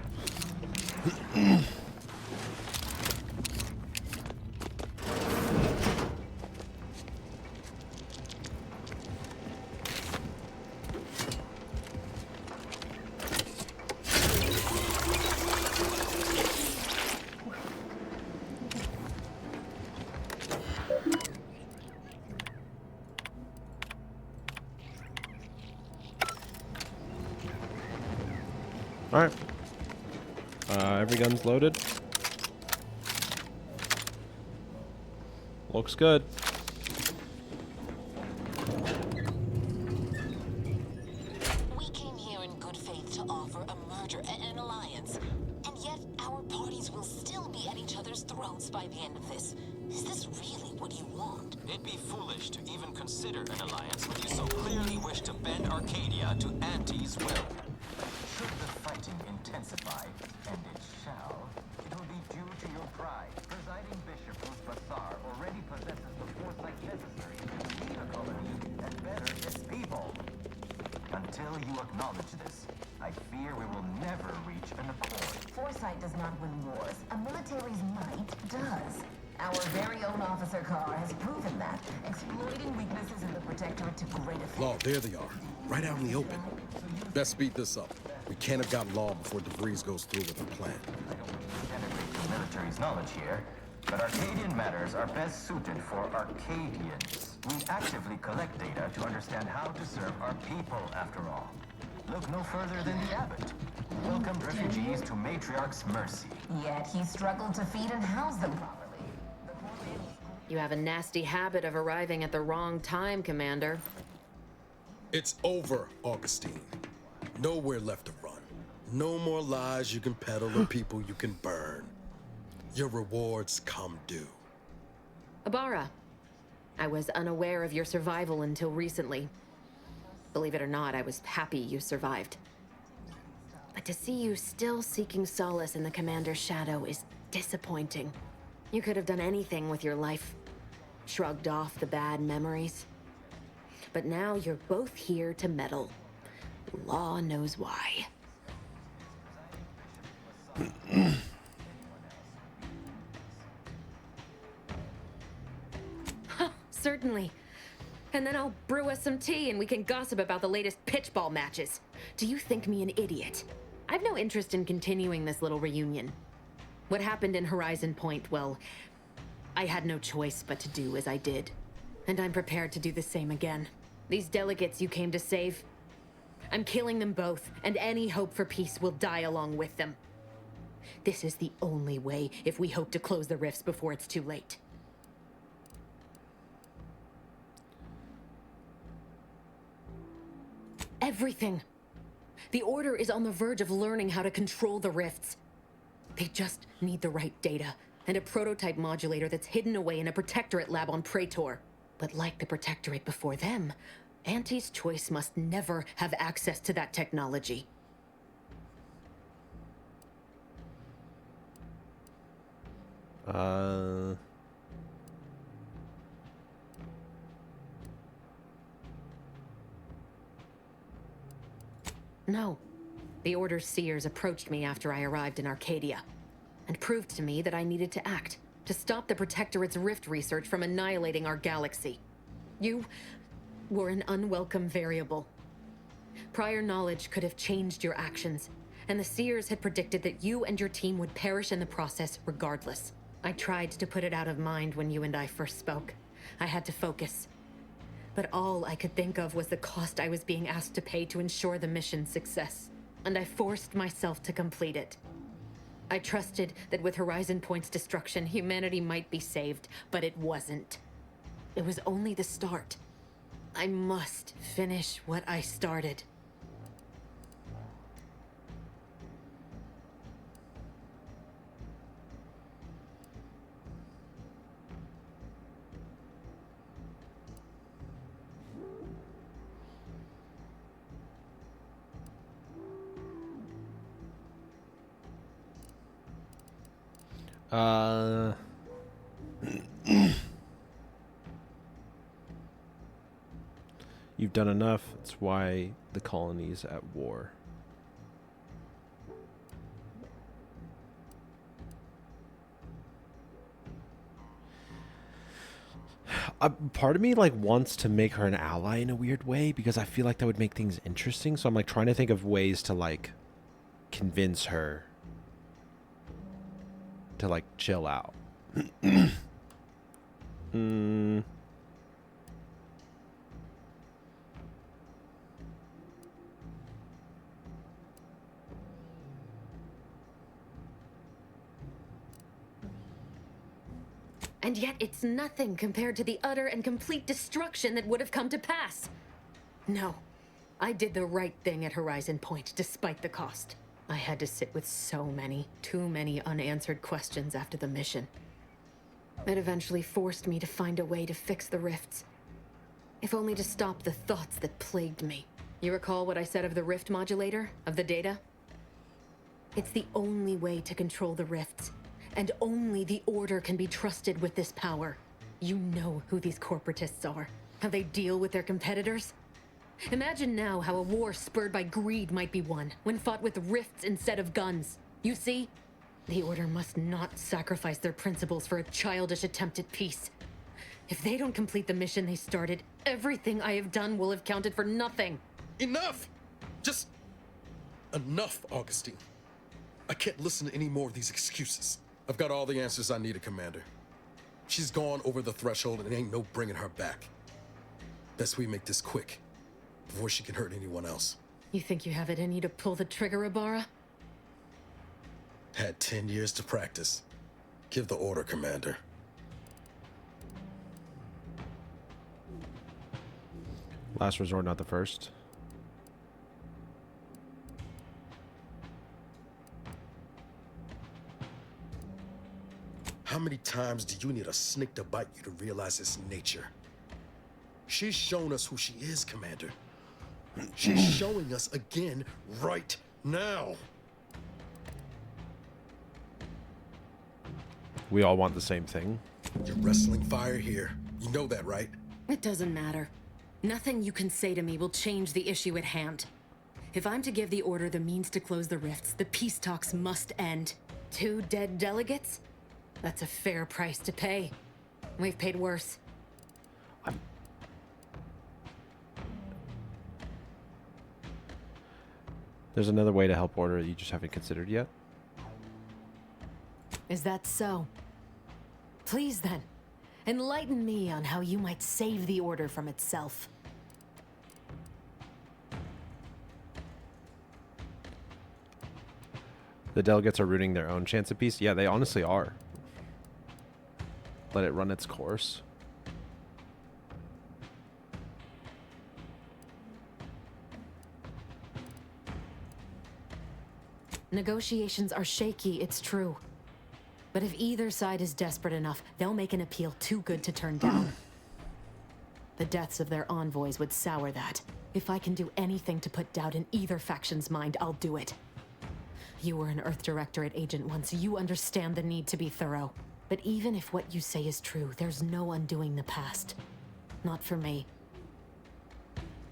S1: Alright. Every gun's loaded. Looks good.
S10: We came here in good faith to offer a merger and an alliance, and yet our parties will still be at each other's throats by the end of this. Is this really what you want?
S6: It'd be foolish to even consider an alliance when you so clearly wish to bend Arcadia to Auntie's will. Should the fighting intensify, and it shall, it will be due to your pride. Presiding Bishop Ruth Bassar already possesses the foresight necessary to lead a colony and better its people. Until you acknowledge this, I fear we will never reach an accord.
S12: Foresight does not win wars. A military's might does. Our very own Officer Carr has proven that, exploiting weaknesses in the Protectorate to great effect.
S4: Law, there they are. Right out in the open. Best speed this up. We can't have got Law before DeVries goes through with the plan.
S6: I don't mean to denigrate the military's knowledge here, but Arcadian matters are best suited for Arcadians. We actively collect data to understand how to serve our people, after all. Look no further than the abbot. Welcomed refugees to Matriarch's mercy.
S12: Yet he struggled to feed and house them properly.
S20: You have a nasty habit of arriving at the wrong time, Commander.
S4: It's over, Augustine. Nowhere left to run. No more lies you can peddle or people you can burn. Your rewards come due.
S20: Abara, I was unaware of your survival until recently. Believe it or not, I was happy you survived. But to see you still seeking solace in the Commander's shadow is disappointing. You could have done anything with your life. Shrugged off the bad memories. But now you're both here to meddle. Law knows why. Huh, certainly. And then I'll brew us some tea and we can gossip about the latest pitchball matches. Do you think me an idiot? I've no interest in continuing this little reunion. What happened in Horizon Point, well, I had no choice but to do as I did. And I'm prepared to do the same again. These delegates you came to save, I'm killing them both, and any hope for peace will die along with them. This is the only way if we hope to close the rifts before it's too late. Everything. The Order is on the verge of learning how to control the rifts. They just need the right data, and a prototype modulator that's hidden away in a Protectorate lab on Praetor. But like the Protectorate before them, Auntie's Choice must never have access to that technology. No. The Order's seers approached me after I arrived in Arcadia, and proved to me that I needed to act, to stop the Protectorate's rift research from annihilating our galaxy. You were an unwelcome variable. Prior knowledge could have changed your actions, and the seers had predicted that you and your team would perish in the process regardless. I tried to put it out of mind when you and I first spoke. I had to focus. But all I could think of was the cost I was being asked to pay to ensure the mission's success, and I forced myself to complete it. I trusted that with Horizon Point's destruction, humanity might be saved, but it wasn't. It was only the start. I must finish what I started.
S1: You've done enough. That's why the colony's at war. Part of me like wants to make her an ally in a weird way because I feel like that would make things interesting. So I'm like trying to think of ways to like convince her to like chill out.
S19: And yet it's nothing compared to the utter and complete destruction that would have come to pass. No, I did the right thing at Horizon Point, despite the cost. I had to sit with too many unanswered questions after the mission. It eventually forced me to find a way to fix the rifts. If only to stop the thoughts that plagued me. You recall what I said of the rift modulator, of the data? It's the only way to control the rifts. And only the Order can be trusted with this power. You know who these corporatists are. How they deal with their competitors. Imagine now how a war spurred by greed might be won, when fought with rifts instead of guns. You see? The Order must not sacrifice their principles for a childish attempt at peace. If they don't complete the mission they started, everything I have done will have counted for nothing.
S4: Enough! Just enough, Augustine. I can't listen to any more of these excuses. I've got all the answers I needed, Commander. She's gone over the threshold and ain't no bringing her back. Best we make this quick, before she can hurt anyone else.
S19: You think you have it in you to pull the trigger, Ibarra?
S4: Had 10 years to practice. Give the order, Commander.
S1: Last resort, not the first.
S4: How many times do you need a snake to bite you to realize its nature? She's shown us who she is, Commander. She's showing us again right now.
S1: We all want the same thing.
S4: You're wrestling fire here. You know that, right?
S19: It doesn't matter. Nothing you can say to me will change the issue at hand. If I'm to give the Order the means to close the rifts, the peace talks must end. 2 dead delegates? That's a fair price to pay. We've paid worse.
S1: There's another way to help Order that you just haven't considered yet.
S19: Is that so? Please then, enlighten me on how you might save the Order from itself.
S1: The delegates are rooting their own chance of peace. Yeah, they honestly are. Let it run its course.
S19: Negotiations are shaky, it's true. But if either side is desperate enough, they'll make an appeal too good to turn down. The deaths of their envoys would sour that. If I can do anything to put doubt in either faction's mind, I'll do it. You were an Earth Directorate agent once. You understand the need to be thorough. But even if what you say is true, there's no undoing the past. Not for me.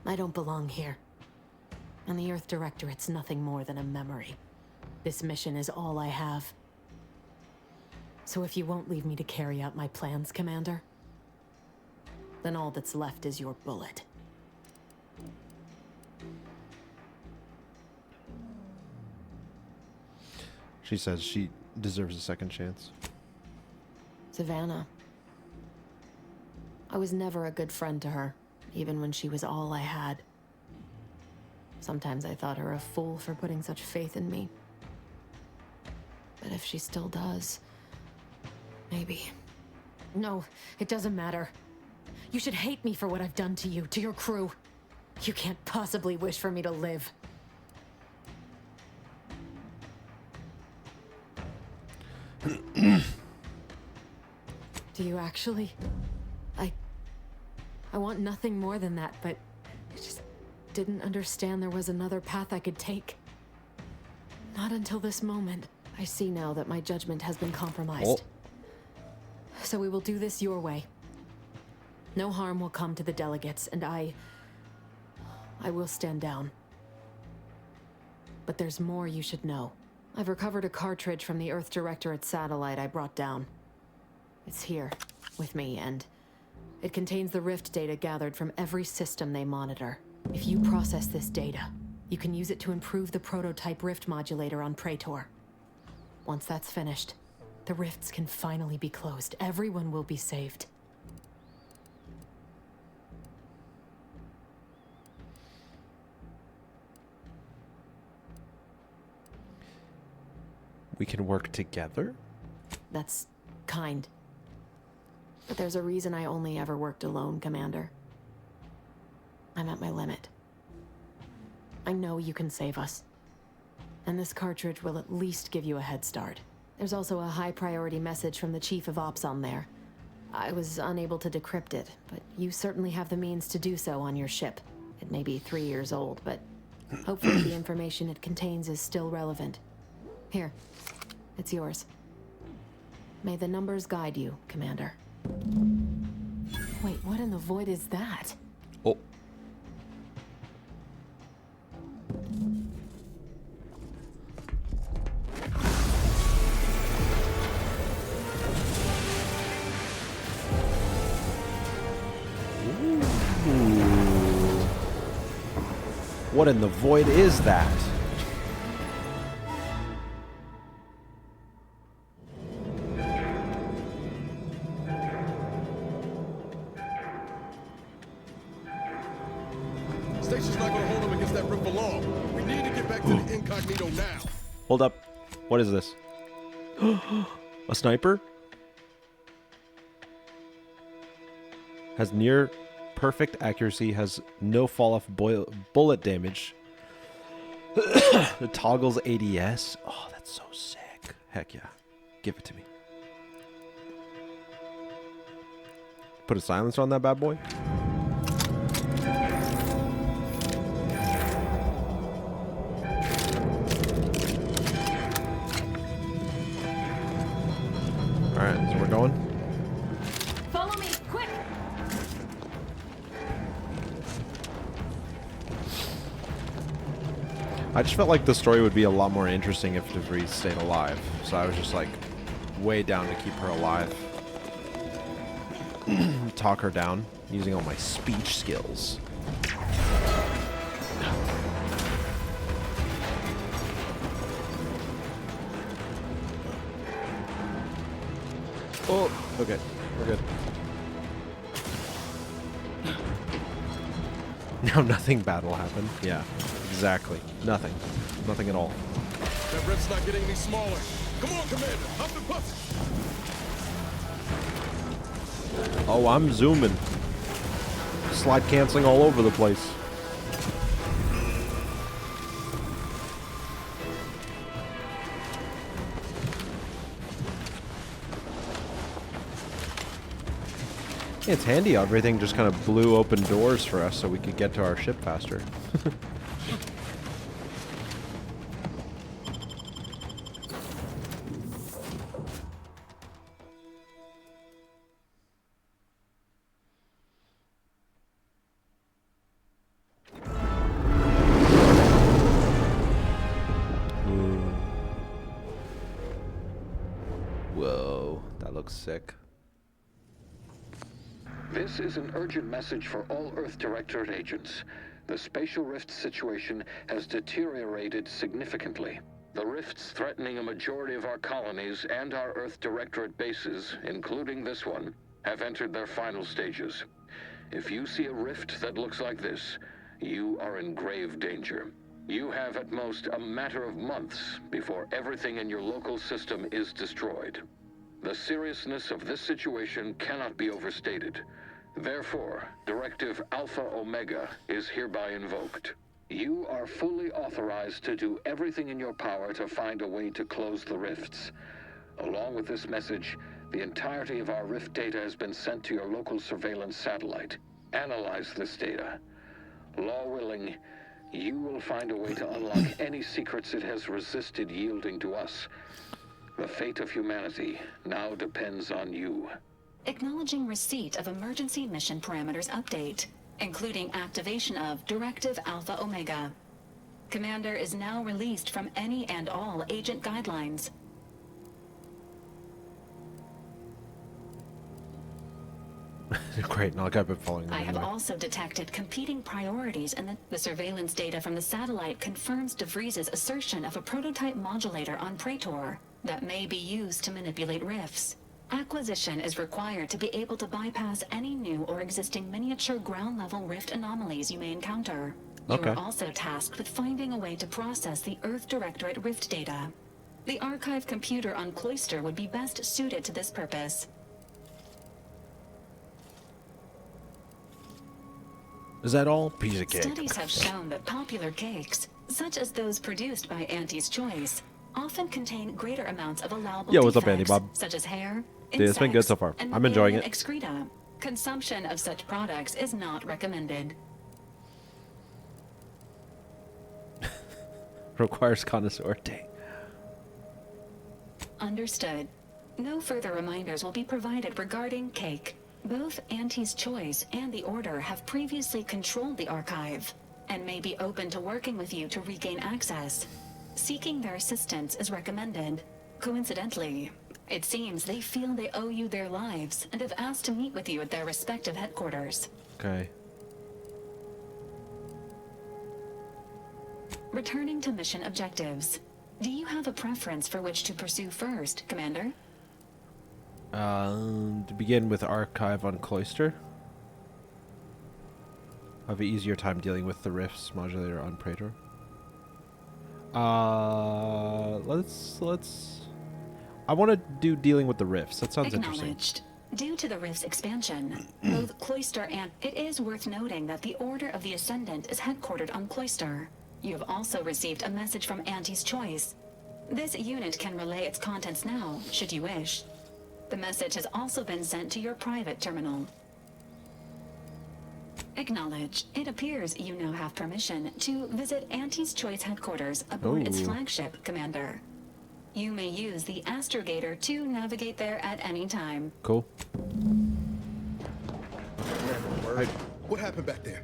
S19: I don't belong here. And the Earth Directorate's nothing more than a memory. This mission is all I have. So if you won't leave me to carry out my plans, Commander, then all that's left is your bullet.
S1: She says she deserves a second chance.
S19: Savannah. I was never a good friend to her, even when she was all I had. Sometimes I thought her a fool for putting such faith in me. But if she still does, maybe. No, it doesn't matter. You should hate me for what I've done to you, to your crew. You can't possibly wish for me to live. Do you actually? I want nothing more than that, but I just didn't understand there was another path I could take. Not until this moment. I see now that my judgment has been compromised. So we will do this your way. No harm will come to the delegates, and I will stand down. But there's more you should know. I've recovered a cartridge from the Earth Directorate satellite I brought down. It's here, with me, and it contains the rift data gathered from every system they monitor. If you process this data, you can use it to improve the prototype rift modulator on Praetor. Once that's finished, the rifts can finally be closed. Everyone will be saved.
S1: We can work together?
S19: That's kind.
S7: But there's a reason I only ever worked alone, Commander. I'm at my limit. I know you can save us. And this cartridge will at least give you a head start. There's also a high-priority message from the Chief of Ops on there. I was unable to decrypt it, but you certainly have the means to do so on your ship. It may be 3 years old, but hopefully the information it contains is still relevant. Here, it's yours. May the numbers guide you, Commander. Wait, what in the void is that?
S1: Oh. What in the void is that?
S4: Station's not gonna hold him against that rip for long. We need to get back to the incognito now.
S1: Hold up. What is this? A sniper? Has near perfect accuracy, has no fall-off bullet damage. It toggles ADS. Oh, that's so sick. Heck yeah. Give it to me. Put a silencer on that bad boy. Alright, so we're going.
S2: Follow me, quick!
S1: I just felt like the story would be a lot more interesting if DeVries stayed alive. So I was just like way down to keep her alive. Talk her down using all my speech skills. Oh, okay. We're good. Now nothing bad will happen. Yeah, exactly. Nothing. Nothing at all.
S4: That rip's not getting any smaller. Come on, Commander. Up and puff it.
S1: Oh, I'm zooming. Slide canceling all over the place. It's handy. Everything just kind of blew open doors for us so we could get to our ship faster. Whoa, that looks sick.
S14: This is an urgent message for all Earth Directorate agents. The spatial rift situation has deteriorated significantly. The rifts threatening a majority of our colonies and our Earth Directorate bases, including this one, have entered their final stages. If you see a rift that looks like this, you are in grave danger. You have at most a matter of months before everything in your local system is destroyed. The seriousness of this situation cannot be overstated. Therefore, Directive Alpha Omega is hereby invoked. You are fully authorized to do everything in your power to find a way to close the rifts. Along with this message, the entirety of our rift data has been sent to your local surveillance satellite. Analyze this data. Law willing, you will find a way to unlock any secrets it has resisted yielding to us. The fate of humanity now depends on you.
S3: Acknowledging receipt of emergency mission parameters update, including activation of Directive Alpha Omega. Commander is now released from any and all agent guidelines.
S1: Great, I've been following them.
S3: I have also detected competing priorities, and the surveillance data from the satellite confirms DeVries' assertion of a prototype modulator on Praetor that may be used to manipulate rifts. Acquisition is required to be able to bypass any new or existing miniature ground-level rift anomalies you may encounter. You are also tasked with finding a way to process the Earth Directorate rift data. The archive computer on Cloister would be best suited to this purpose.
S1: Is that all? Piece of cake.
S13: Studies have shown that popular cakes, such as those produced by Auntie's Choice, often contain greater amounts of allowable
S1: Yo, what's up,
S13: defects,
S1: Andy Bob?
S13: such as hair,
S1: Dude, it's been good so
S13: insects,
S1: far.
S13: and
S1: I'm enjoying
S13: mammalian
S1: it.
S13: excreta. Consumption of such products is not recommended.
S1: Requires connoisseur day.
S13: Understood. No further reminders will be provided regarding cake. Both Auntie's Choice and the Order have previously controlled the archive, and may be open to working with you to regain access. Seeking their assistance is recommended. Coincidentally, it seems they feel they owe you their lives, and have asked to meet with you at their respective headquarters.
S1: Okay.
S13: Returning to mission objectives. Do you have a preference for which to pursue first, Commander?
S1: To begin with archive on Cloister. I have an easier time dealing with the rifts modulator on Praetor. Let's. I want to do dealing with the rifts. That sounds interesting.
S13: Acknowledged. Due to the Rift's expansion, both Cloister and it is worth noting that the Order of the Ascendant is headquartered on Cloister. You have also received a message from Auntie's Choice. This unit can relay its contents now, should you wish. The message has also been sent to your private terminal. Acknowledge. It appears you now have permission to visit Auntie's Choice headquarters aboard its
S1: Ooh.
S13: flagship, Commander. You may use the Astrogator to navigate there at any time.
S1: Cool.
S4: What happened back there?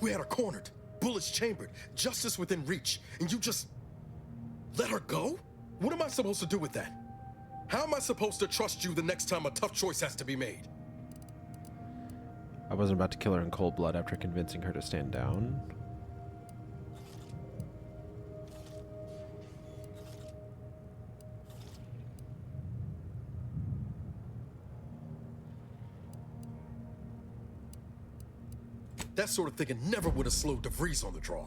S4: We had her cornered, bullets chambered, justice within reach, and you just let her go? What am I supposed to do with that? How am I supposed to trust you the next time a tough choice has to be made?
S1: I wasn't about to kill her in cold blood after convincing her to stand down.
S4: That sort of thinking never would have slowed DeVries on the draw.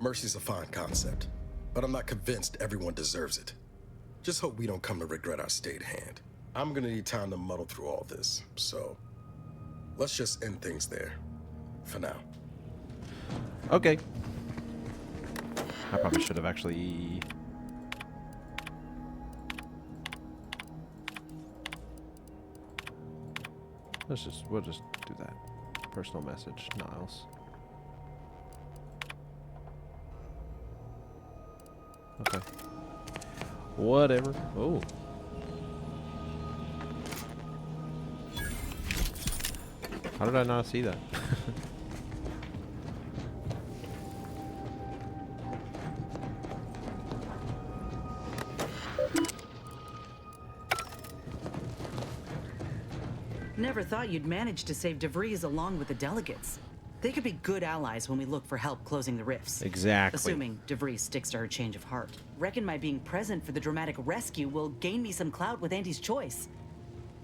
S4: Mercy's a fine concept, but I'm not convinced everyone deserves it. Just hope we don't come to regret our stayed hand. I'm gonna need time to muddle through all this, so let's just end things there. For now.
S1: Okay. I probably should have actually. We'll just do that. Personal message, Niles. Okay. Whatever. Oh. How did I not see that?
S22: Never thought you'd manage to save DeVries along with the delegates. They could be good allies when we look for help closing the rifts.
S1: Exactly.
S22: Assuming DeVries sticks to her change of heart. Reckon my being present for the dramatic rescue will gain me some clout with Auntie's Choice.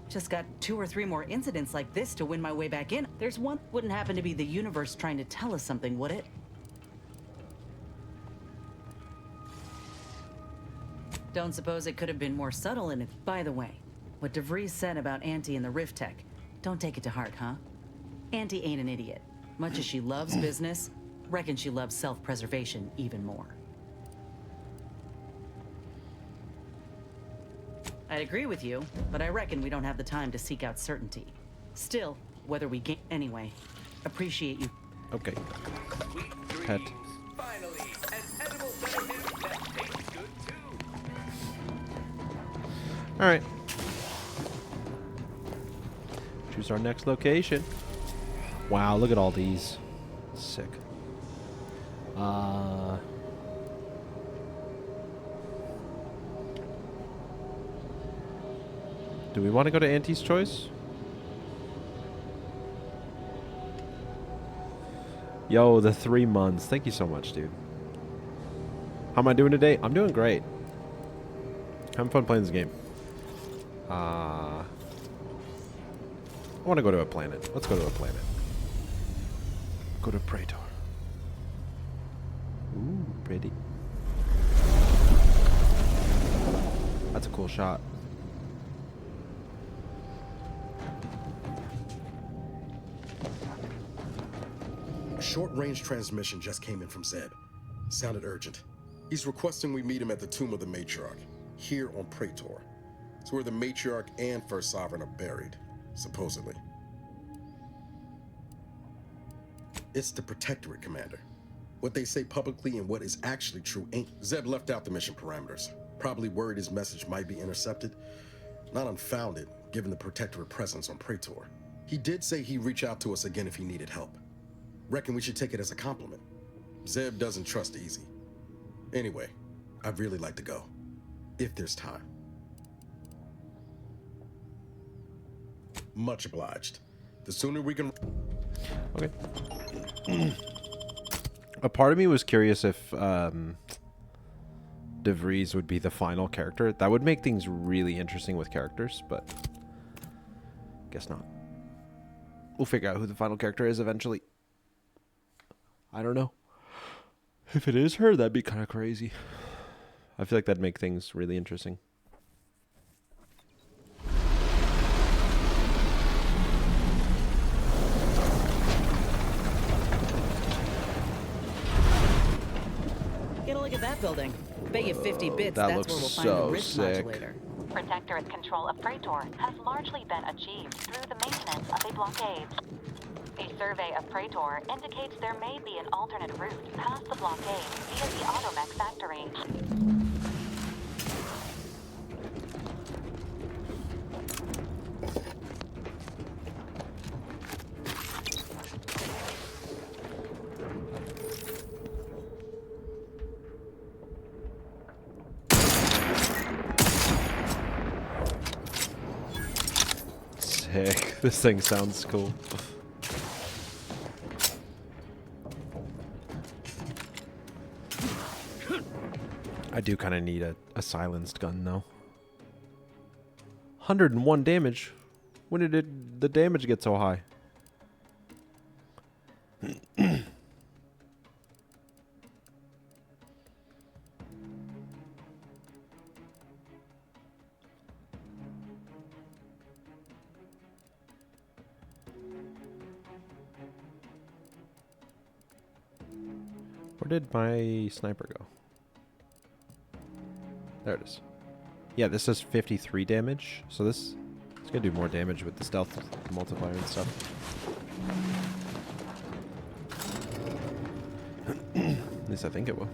S22: Just got 2 or 3 more incidents like this to win my way back in. There's one wouldn't happen to be the universe trying to tell us something, would it? Don't suppose it could have been more subtle in it. By the way, what DeVries said about Auntie and the Rift Tech, don't take it to heart, huh? Auntie ain't an idiot. Much as she loves business, reckon she loves self-preservation even more. I'd agree with you, but I reckon we don't have the time to seek out certainty. Still, whether we gain anyway, appreciate you.
S1: Okay. Pet. All right. Choose our next location. Wow, look at all these. Sick. Do we want to go to Auntie's Choice? Yo, the 3 months. Thank you so much, dude. How am I doing today? I'm doing great. Having fun playing this game. I want to go to a planet. Let's go to a planet. Go to Praetor. Ooh, pretty. That's a cool shot.
S4: A short-range transmission just came in from Zeb. Sounded urgent. He's requesting we meet him at the Tomb of the Matriarch, here on Praetor. It's where the Matriarch and First Sovereign are buried, supposedly. It's the Protectorate, Commander. What they say publicly and what is actually true ain't... Zeb left out the mission parameters. Probably worried his message might be intercepted. Not unfounded, given the Protectorate presence on Praetor. He did say he'd reach out to us again if he needed help. Reckon we should take it as a compliment. Zeb doesn't trust easy. Anyway, I'd really like to go. If there's time. Much obliged. The sooner we can...
S1: Okay. A part of me was curious if De Vries would be the final character. That would make things really interesting with characters, but guess not. We'll figure out who the final character is eventually. I don't know. If it is her, that'd be kind of crazy. I feel like that'd make things really interesting.
S22: Get a look at that building. Bet you 50 bits
S1: that
S22: that's
S1: looks
S22: where we'll find
S1: so
S22: the rift
S1: sick.
S22: modulator.
S15: Protectorate control of Praetor has largely been achieved through the maintenance of a blockade. A survey of Praetor indicates there may be an alternate route past the blockade via the Automech factory.
S1: Sick. This thing sounds cool. I do kind of need a silenced gun, though. 101 damage. When did the damage get so high? Where did my sniper go? There it is. Yeah, this does 53 damage, so this is gonna do more damage with the stealth multiplier and stuff. At least I think it will.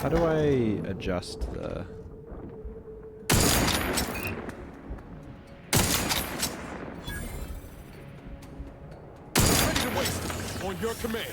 S1: How do I adjust the...
S4: Ready to waste. On your command.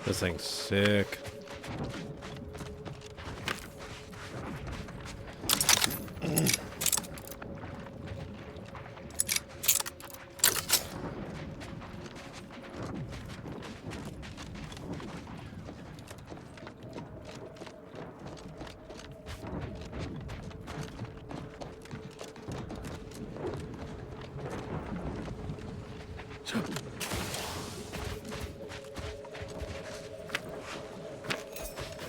S1: This thing's sick.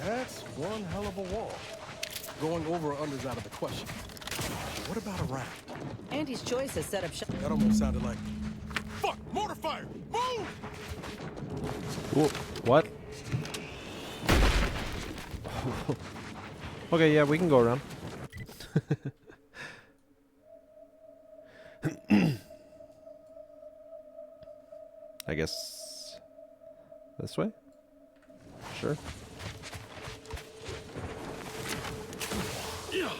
S23: That's one hell of a wall. Going over or under's out of the question. What about a round?
S22: Andy's Choice has set up shop.
S23: That almost sounded like... Fuck! Mortar fire! Move!
S1: Ooh, what? Okay, yeah, we can go around. I guess this way? Sure.
S23: Yeah.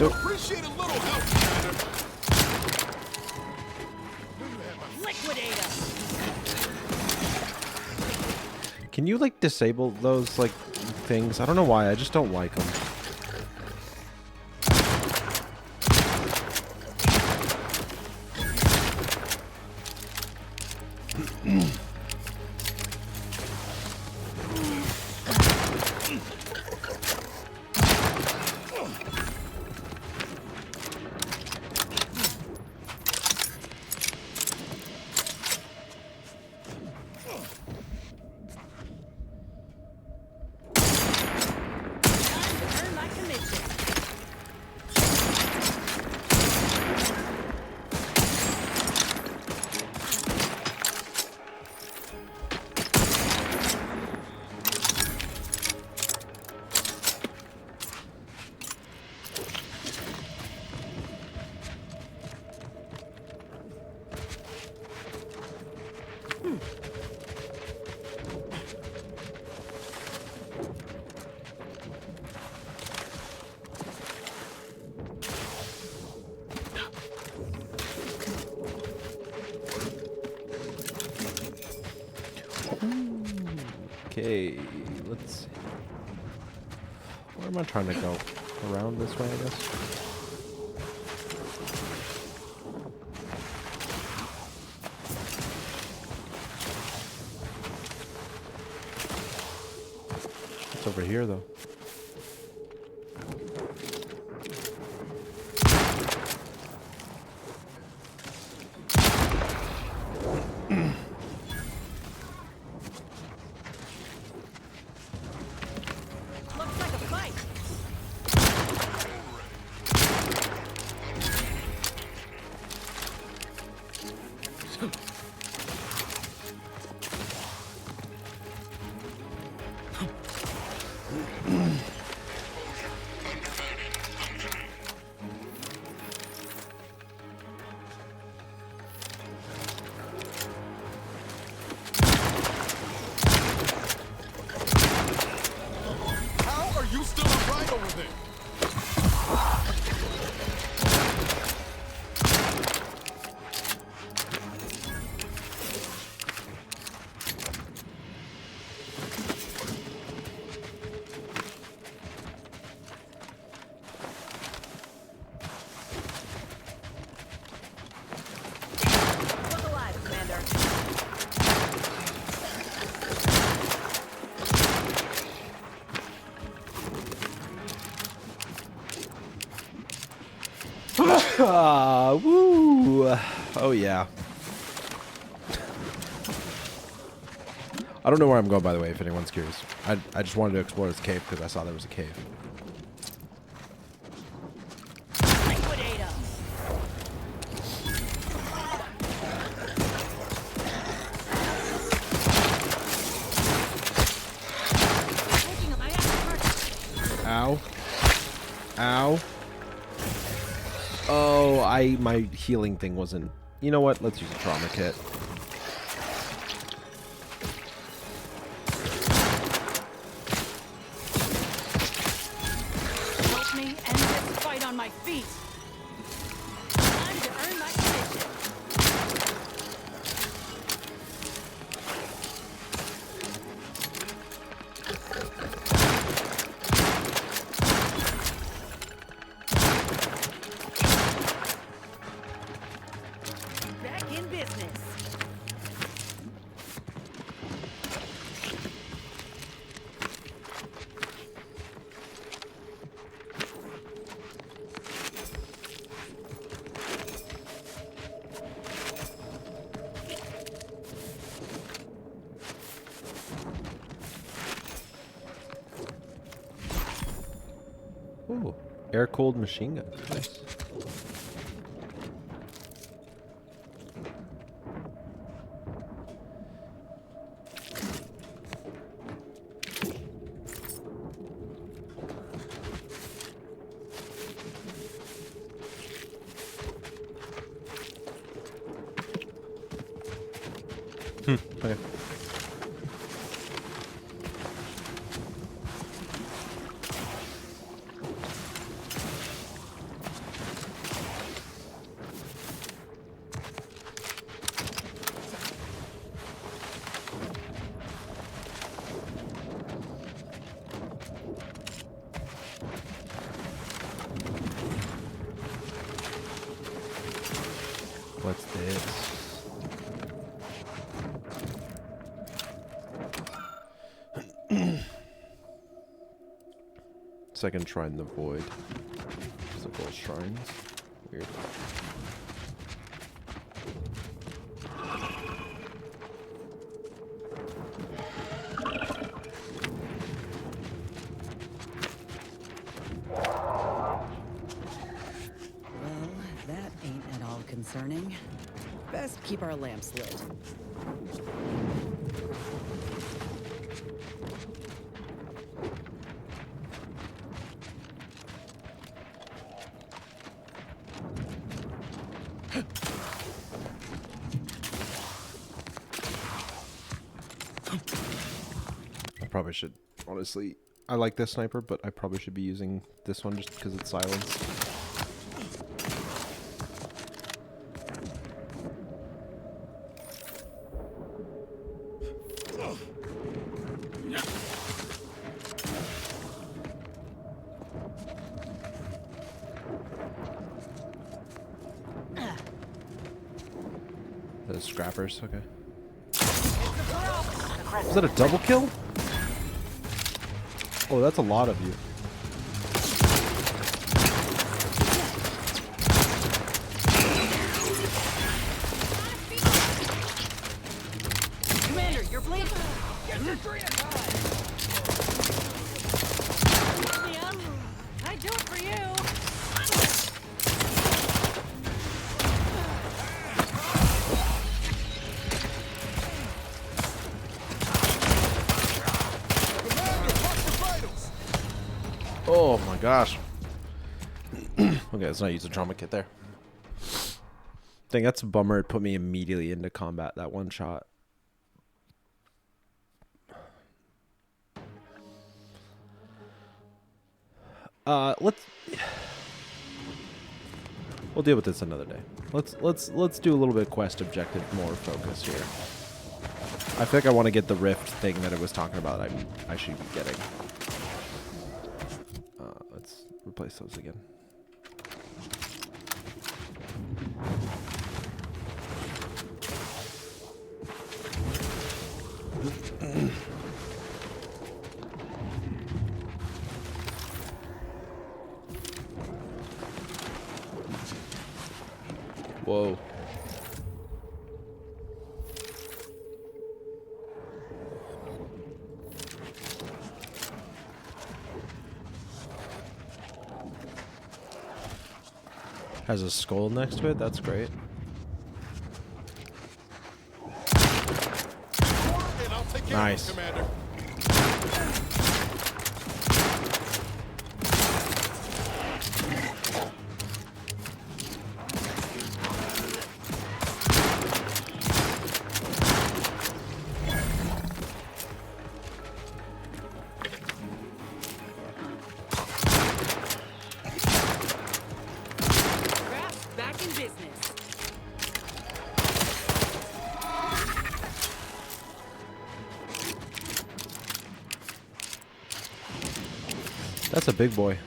S23: Appreciate a little help, Commander.
S2: Liquidator.
S1: Can you like disable those like things? I don't know why. I just don't like them. Okay, let's see. Where am I trying to go? Around this way, I guess? It's over here, though.
S23: How are you still right over there?
S1: Woo! Oh yeah. I don't know where I'm going, by the way, if anyone's curious. I just wanted to explore this cave because I saw there was a cave. Ow. Ow. Oh, my healing thing wasn't... You know what? Let's use a trauma kit. Ooh, air-cooled machine gun. Nice. Okay. What's this? Second shrine, the void. Physical shrines. Weird.
S22: Well, that ain't at all concerning. Best keep our lamps lit.
S1: I probably should, honestly, I like this sniper, but I probably should be using this one just because it's silenced. The scrappers, okay. Is that a double kill? Oh, that's a lot of you.
S2: Commander, you're bleeding. Get your drink. I do it for you.
S1: Oh my gosh. Okay, let's not use a trauma kit there. Dang, that's a bummer. It put me immediately into combat, that one shot. We'll deal with this another day. Let's do a little bit of quest objective, more focus here. I think I want to get the rift thing that it was talking about. I should be getting. Let's replace those again. Whoa. Has a skull next to it? That's great. Nice.
S2: Back in business.
S1: That's a big boy.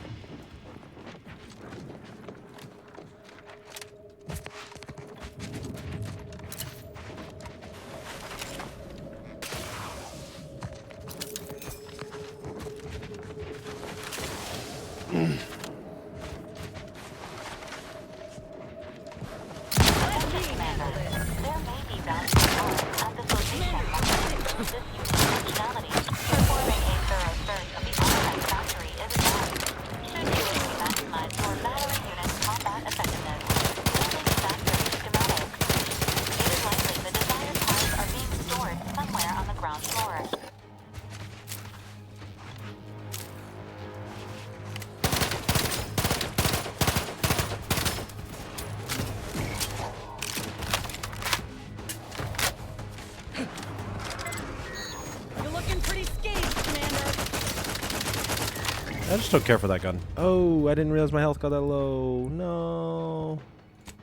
S1: I just don't care for that gun. Oh, I didn't realize my health got that low. No.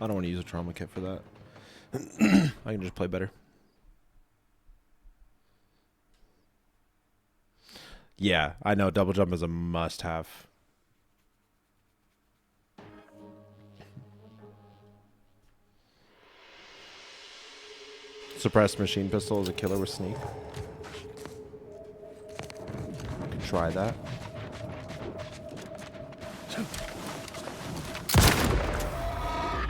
S1: I don't want to use a trauma kit for that. I can just play better. Yeah, I know. Double jump is a must-have. Suppressed machine pistol is a killer with sneak. Could try that.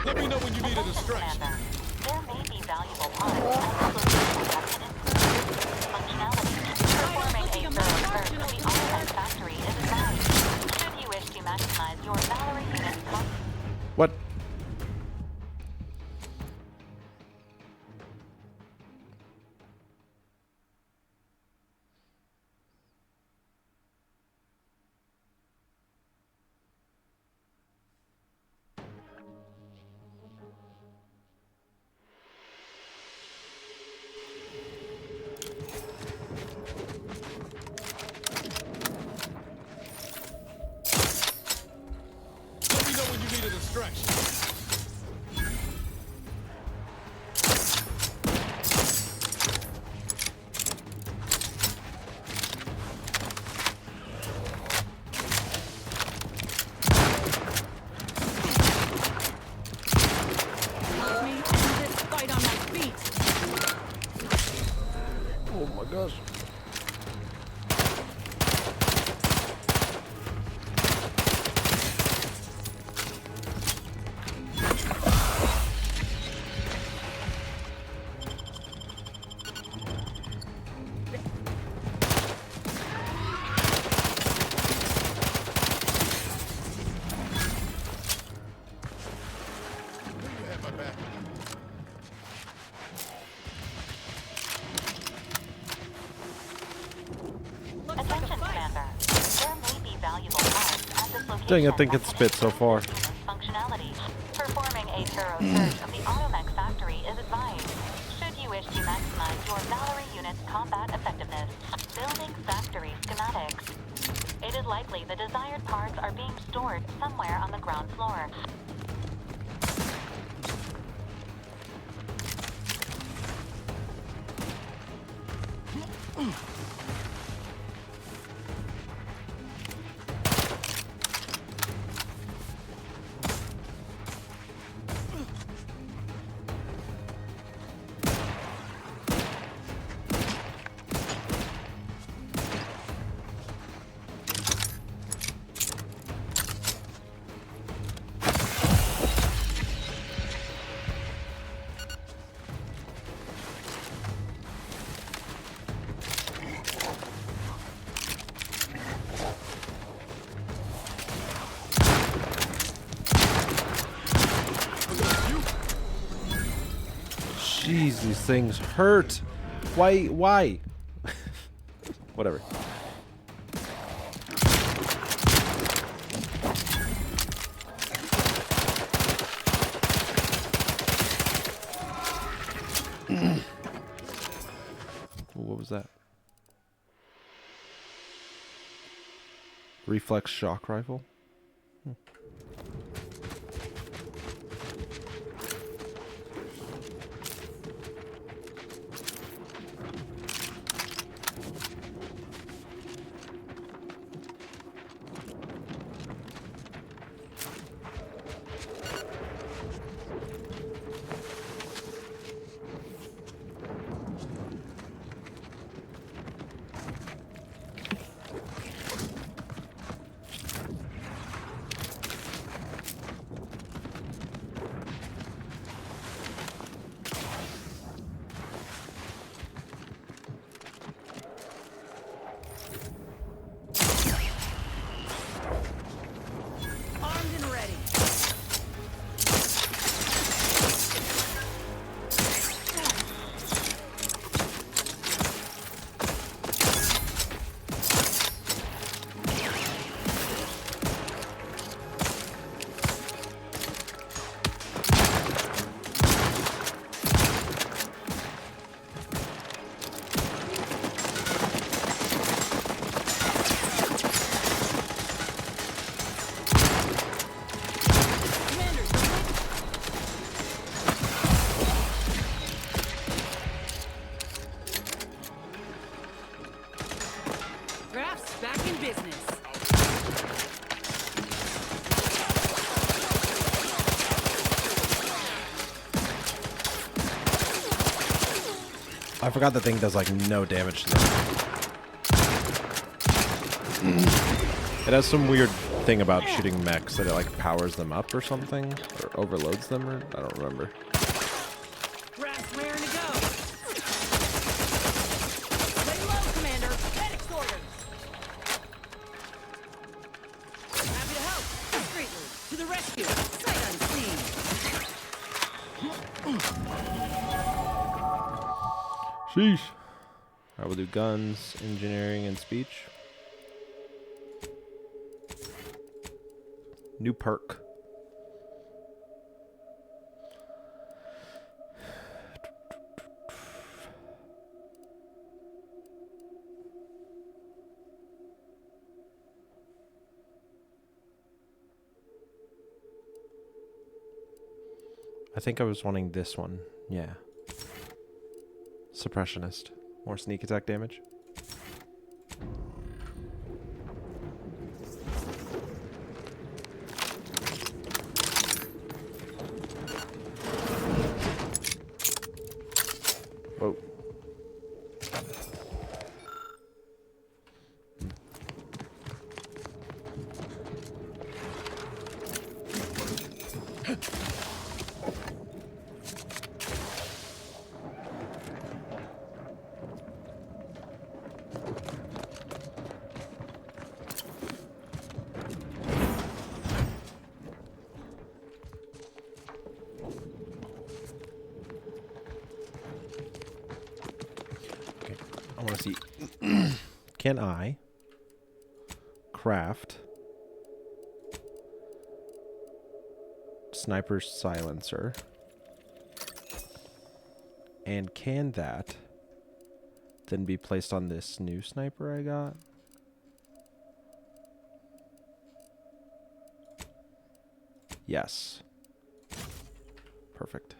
S4: Let me know when you need a distraction.
S15: There may be valuable parts and locations that can improve functionality. Performing a thorough search of the automatic factory is advised. Should you wish to maximize your Valerie unit's cost.
S1: What? Dang, I think it's spit so far.
S15: Functionality. Performing a thorough search of the Automech factory is advised. Should you wish to maximize your Valerie unit's combat effectiveness, building factory schematics. It is likely the desired parts are being stored somewhere on the ground floor.
S1: Jeez, these things hurt. Why? Whatever. What was that? Reflex shock rifle? I forgot the thing does like no damage to them. It has some weird thing about shooting mechs that it like powers them up or something, or overloads them, or I don't remember.
S9: Brass raring to go. Lay low, Commander. Medics orders. Happy to help. Discreetly. To the rescue. Sight unseen.
S1: Sheesh. I will do guns, engineering, and speech. New perk. I think I was wanting this one. Yeah. Suppressionist. More sneak attack damage. Whoa. I want to see. Can I craft sniper silencer? And can that then be placed on this new sniper I got? Yes. Perfect.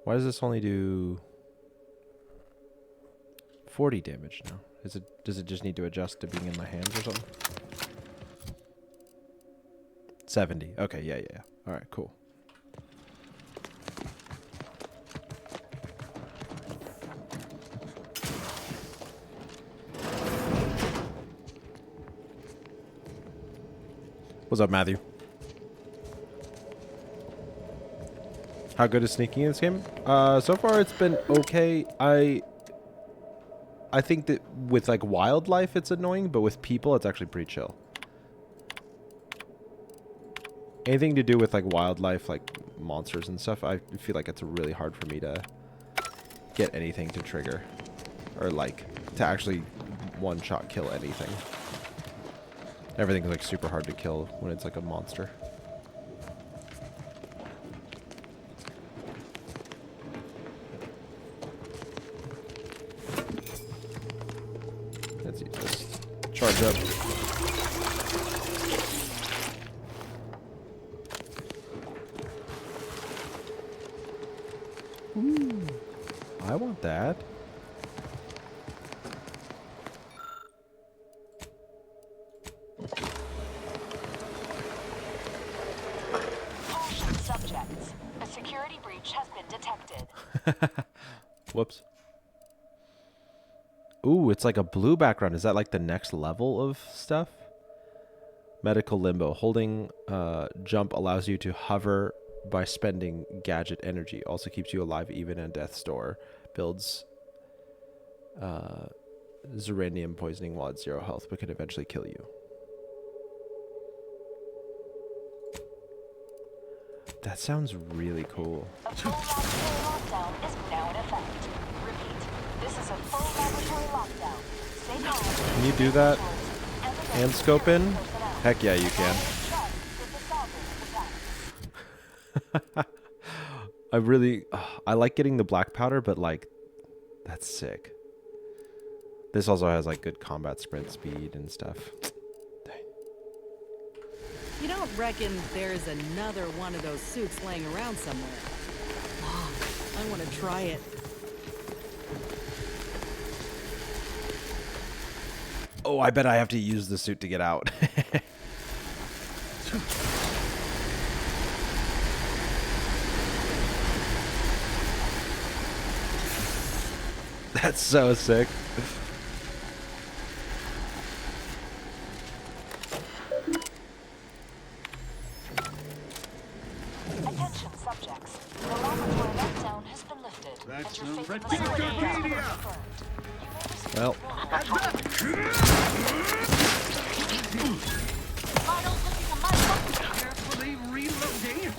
S1: Why does this only do 40 damage now? Does it just need to adjust to being in my hands or something? 70. Okay, yeah. All right, cool. What's up, Matthew? How good is sneaking in this game? So far it's been okay. I think that with like wildlife it's annoying, but with people it's actually pretty chill. Anything to do with like wildlife, like monsters and stuff, I feel like it's really hard for me to get anything to trigger. Or like to actually one-shot kill anything. Everything's like super hard to kill when it's like a monster. Let's see, just charge up. Ooh, I want that.
S15: Subjects, a security breach has been detected.
S1: Whoops. Ooh, it's like a blue background. Is that like the next level of stuff? Medical limbo. Holding jump allows you to hover by spending gadget energy. Also keeps you alive even in death's door. Builds Zeranium poisoning while at 0 health, but can eventually kill you. That sounds really cool.
S15: A full laboratory lockdown is now in effect. Repeat, this is a full laboratory lockdown. Stay calm.
S1: Can you do that and scope in? Heck yeah, you can. I like getting the black powder, but like, that's sick. This also has like good combat sprint speed and stuff.
S16: You don't reckon there's another one of those suits laying around somewhere? Oh, I want to try it.
S1: Oh, I bet I have to use the suit to get out. That's so sick.
S15: Attention subjects. The laboratory lockdown has been lifted.
S8: That's
S15: and your
S8: no
S15: faith in the
S8: red
S15: facility has been
S8: Wikipedia.
S15: confirmed.
S1: Well,
S8: Carefully reloading.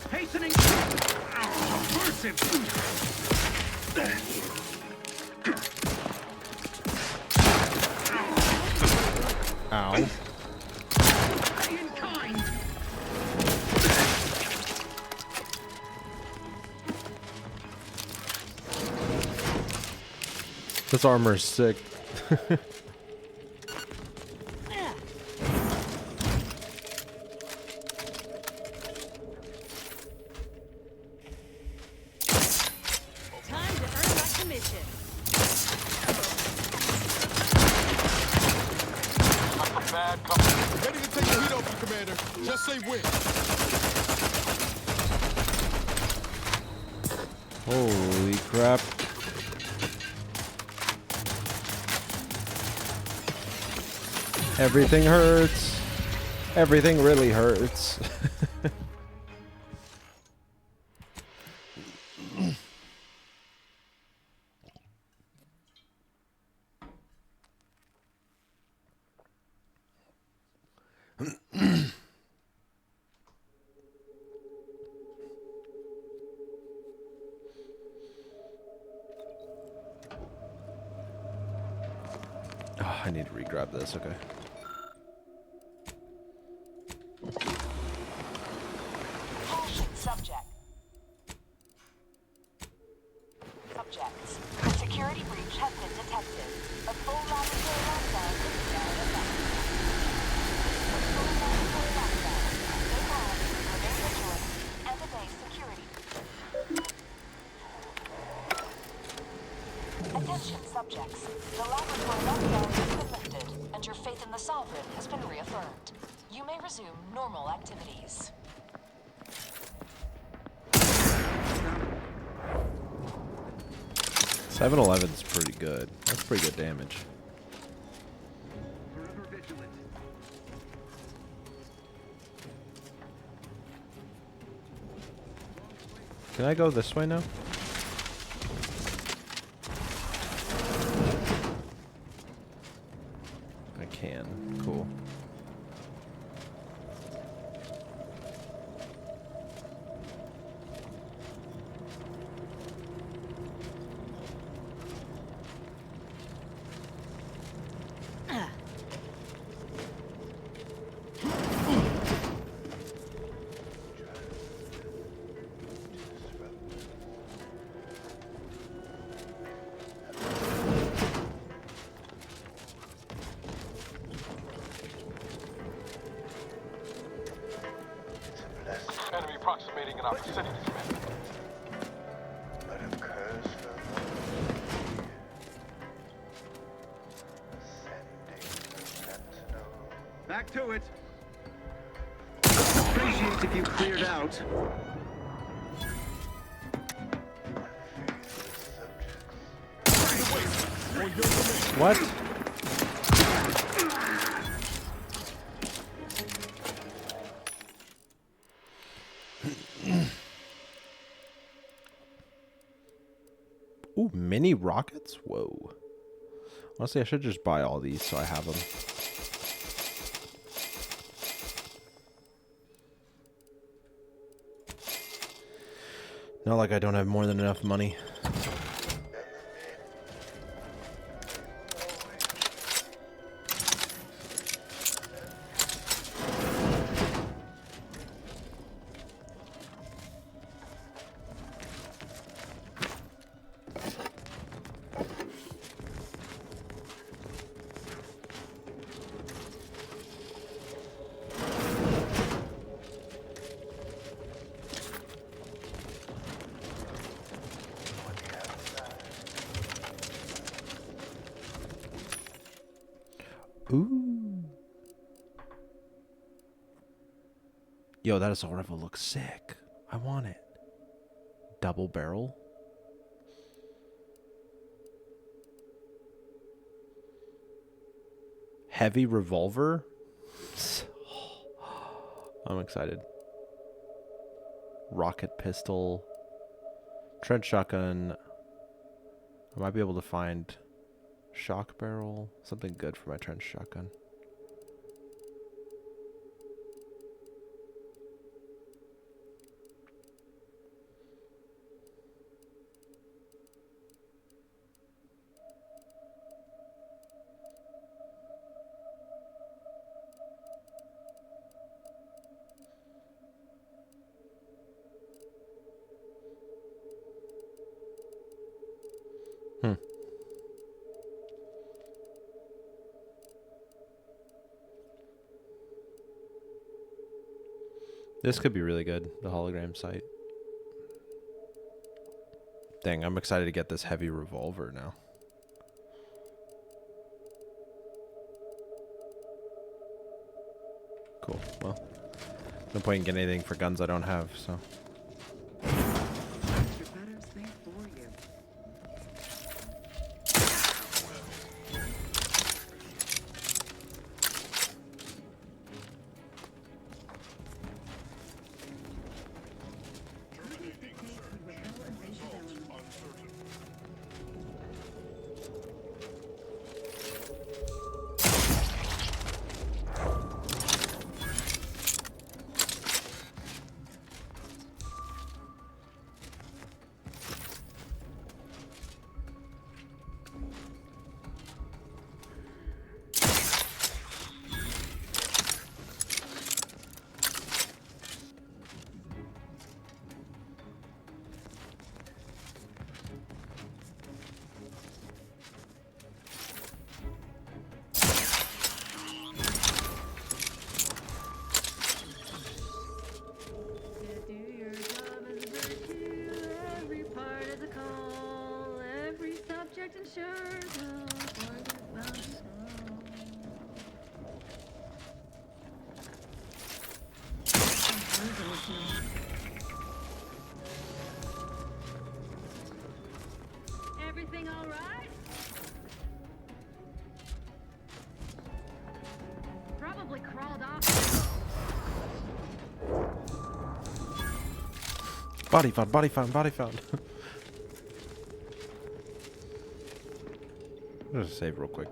S8: Hastening.
S1: ow.
S8: In kind.
S1: This armor is sick.
S16: Time to earn my commission.
S4: Bad company. Ready to take the heat off you, Commander. Just say when.
S1: Holy crap. Everything hurts. Everything really hurts. Oh, I need to re-grab this, okay.
S15: Caution subject. Subjects. A security breach has been detected. A full laboratory lockdown is now in effect. A full laboratory lockdown. Stay calm, remain vigilant, and obey security. Attention subjects. The laboratory lockdown has been lifted, and your faith in the Sovereign has been reaffirmed. You may resume normal activities.
S1: $711's pretty good. That's pretty good damage. Can I go this way now? I can. Cool.
S4: Enemy approximating in our vicinity, Commander.
S8: Back to it. Appreciate if you cleared out.
S1: What? Ooh, mini rockets? Whoa. Honestly, I should just buy all these so I have them. Not like I don't have more than enough money. Ooh. Yo, that assault rifle looks sick. I want it. double barrel? Heavy revolver? I'm excited. Rocket pistol. Trench shotgun. I might be able to find shock barrel. Something good for my trench shotgun. This could be really good, the hologram sight. Dang, I'm excited to get this heavy revolver now. Cool. Well, no point in getting anything for guns I don't have, so.
S2: Everything all right? Probably crawled off.
S1: Body found, body found, body found. I'm gonna save real quick.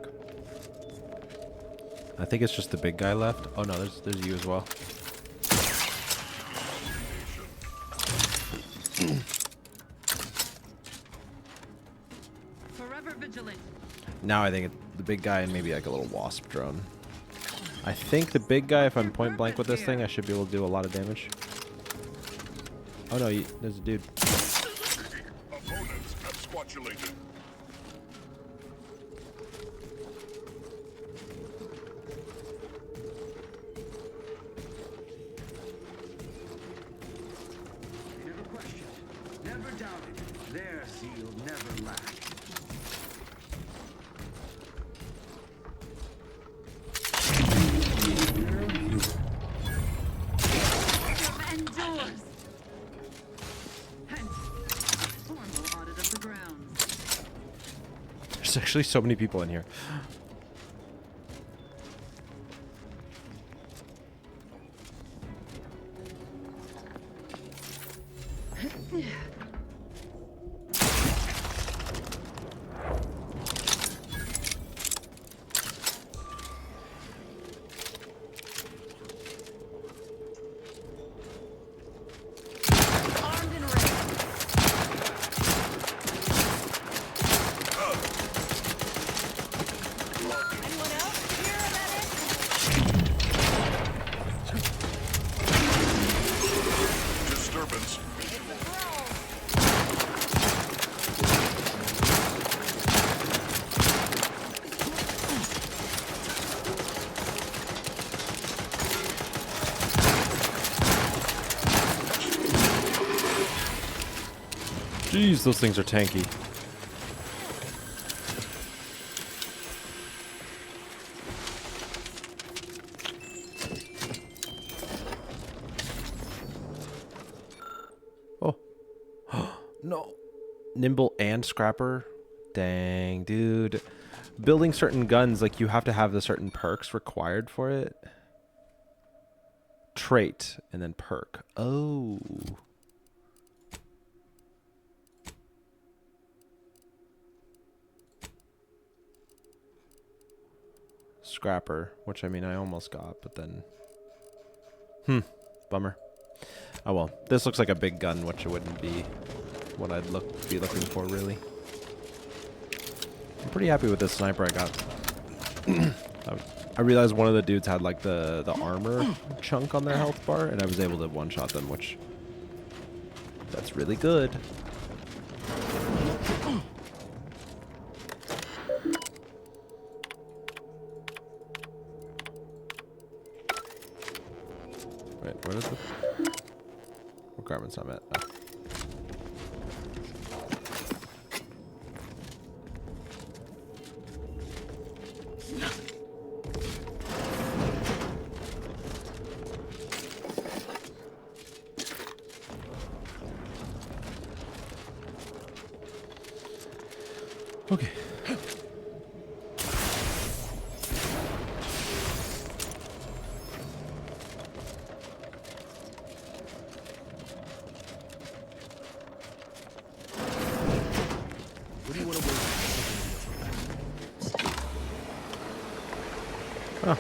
S1: I think it's just the big guy left. Oh no, there's you as well.
S2: Forever vigilant.
S1: Now I think it's the big guy and maybe like a little wasp drone. I think the big guy, if I'm point blank with this thing, I should be able to do a lot of damage. Oh no, there's a dude.
S17: Opponents absquatulated.
S18: Never questioned, never doubted. Their zeal never lacked.
S2: Endures. Hence, formal audit of the grounds.
S1: There's actually so many people in here.
S17: Disturbance.
S1: Jeez, those things are tanky. Oh. No. Nimble and Scrapper? Dang, dude. Building certain guns, like, you have to have the certain perks required for it. Trait, and then perk. Oh. Scrapper, which, I mean, I almost got, but then... Bummer. Oh well. This looks like a big gun, which it wouldn't be what I'd be looking for, really. I'm pretty happy with this sniper I got. I realized one of the dudes had like the armor chunk on their health bar, and I was able to one-shot them, which that's really good. Wait, what is it? Requirements not met. Oh. Okay.
S8: What do you want to work
S1: Oh.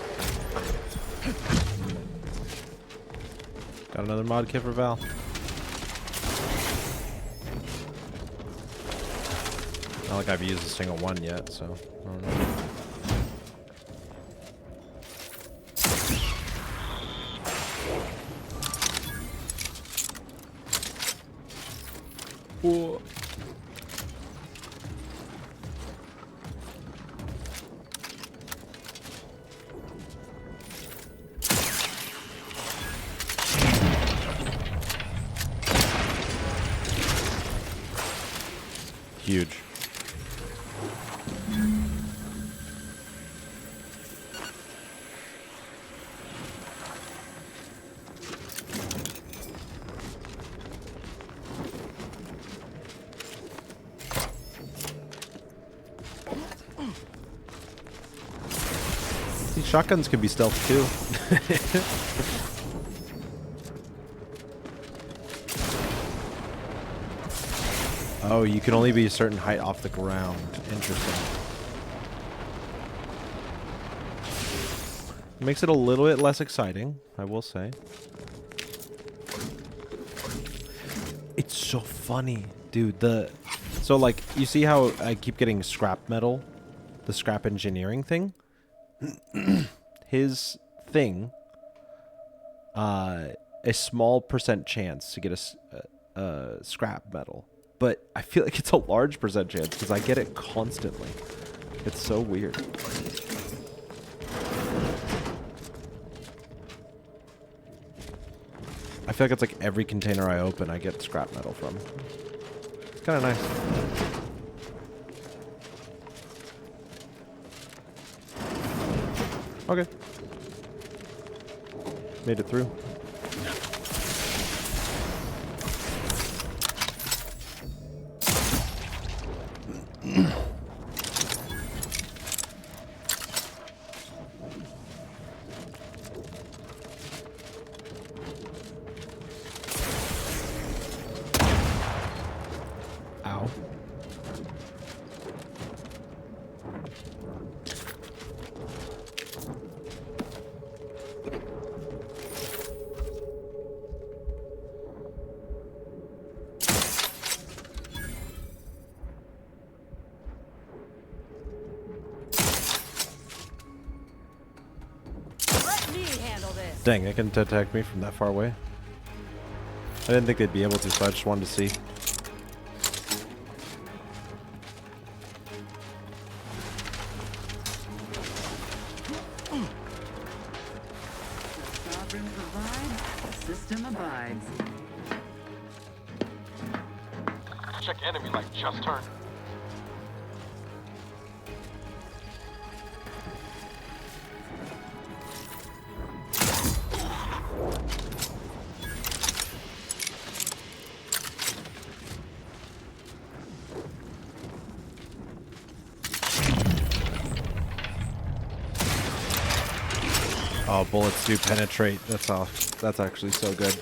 S1: Got another mod kit for Val. Not like I've used a single one yet, so I don't know. Whoa. Huge. These shotguns can be stealth too. Oh, you can only be a certain height off the ground. Interesting. Makes it a little bit less exciting, I will say. It's so funny, dude. So like, you see how I keep getting scrap metal, the scrap engineering thing? His thing, a small % chance to get a scrap metal. But I feel like it's a large % chance because I get it constantly. It's so weird. I feel like it's like every container I open, I get scrap metal from. It's kind of nice. Okay. Made it through. Ow.
S16: Let me handle this.
S1: Dang, they can detect me from that far away. I didn't think they'd be able to, so I just wanted to see.
S5: Sovereign provides, the system abides.
S6: Check enemy light just turned.
S1: Oh, bullets do penetrate. That's all. That's actually so good.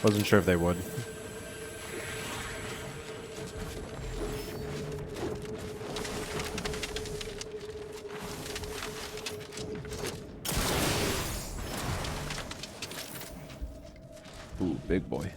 S1: Wasn't sure if they would. Ooh, big boy.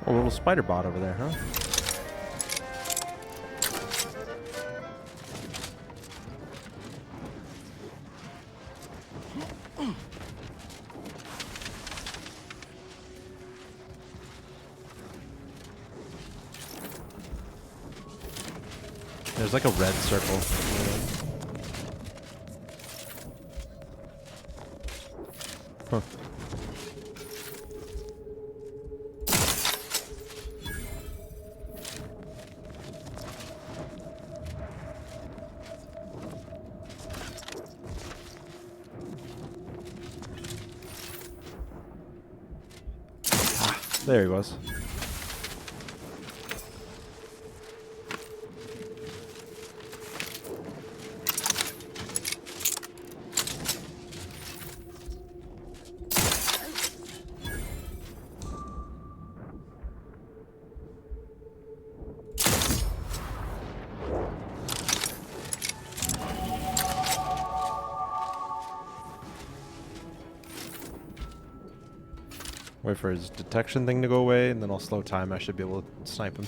S1: A little spider bot over there, huh? There's like a red circle. Huh. There he was. Wait for his detection thing to go away, and then I'll slow time. I should be able to snipe him.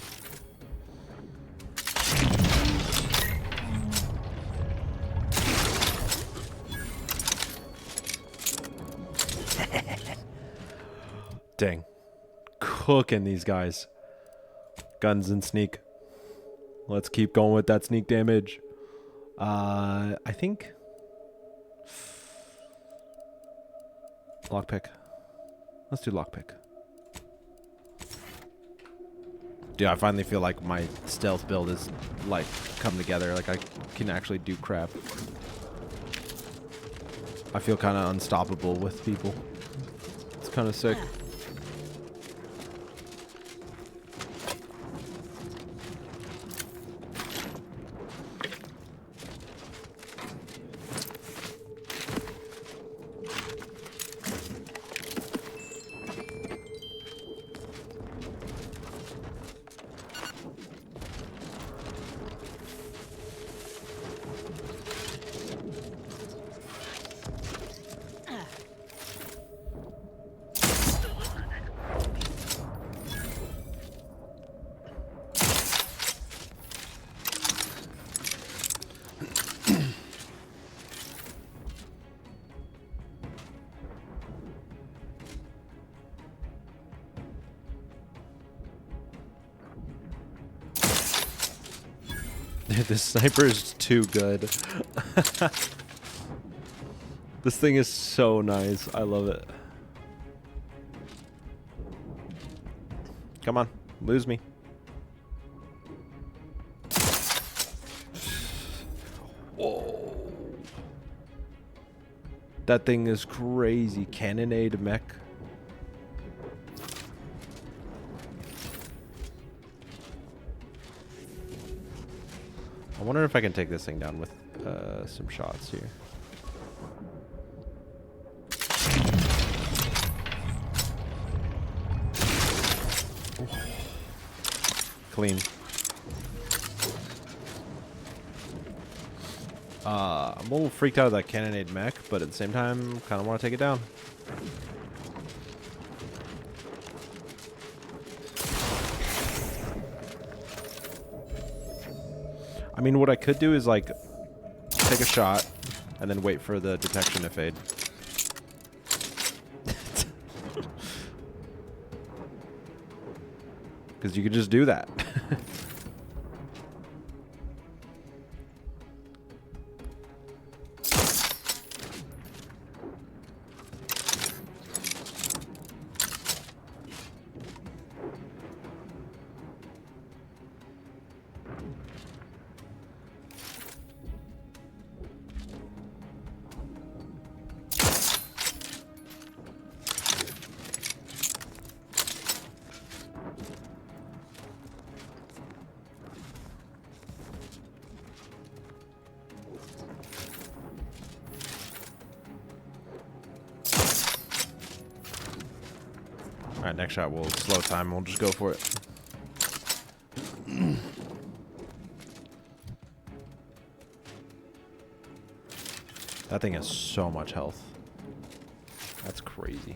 S1: Dang. Cooking these guys. Guns and sneak. Let's keep going with that sneak damage. I think... Lockpick. Let's do lockpick. Dude, I finally feel like my stealth build is, like, come together. Like, I can actually do crap. I feel kind of unstoppable with people. It's kind of sick. Dude, this sniper is too good. This thing is so nice. I love it. Come on, lose me. Whoa. That thing is crazy. Cannonade mech. I wonder if I can take this thing down with some shots here. Clean. I'm a little freaked out of that cannonade mech, but at the same time, kind of want to take it down. I mean, what I could do is, like, take a shot and then wait for the detection to fade. Because you could just do that. Alright, next shot we'll slow time. We'll just go for it. That thing has so much health. That's crazy.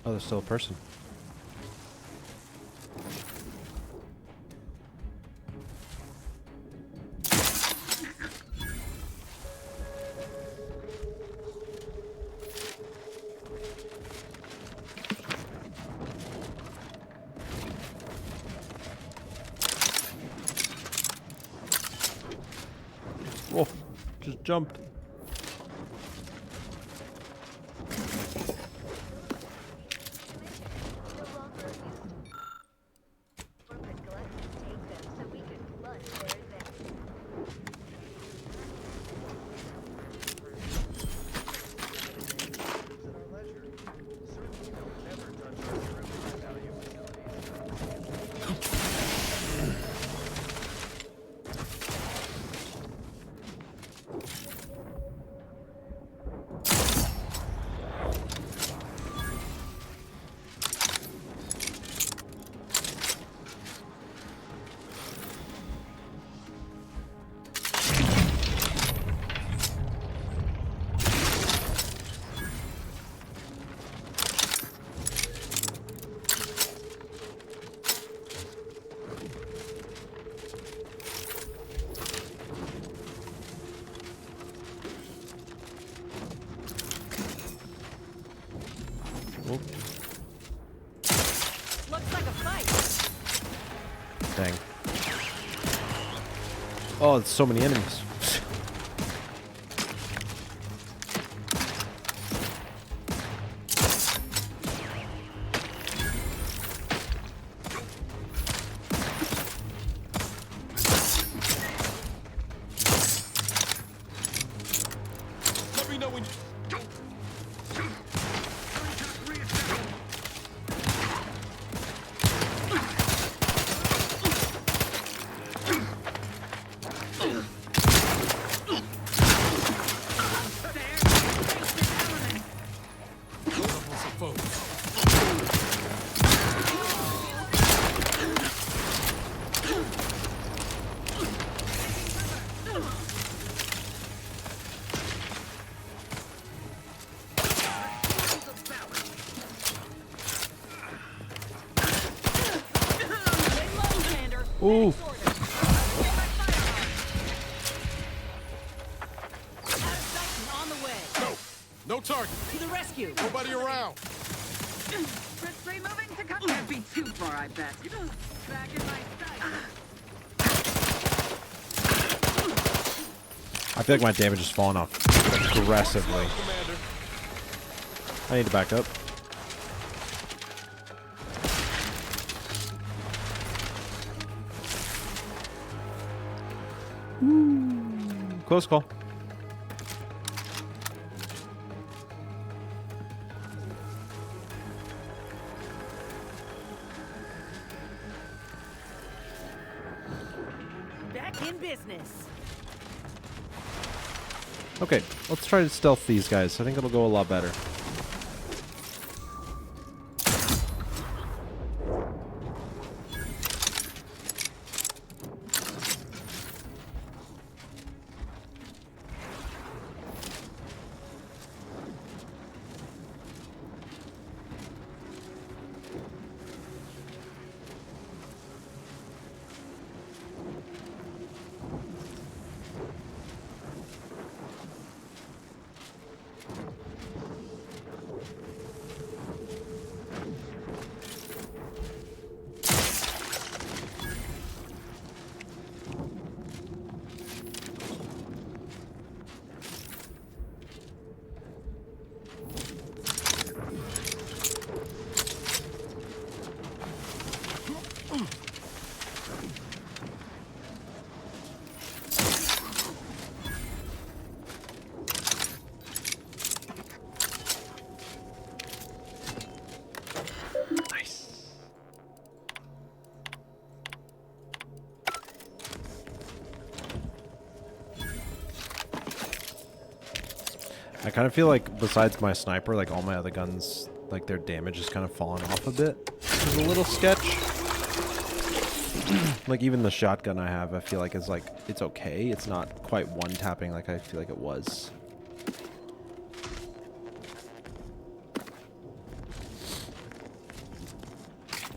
S1: Oh, there's still a person. Whoa, just jumped.
S16: Looks like a fight.
S1: Dang. Oh, it's so many enemies.
S4: Let me know when you...
S1: Ooh.
S16: On the way.
S4: No target.
S16: To the rescue.
S4: Nobody around.
S5: Chris moving to cut. Can't be too far, I bet. Back in my sight.
S1: I feel like my damage is falling off aggressively. I need to back up. Close call.
S16: Back in business.
S1: Okay, let's try to stealth these guys. I think it'll go a lot better. I kind of feel like besides my sniper, like all my other guns, like their damage is kind of falling off a bit. It's a little sketch. Like even the shotgun I have, I feel like is like, it's okay. It's not quite one tapping like I feel like it was.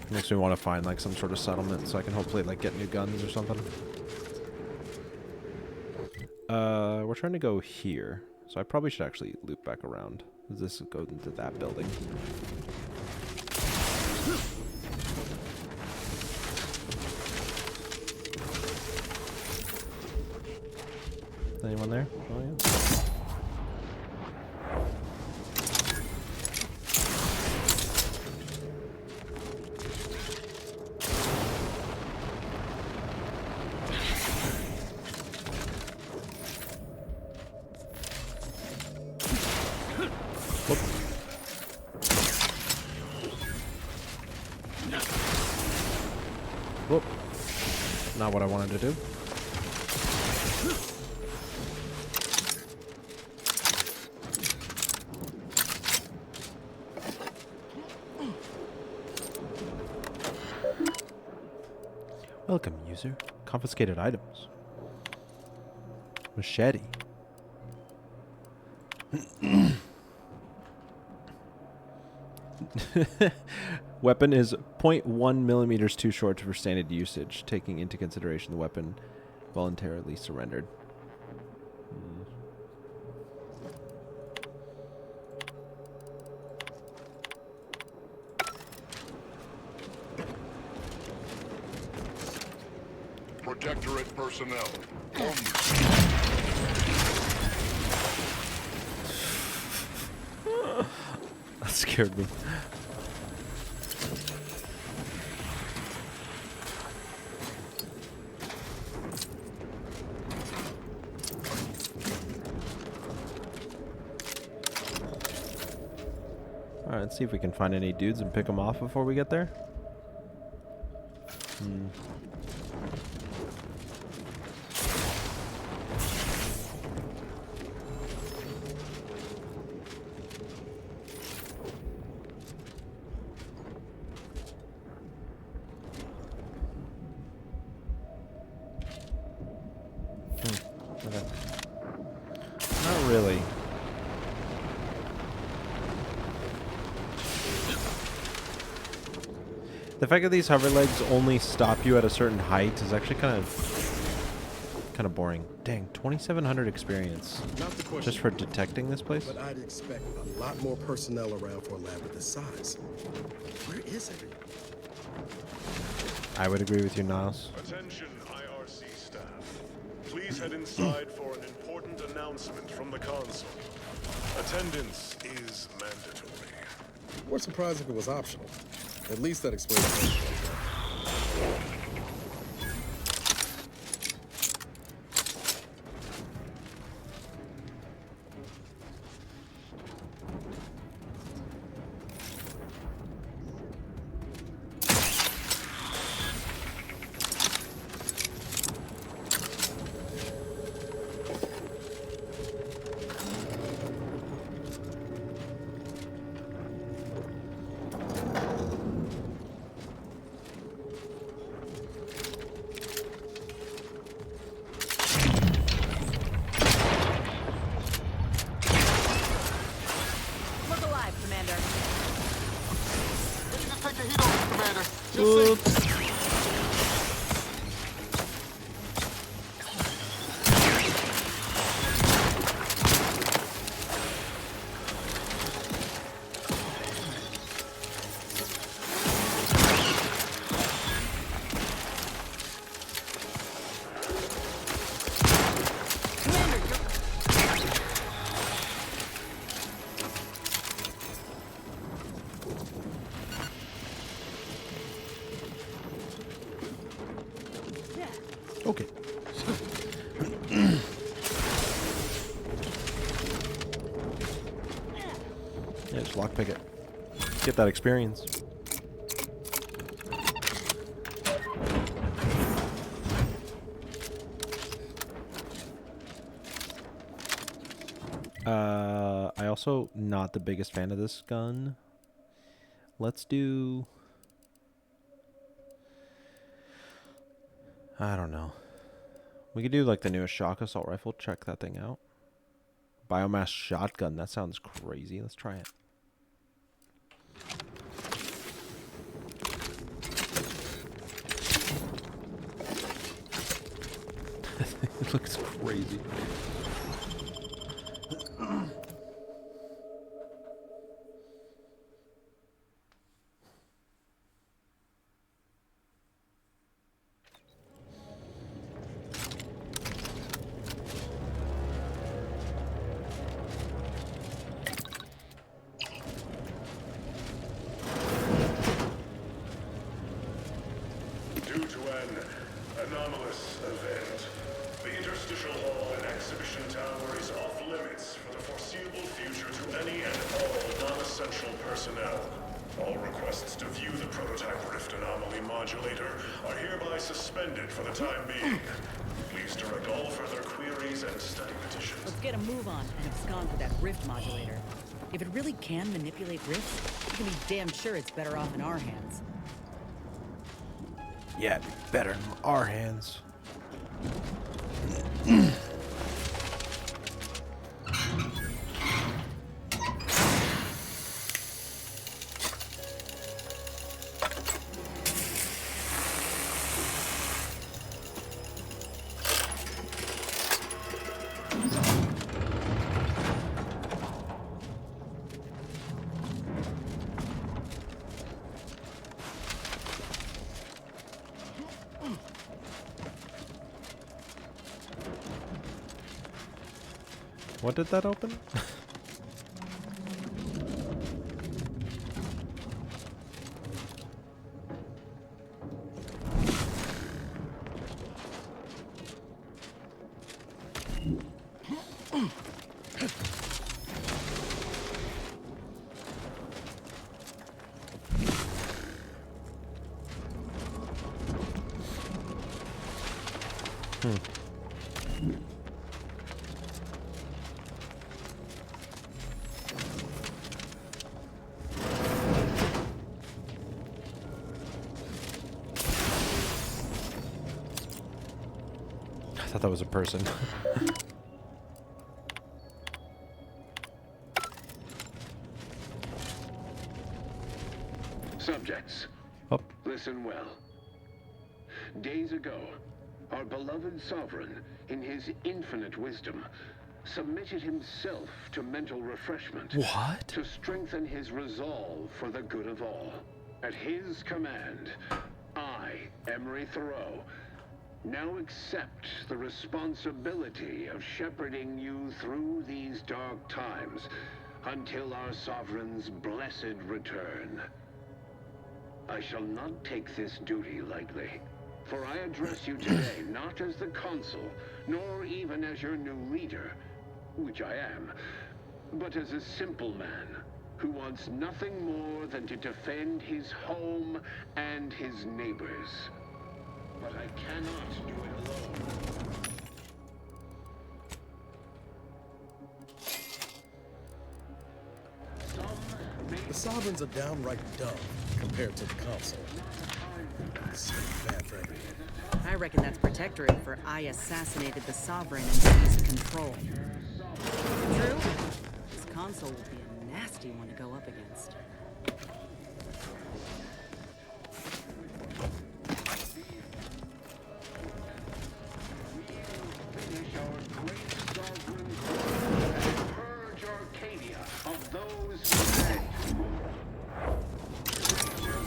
S1: Makes me want to find like some sort of settlement so I can hopefully like get new guns or something. We're trying to go here. So I probably should actually loop back around. This goes into that building. Anyone there? Oh yeah. Whoop. Not what I wanted to do. Welcome, user. Confiscated items. Machete. Weapon is 0.1 millimeters too short for standard usage, taking into consideration the weapon voluntarily surrendered.
S11: Protectorate personnel.
S1: That scared me. Alright, let's see if we can find any dudes and pick them off before we get there. Okay. Not really. The fact that these hover legs only stop you at a certain height is actually kind of boring. Dang, 2,700 experience
S23: Not the question,
S1: just for detecting this place.
S23: but I'd expect a lot more personnel around for a lab of this size. Where is it?
S1: I would agree with you, Niles.
S11: Attention, IRC staff. Please head inside for an important announcement from the console. Attendance is mandatory.
S4: We're surprised if it was optional. At least that explains it.
S16: Look alive, Commander.
S8: Ready to take the heat off, Commander.
S1: Oops. Okay. Yeah, just lockpick it. Get that experience. I also not the biggest fan of this gun. Let's do... I don't know. We could do like the newest shock assault rifle. Check that thing out. Biomass shotgun. That sounds crazy. Let's try it. It looks crazy.
S11: Due to an anomalous event, the interstitial hall and exhibition tower is off limits for the foreseeable future to any and all non-essential personnel. All requests to view the prototype Rift Anomaly Modulator are hereby suspended for the time being. Please direct all further queries and study petitions.
S16: Let's get a move on and abscond with that Rift modulator. If it really can manipulate rifts, we can be damn sure it's better off in our hands.
S1: Yeah, it'd be better in our hands. What did that open? I thought that was a person.
S14: Subjects, listen well. Days ago, our beloved sovereign, in his infinite wisdom, submitted himself to mental refreshment.
S1: What?
S14: To strengthen his resolve for the good of all. At his command, I, Emery Thoreau, now accept the responsibility of shepherding you through these dark times until our sovereign's blessed return. I shall not take this duty lightly, for I address you today not as the consul, nor even as your new leader, which I am, but as a simple man who wants nothing more than to defend his home and his neighbors. But I cannot do it alone.
S23: The Sovereign's a downright dumb compared to the Council. It's bad for everything.
S16: I reckon that's Protectorate for I assassinated the Sovereign and seized control. True? This console would be a nasty one to go up against.
S14: Finish our great sovereign's work and purge Arcadia of those who had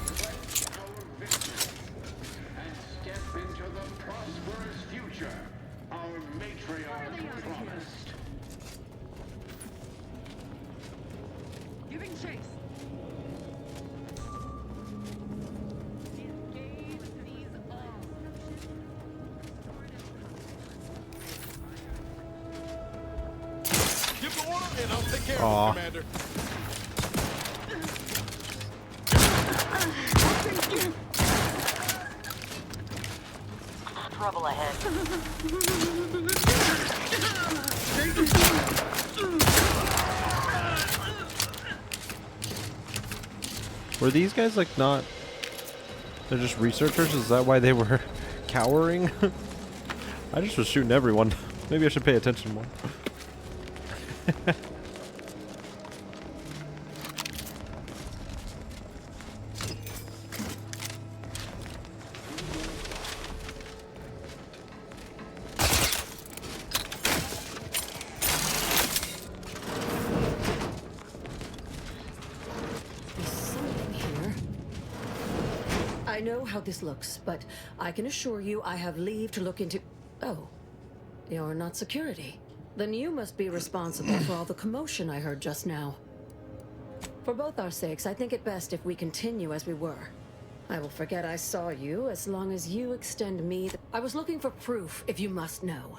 S14: clench our victory and step into the prosperous future our matriarch promised.
S5: Giving chase.
S4: Give the order and I'll take care
S1: Aw.
S4: of it, Commander.
S15: Trouble ahead.
S1: Were these guys like not? They're just researchers. Is that why they were cowering? I just was shooting everyone. Maybe I should pay attention more.
S10: I know how this looks, but I can assure you I have leave to look into... Oh, you're not security. Then you must be responsible for all the commotion I heard just now. For both our sakes, I think it best if we continue as we were. I will forget I saw you as long as you extend me the... I was looking for proof, if you must know.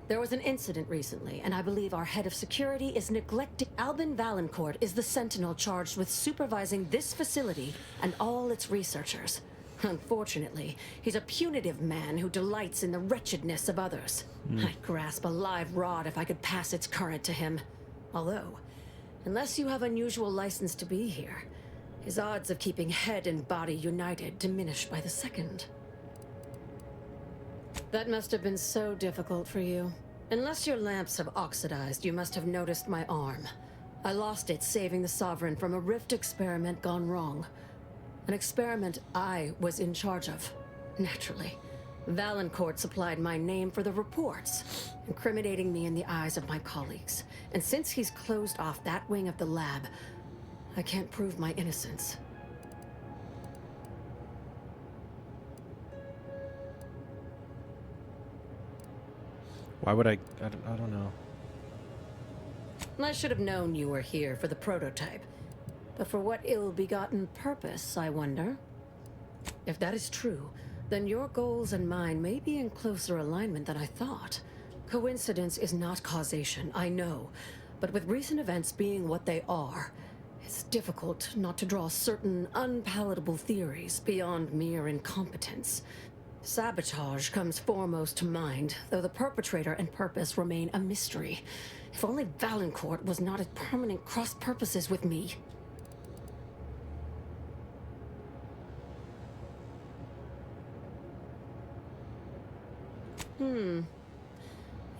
S10: There was an incident recently, and I believe our head of security is neglecting... Albin Valancourt is the sentinel charged with supervising this facility and all its researchers. Unfortunately, he's a punitive man who delights in the wretchedness of others. I'd grasp a live rod if I could pass its current to him. Although, unless you have unusual license to be here, his odds of keeping head and body united diminish by the second. That must have been so difficult for you. Unless your lamps have oxidized, you must have noticed my arm. I lost it saving the Sovereign from a rift experiment gone wrong. An experiment I was in charge of, naturally. Valancourt supplied my name for the reports, incriminating me in the eyes of my colleagues. And since he's closed off that wing of the lab, I can't prove my innocence.
S1: Why would I don't know.
S10: I should have known you were here for the prototype. But for what ill-begotten purpose, I wonder? If that is true, then your goals and mine may be in closer alignment than I thought. Coincidence is not causation, I know. But with recent events being what they are, it's difficult not to draw certain unpalatable theories beyond mere incompetence. Sabotage comes foremost to mind, though the perpetrator and purpose remain a mystery. If only Valancourt was not at permanent cross-purposes with me.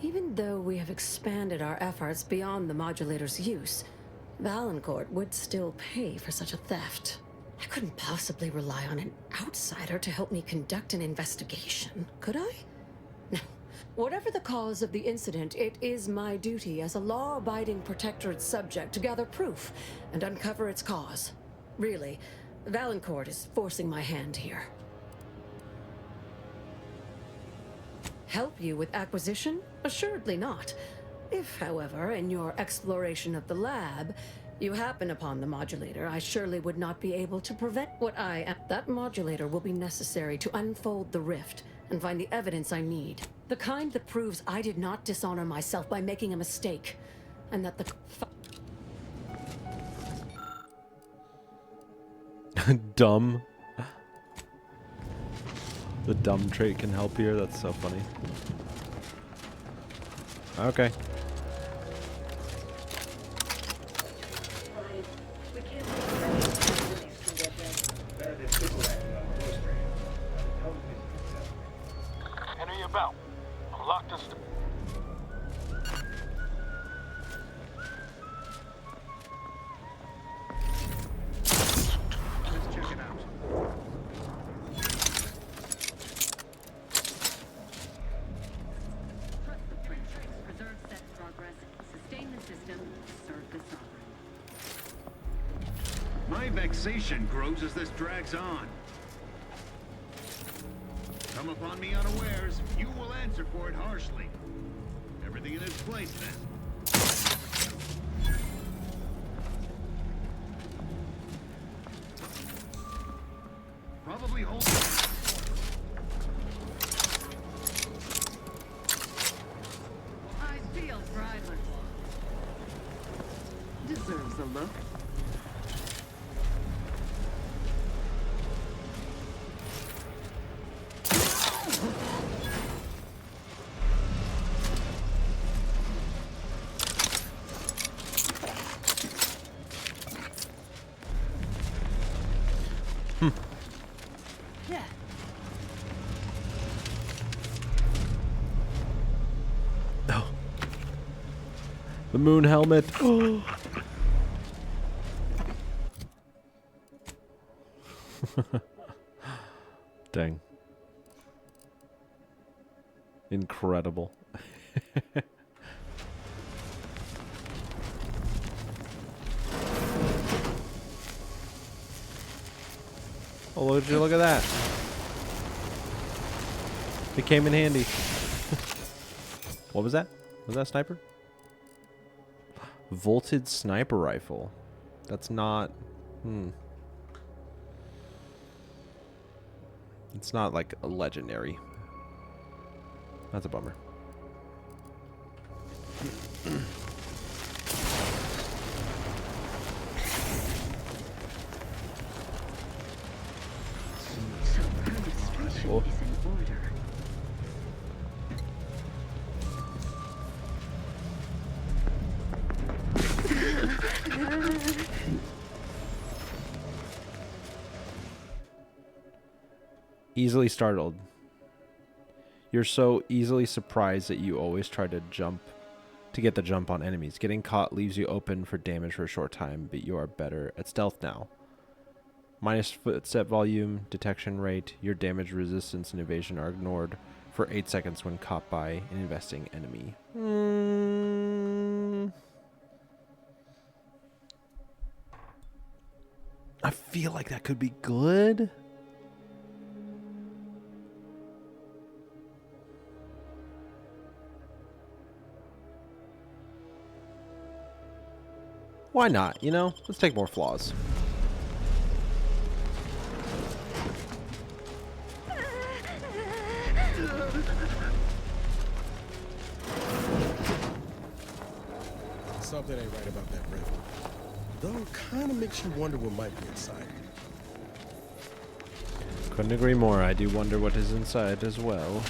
S10: Even though we have expanded our efforts beyond the modulator's use, Valancourt would still pay for such a theft. I couldn't possibly rely on an outsider to help me conduct an investigation, could I? No. Whatever the cause of the incident, it is my duty as a law-abiding Protectorate subject to gather proof and uncover its cause. Really, Valancourt is forcing my hand here. Help you with acquisition? Assuredly not. If, however, in your exploration of the lab, you happen upon the modulator, I surely would not be able to prevent what I am. That modulator will be necessary to unfold the rift and find the evidence I need. The kind that proves I did not dishonor myself by making a mistake, and that the...
S1: Dumb. The dumb trait can help here. That's so funny. Okay.
S11: Enter your belt. Unlock this.
S18: Let's check it out.
S5: Trust the print trace. Preserve set progress. Sustain the system. Serve the sovereign.
S18: My vexation grows as this drags on. Come upon me unawares, you will answer for it harshly. Everything in its place, then. Probably hold.
S5: Eyes peeled for idlers. Deserves a look.
S10: Yeah.
S1: Oh. The moon helmet. Dang. Incredible. Oh, would you look at that? It came in handy. What was that? Was that a sniper? Volted sniper rifle. That's not... It's not like a legendary. That's a bummer. Oh. Easily startled. You're so easily surprised that you always try to get the jump on enemies. Getting caught leaves you open for damage for a short time, but you are better at stealth now. Minus footstep volume, detection rate, your damage resistance and evasion are ignored for 8 seconds when caught by an investing enemy. I feel like that could be good. Why not, you know? Let's take more flaws.
S23: Something ain't right about that rift. Though it kind of makes you wonder what might be inside.
S1: Couldn't agree more. I do wonder what is inside as well.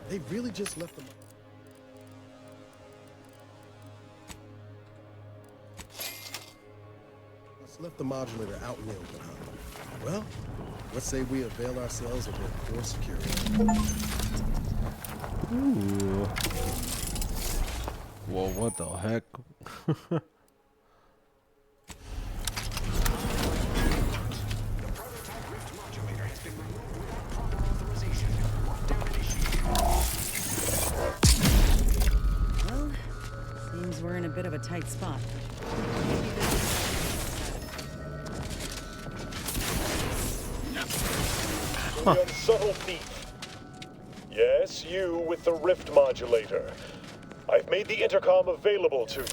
S23: They really just left them. Left the modulator out in the open, huh? Well, let's say we avail ourselves of their core security.
S1: Ooh. Whoa, what the heck?
S16: tight spot.
S11: The unsubtle thief. Yes, you with the rift modulator. I've made the intercom available to you.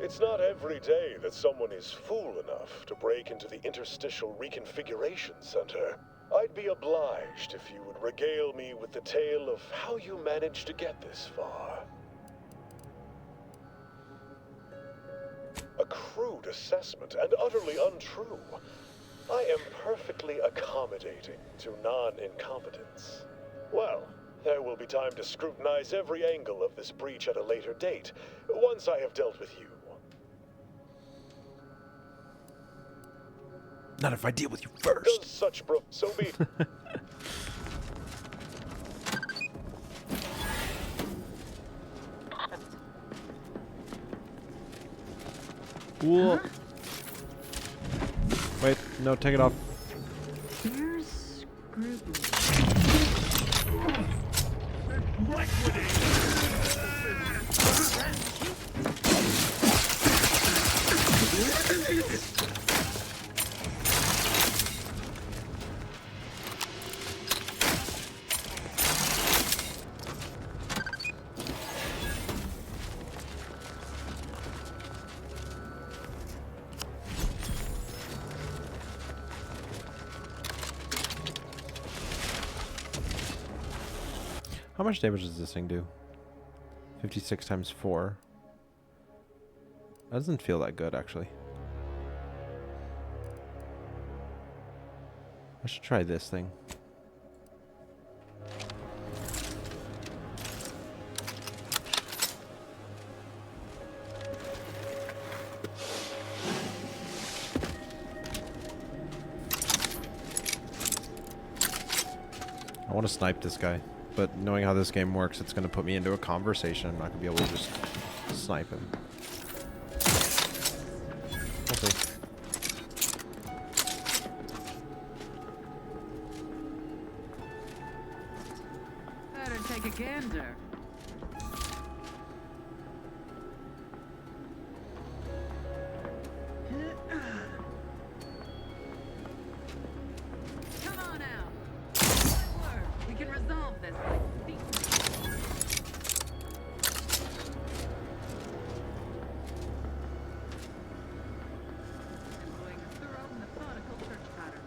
S11: It's not every day that someone is fool enough to break into the Interstitial Reconfiguration Center. I'd be obliged if you would regale me with the tale of how you managed to get this far. A crude assessment and utterly untrue. I am perfectly accommodating to non-incompetence. Well, there will be time to scrutinize every angle of this breach at a later date, once I have dealt with you.
S1: Not if I deal with you first.
S11: Does such so be.
S1: Whoa. Wait, no, take it off.
S5: Here's Scrooby.
S1: How much damage does this thing do? 56 times 4. That doesn't feel that good, actually. I should try this thing. I want to snipe this guy. But knowing how this game works, it's going to put me into a conversation. I'm not going to be able to just snipe him. We'll see.
S5: Better take a gander. Come on out. We can resolve this like employing a thorough, methodical search pattern.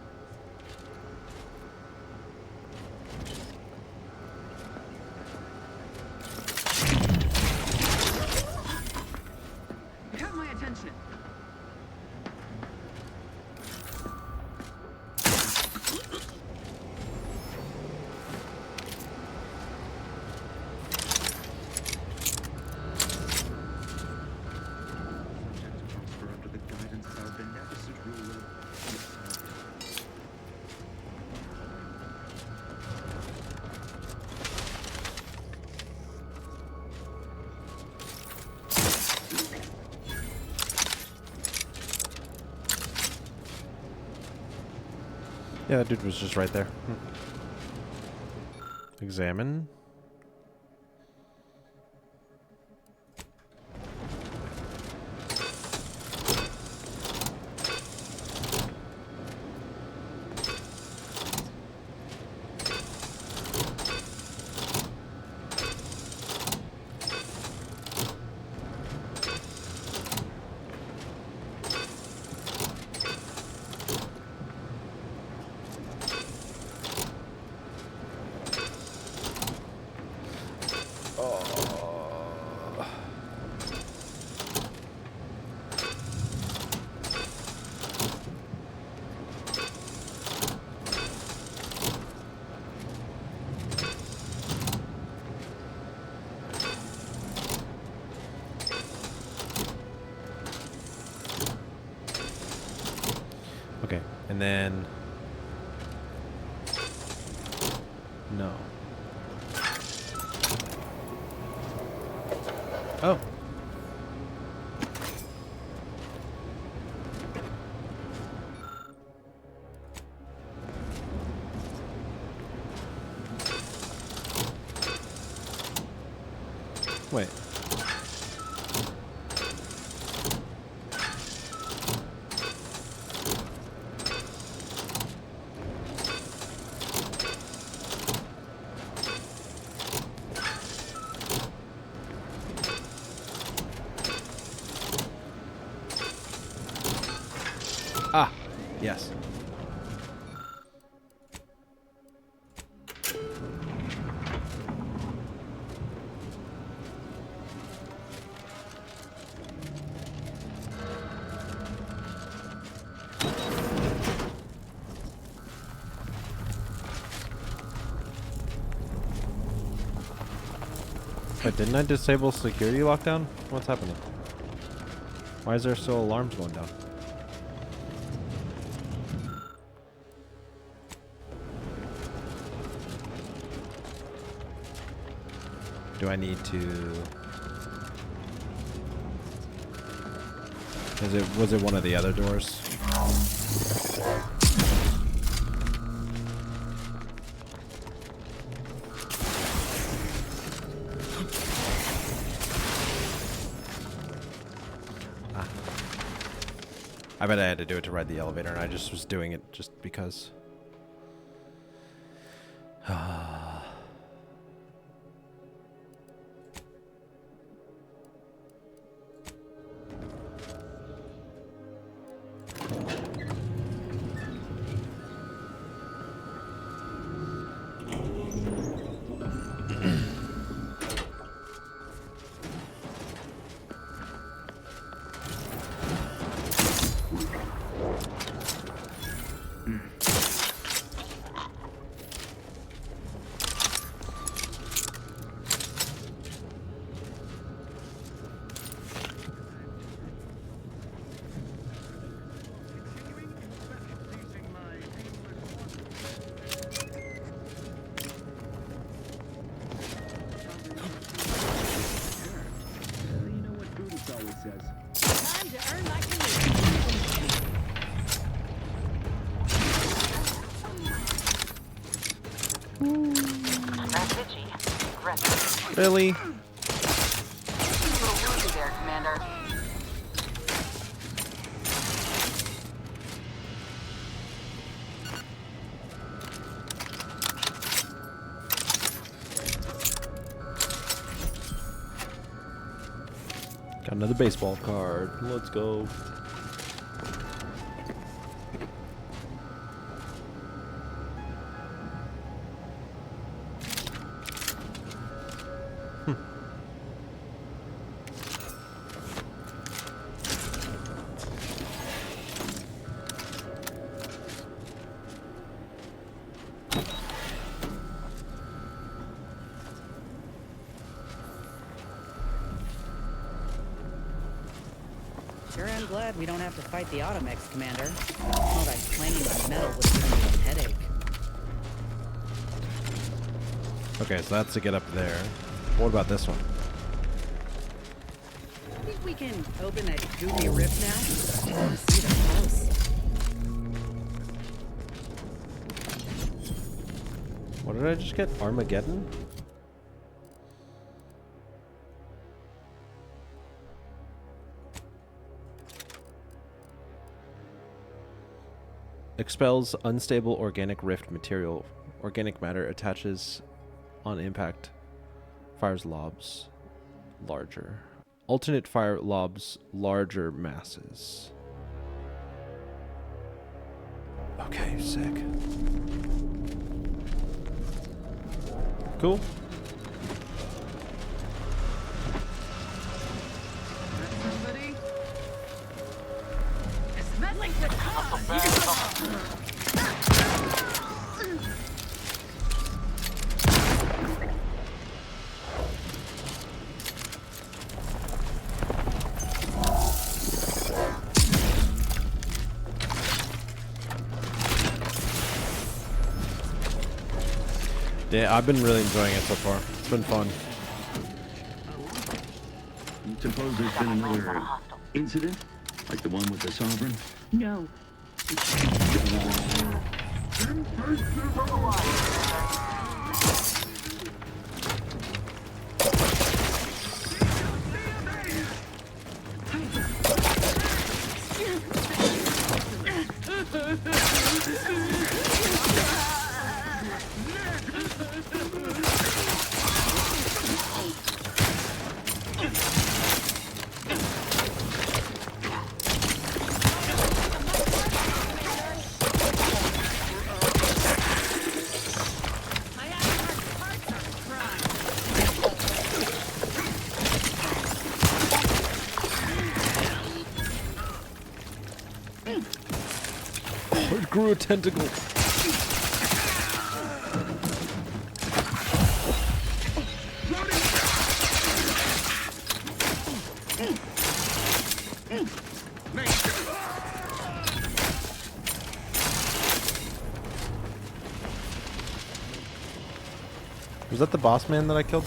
S5: You have my attention.
S18: Under the guidance of our beneficent ruler.
S1: Yeah, that dude was just right there. Examine. Okay, and then... No. Oh. Wait. Yes. Wait, didn't I disable security lockdown? What's happening? Why is there still alarms going down? Do I need to... Was it one of the other doors? I bet I had to do it to ride the elevator, and I just was doing it just because. Really?
S2: There, Commander.
S1: Got another baseball card. Let's go.
S22: Sure am glad we don't have to fight the Automex, Commander. All that clanging on metal would give me a headache.
S1: Okay, so that's to get up there. What about this one?
S22: Think we can open that goopy rift now? I want to see it up close.
S1: What did I just get? Armageddon? Expels unstable organic rift material. Organic matter attaches on impact. Fires lobs larger. Alternate fire lobs larger masses. Okay, sick. Cool.
S5: Somebody? It's meddling with cause.
S1: Yeah, I've been really enjoying it so far. It's been fun.
S18: Suppose there's been another incident? Like the one with the Sovereign?
S5: No.
S1: grew a tentacle. Was that the boss man that I killed?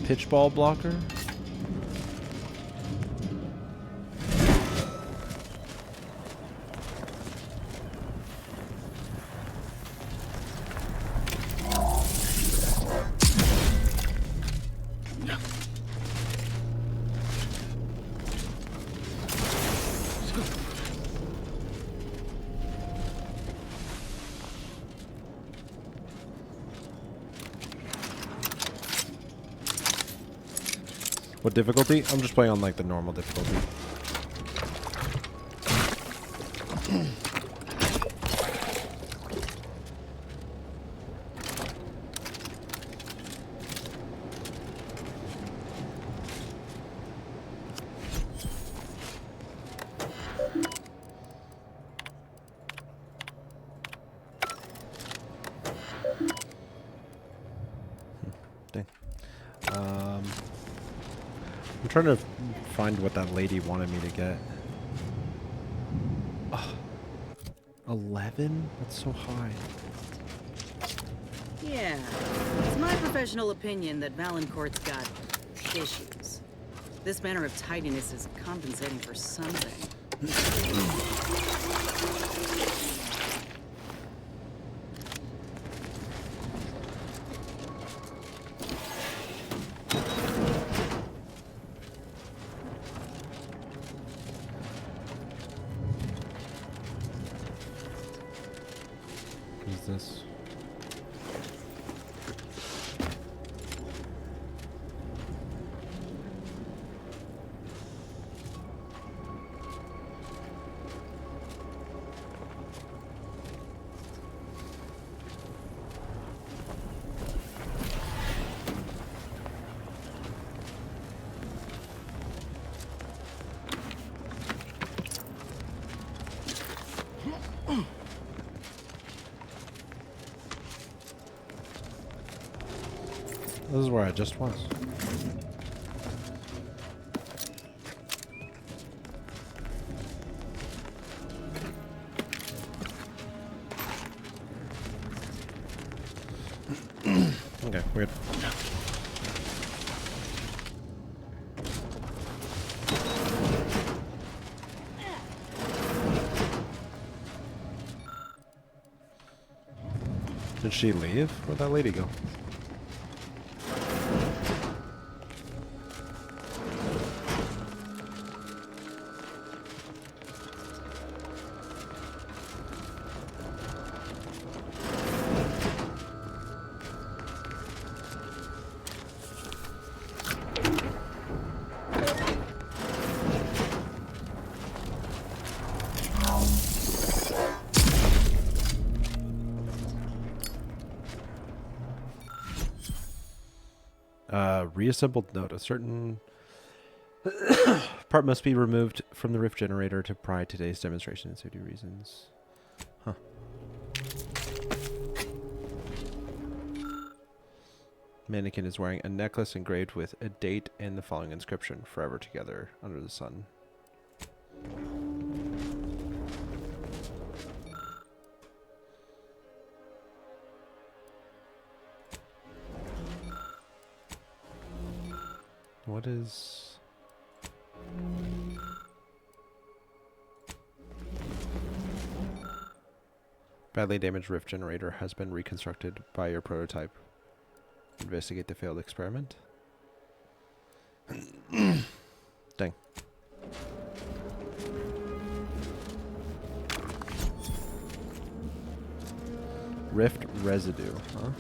S1: Pitch ball blocker? What difficulty? I'm just playing on like the normal difficulty. Dang. I'm trying to find what that lady wanted me to get. Oh, 11? That's so high.
S16: Yeah, it's my professional opinion that Valancourt's got issues. This manner of tidiness is compensating for something.
S1: What is this? This is where I just was. Okay, weird. Did she leave? Where'd that lady go? Reassembled note. A certain part must be removed from the rift generator to pry today's demonstration and safety reasons. Huh. Mannequin is wearing a necklace engraved with a date and the following inscription: "Forever together under the sun." What is... Badly damaged rift generator has been reconstructed by your prototype. Investigate the failed experiment. Dang. Rift residue, huh?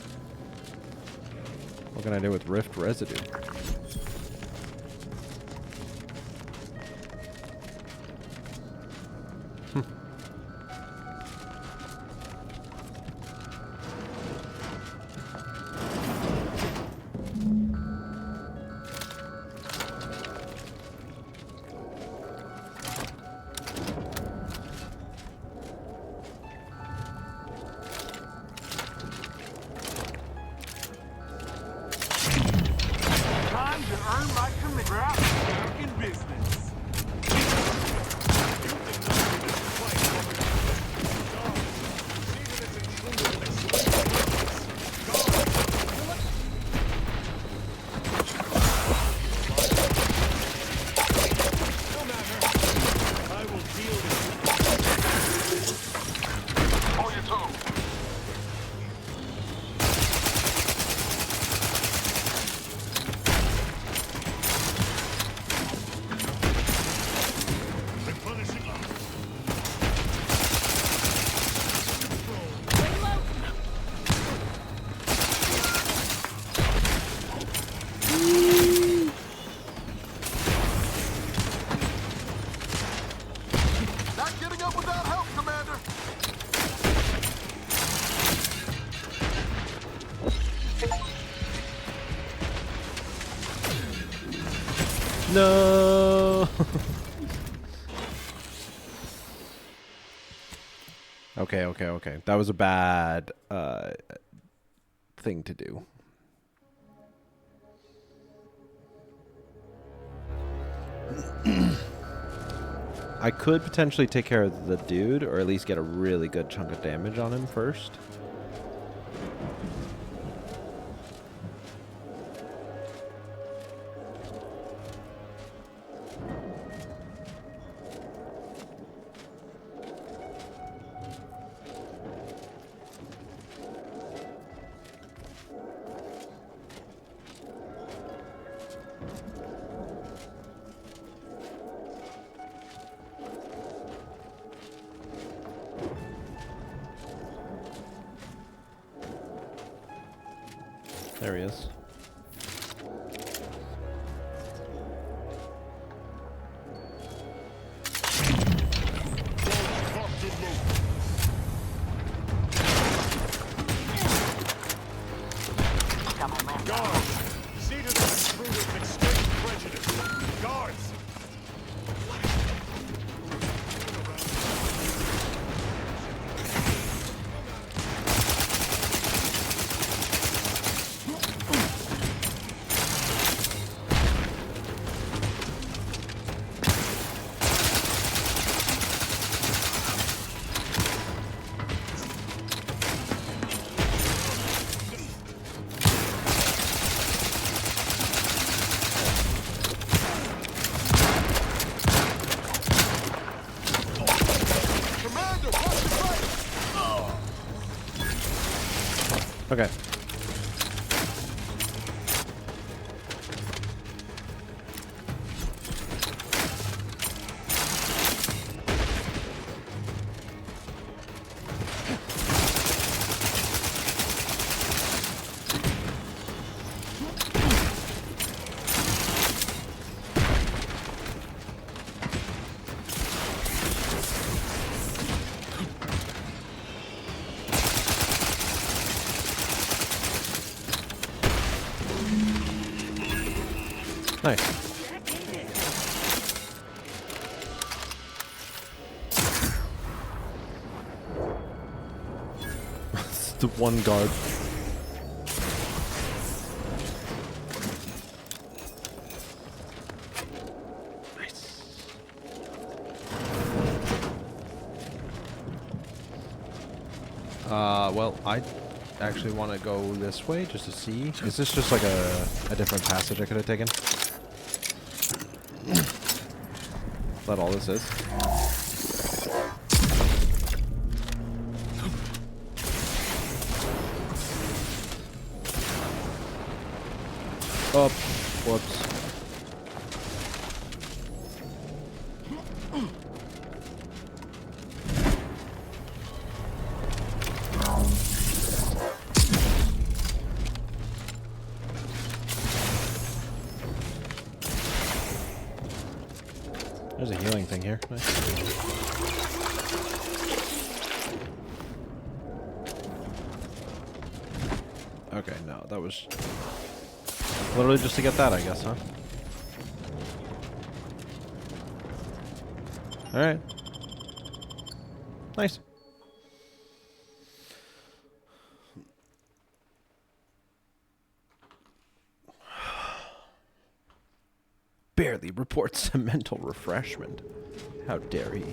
S1: What can I do with rift residue?
S18: Time to earn my commitment. Back in business. I will deal with it. Hold your tongue. Not getting up without help, Commander.
S1: No. Okay. That was a bad thing to do. I could potentially take care of the dude, or at least get a really good chunk of damage on him first. There he is.
S18: Guards, see to this intruder's extreme prejudice. Guards!
S1: Okay. Nice. It's the one guard. Well, I actually want to go this way just to see. Is this just like a different passage I could have taken? Is that all this is? Oh, whoops. There's a healing thing here. Nice. Okay, no, that was literally just to get that, I guess, huh? Alright. Nice. Barely reports a mental refreshment. How dare he?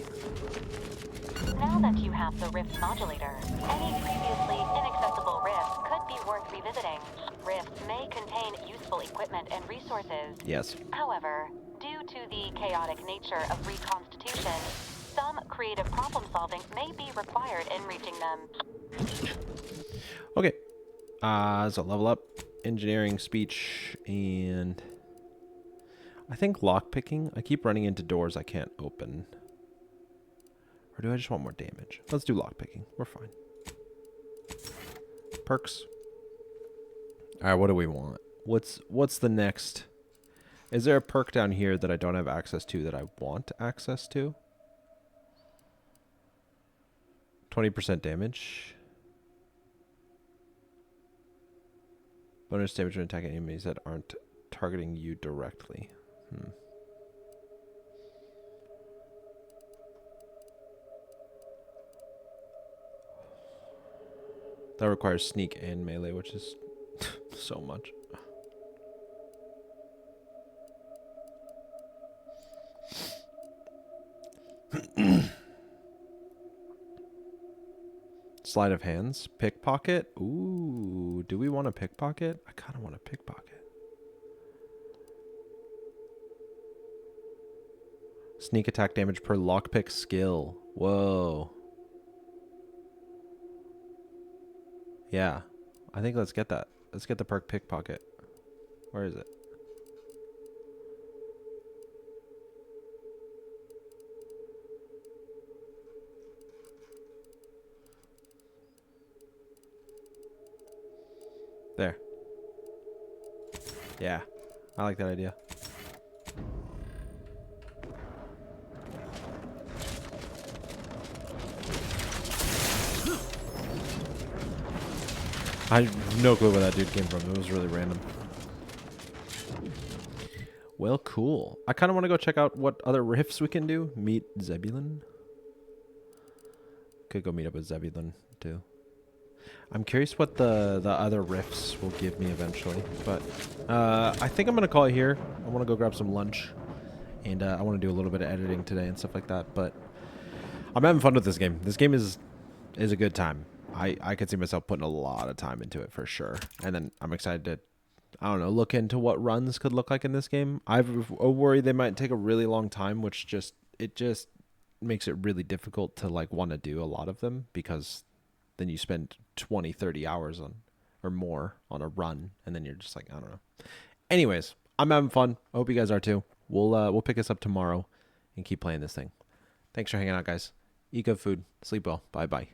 S15: Now that you have the Rift modulator, any previously inaccessible rifts could be worth revisiting. Rifts may contain useful equipment and resources.
S1: Yes.
S15: However, due to the chaotic nature of reconstitution, some creative problem solving may be required in reaching them.
S1: Okay. So level up, engineering, speech, and I think lockpicking. I keep running into doors I can't open. Or do I just want more damage? Let's do lockpicking. We're fine. Perks. Alright, what do we want? What's the next? Is there a perk down here that I don't have access to that I want access to? 20% damage. Bonus damage when attacking enemies that aren't targeting you directly. That requires sneak and melee, which is so much. Sleight of hands, pickpocket. Ooh, do we want a pickpocket? I kind of want a pickpocket. Sneak attack damage per lockpick skill. Whoa. Yeah, I think let's get that. Let's get the perk pickpocket. Where is it? There. Yeah, I like that idea. I have no clue where that dude came from. It was really random. Well, cool. I kind of want to go check out what other rifts we can do. Meet Zebulon. Could go meet up with Zebulon, too. I'm curious what the other rifts will give me eventually. But I think I'm going to call it here. I want to go grab some lunch. And I want to do a little bit of editing today and stuff like that. But I'm having fun with this game. This game is a good time. I could see myself putting a lot of time into it for sure. And then I'm excited to, I don't know, look into what runs could look like in this game. I've worried they might take a really long time, which just makes it really difficult to like want to do a lot of them, because then you spend 20, 30 hours on or more on a run, and then you're just like, I don't know. Anyways, I'm having fun. I hope you guys are too. We'll pick this up tomorrow and keep playing this thing. Thanks for hanging out, guys. Eat good food. Sleep well. Bye-bye.